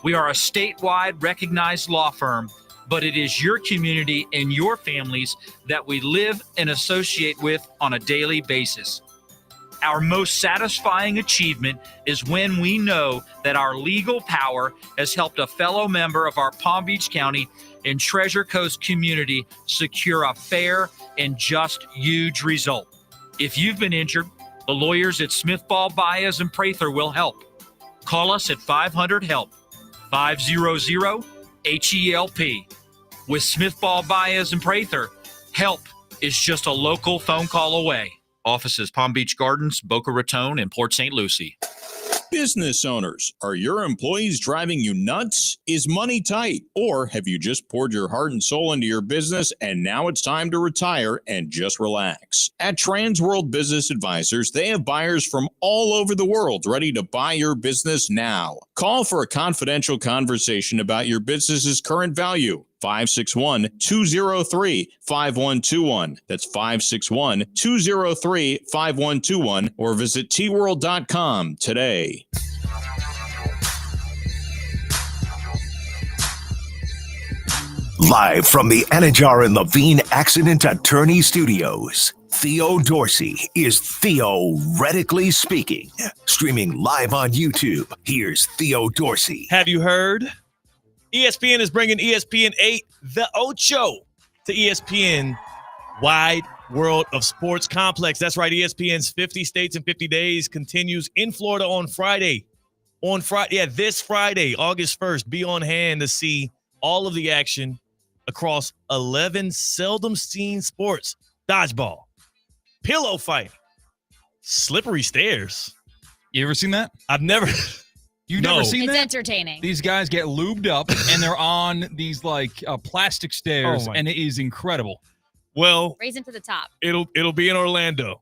We are a statewide recognized law firm, but it is your community and your families that we live and associate with on a daily basis. Our most satisfying achievement is when we know that our legal power has helped a fellow member of our Palm Beach County and Treasure Coast community secure a fair and just huge result. If you've been injured, the lawyers at Smith Ball Baez and Prather will help. Call us at 500-HELP, 500-HELP. With Smith Ball Baez and Prather, help is just a local phone call away. Offices Palm Beach Gardens, Boca Raton, and Port St. Lucie. Business owners, are your employees driving you nuts? Is money tight? Or have you just poured your heart and soul into your business and now it's time to retire and just relax? At Transworld Business Advisors, they have buyers from all over the world ready to buy your business now. Call for a confidential conversation about your business's current value. 561-203-5121. That's 561-203-5121 or visit tworld.com today. Live from the Anajar and Levine Accident Attorney Studios, Theo Dorsey is theoretically speaking. Streaming live on YouTube, here's Theo Dorsey. Have you heard? ESPN is bringing ESPN 8, The Ocho, to ESPN Wide World of Sports Complex. That's right, ESPN's 50 States in 50 Days continues in Florida on Friday. This Friday, August 1st, be on hand to see all of the action across 11 seldom-seen sports. Dodgeball, pillow fighting, slippery stairs. You ever seen that? I've never... You've never seen It's that? entertaining. These guys get lubed up and they're on these plastic stairs, and it is incredible. Well, Raising to the top. it'll be in Orlando.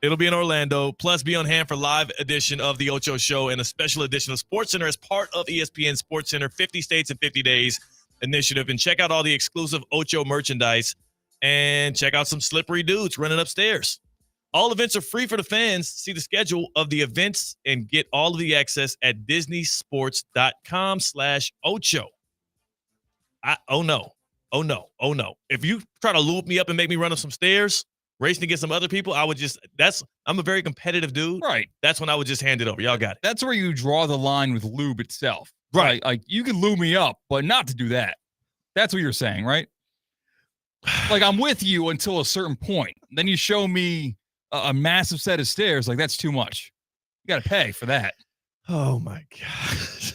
It'll be in Orlando. Plus, be on hand for live edition of the Ocho Show and a special edition of Sports Center as part of ESPN Sports Center 50 States in 50 Days initiative. And check out all the exclusive Ocho merchandise and check out some slippery dudes running upstairs. All events are free for the fans. See the schedule of the events and get all of the access at disneysports.com/Ocho. Oh no. If you try to loop me up and make me run up some stairs, racing against some other people, I'm a very competitive dude. Right. That's when I would just hand it over. Y'all got it. That's where you draw the line with lube itself. Right. Like you can lube me up, but not to do that. That's what you're saying, right? Like I'm with you until a certain point. Then you show me a massive set of stairs, like that's too much. You got to pay for that. Oh my God.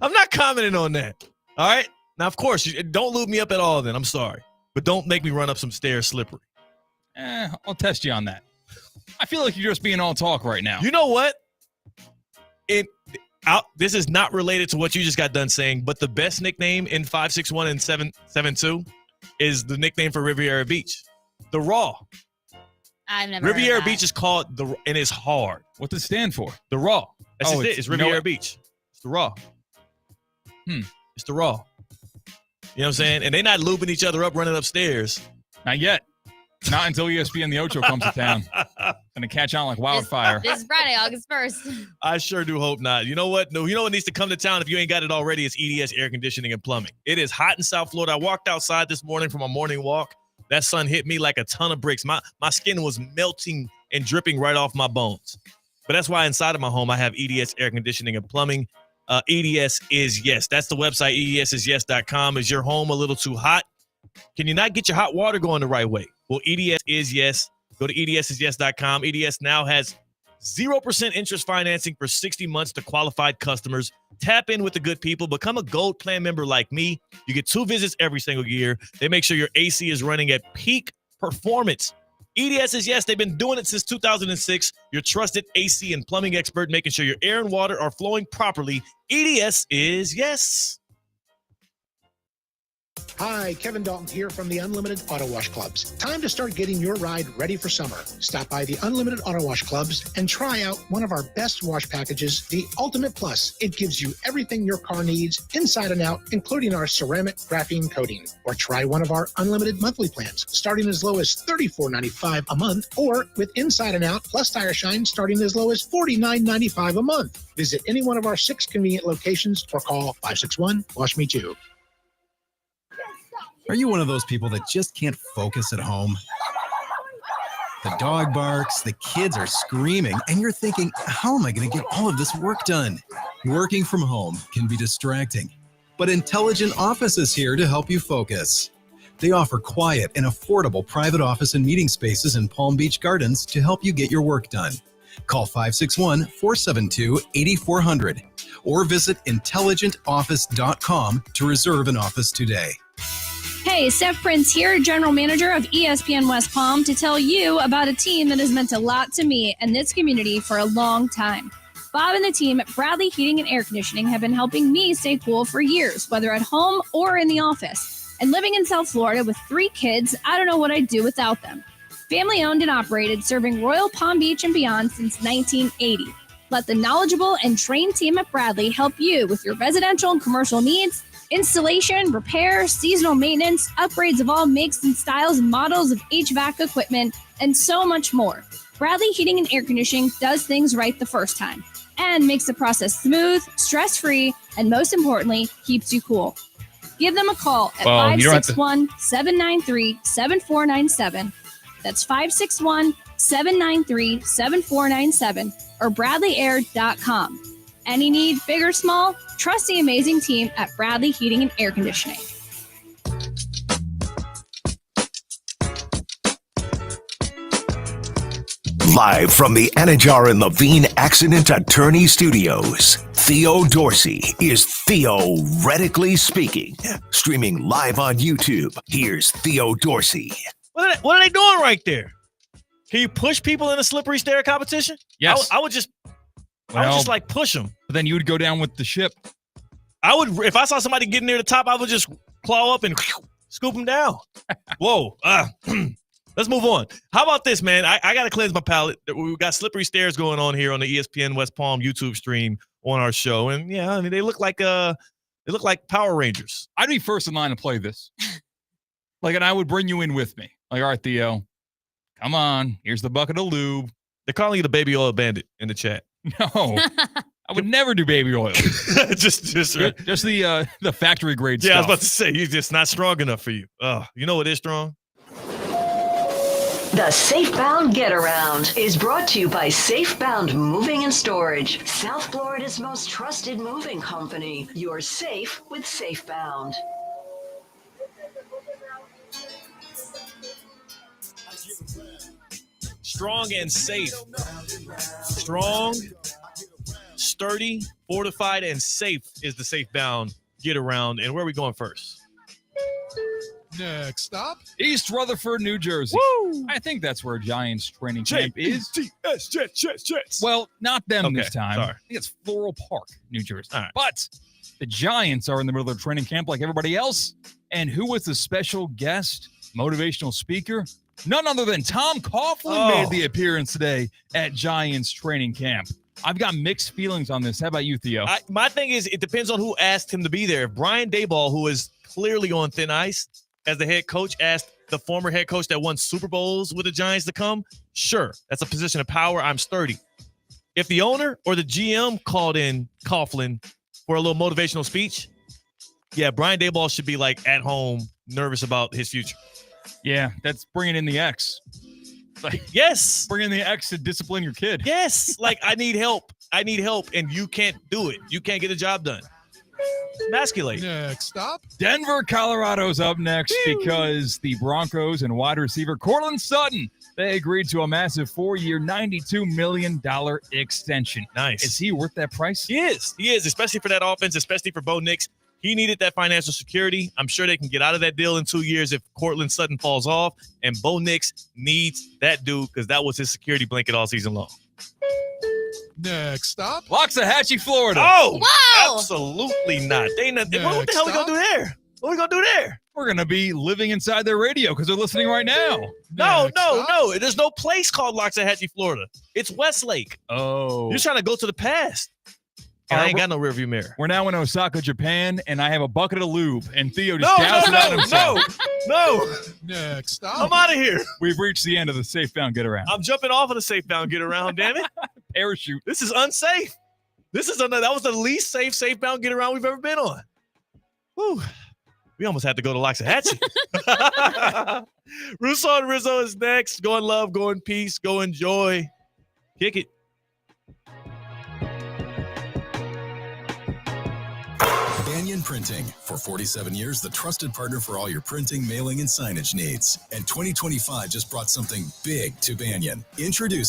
I'm not commenting on that. All right. Now, of course, don't lube me up at all then. I'm sorry. But don't make me run up some stairs slippery. I'll test you on that. I feel like you're just being all talk right now. You know what? This is not related to what you just got done saying, but the best nickname in 561 and 772 is the nickname for Riviera Beach. The Raw. I've never Riviera heard of that. Beach is called and it's hard. What's it stand for? The Raw. That's just it. it's It's Riviera Beach. It's the Raw. It's the Raw. You know what I'm saying? And they're not looping each other up, running upstairs. Not yet. Not until ESPN The Ocho comes to town. Gonna catch on like wildfire. This Friday, August 1st. I sure do hope not. You know what? No, you know what needs to come to town if you ain't got it already? It's EDS Air Conditioning and Plumbing. It is hot in South Florida. I walked outside this morning from a morning walk. That sun hit me like a ton of bricks. My skin was melting and dripping right off my bones. But that's why inside of my home, I have EDS Air Conditioning and Plumbing. EDS is yes. That's the website, edsisyes.com. Is your home a little too hot? Can you not get your hot water going the right way? Well, EDS is yes. Go to edsisyes.com. EDS now has 0% interest financing for 60 months to qualified customers. Tap in with the good people. Become a gold plan member like me. You get 2 visits every single year. They make sure your AC is running at peak performance. EDS is yes. They've been doing it since 2006. Your trusted AC and plumbing expert, making sure your air and water are flowing properly. EDS is yes. Hi, Kevin Dalton here from the Unlimited Auto Wash Clubs. Time to start getting your ride ready for summer. Stop by the Unlimited Auto Wash Clubs and try out one of our best wash packages, the Ultimate Plus. It gives you everything your car needs, inside and out, including our ceramic graphene coating. Or try one of our unlimited monthly plans, starting as low as $34.95 a month, or with inside and out plus tire shine starting as low as $49.95 a month. Visit any one of our 6 convenient locations or call 561-WASH-ME-TOO. Are you one of those people that just can't focus at home? The dog barks, the kids are screaming, and you're thinking, how am I going to get all of this work done? Working from home can be distracting, but Intelligent Office is here to help you focus. They offer quiet and affordable private office and meeting spaces in Palm Beach Gardens to help you get your work done. Call 561-472-8400 or visit intelligentoffice.com to reserve an office today. Hey, Steph Prince here, General Manager of ESPN West Palm, to tell you about a team that has meant a lot to me and this community for a long time. Bob and the team at Bradley Heating and Air Conditioning have been helping me stay cool for years, whether at home or in the office. And living in South Florida with 3 kids, I don't know what I'd do without them. Family owned and operated, serving Royal Palm Beach and beyond since 1980. Let the knowledgeable and trained team at Bradley help you with your residential and commercial needs, installation, repair, seasonal maintenance, upgrades of all makes and styles and models of HVAC equipment, and so much more. Bradley Heating and Air Conditioning does things right the first time and makes the process smooth, stress-free, and most importantly, keeps you cool. Give them a call at 561-793-7497. That's 561-793-7497 or bradleyair.com. Any need, big or small, trust the amazing team at Bradley Heating and Air Conditioning. Live from the Anajar and Levine Accident Attorney Studios, Theo Dorsey is theoretically speaking. Streaming live on YouTube, here's Theo Dorsey. What are they doing right there? Can you push people in a slippery stair competition? Yes. I would just like push them. But then you would go down with the ship. I would, if I saw somebody getting near the top, I would just claw up and scoop them down. Whoa. Let's move on. How about this, man? I got to cleanse my palate. We've got slippery stairs going on here on the ESPN West Palm YouTube stream on our show. And yeah, I mean, they look like Power Rangers. I'd be first in line to play this. And I would bring you in with me. Like, all right, Theo, come on. Here's the bucket of lube. They're calling you the baby oil bandit in the chat. No, I would never do baby oil. just the factory grade stuff. Yeah, I was about to say, you're just not strong enough for you. You know what is strong? The Safebound Get Around is brought to you by Safebound Moving and Storage, South Florida's most trusted moving company. You're safe with Safebound. Strong and safe. Strong, sturdy, fortified, and safe is the Safebound Get Around. And where are we going first? Next stop, East Rutherford, New Jersey. Woo! I think that's where Giants training camp is. Jets. Well, not them Okay, this time. sorry. I think it's Floral Park, New Jersey. All right. But the Giants are in the middle of training camp like everybody else. And who was the special guest, motivational speaker? None other than Tom Coughlin made the appearance today at Giants training camp. I've got mixed feelings on this. How about you, Theo? My thing is, it depends on who asked him to be there. If Brian Daboll, who is clearly on thin ice as the head coach, asked the former head coach that won Super Bowls with the Giants to come, sure, that's a position of power. I'm sturdy. If the owner or the GM called in Coughlin for a little motivational speech, yeah, Brian Daboll should be like at home, nervous about his future. Yeah, that's bringing in the X. Like, yes. Bringing the X to discipline your kid. Yes. Like, I need help, and you can't do it. You can't get a job done. Emasculate. Next stop. Denver, Colorado's up next because the Broncos and wide receiver Courtland Sutton, they agreed to a massive 4-year, $92 million extension. Nice. Is he worth that price? He is, especially for that offense, especially for Bo Nix. He needed that financial security. I'm sure they can get out of that deal in 2 years if Courtland Sutton falls off. And Bo Nix needs that dude because that was his security blanket all season long. Next stop. Waxahachie, Florida. Oh, wow. Absolutely not. What the hell are we going to do there? What are we going to do there? We're going to be living inside their radio because they're listening right now. No. There's no place called Waxahachie, Florida. It's Westlake. Oh. You're trying to go to the past. And I ain't got no rearview mirror. We're now in Osaka, Japan, and I have a bucket of lube, and Theo just doused it out himself. No. Next stop. I'm out of here. We've reached the end of the Safe Bound Get Around. I'm jumping off of the Safe Bound Get Around, damn it. Parachute. This is unsafe. That was the least safe Bound Get Around we've ever been on. Whew. We almost had to go to Loxahatchee. Russo and Rizzo is next. Go in love, go in peace, go enjoy. Kick it. Banyan Printing. For 47 years, the trusted partner for all your printing, mailing, and signage needs. And 2025 just brought something big to Banyan. Introducing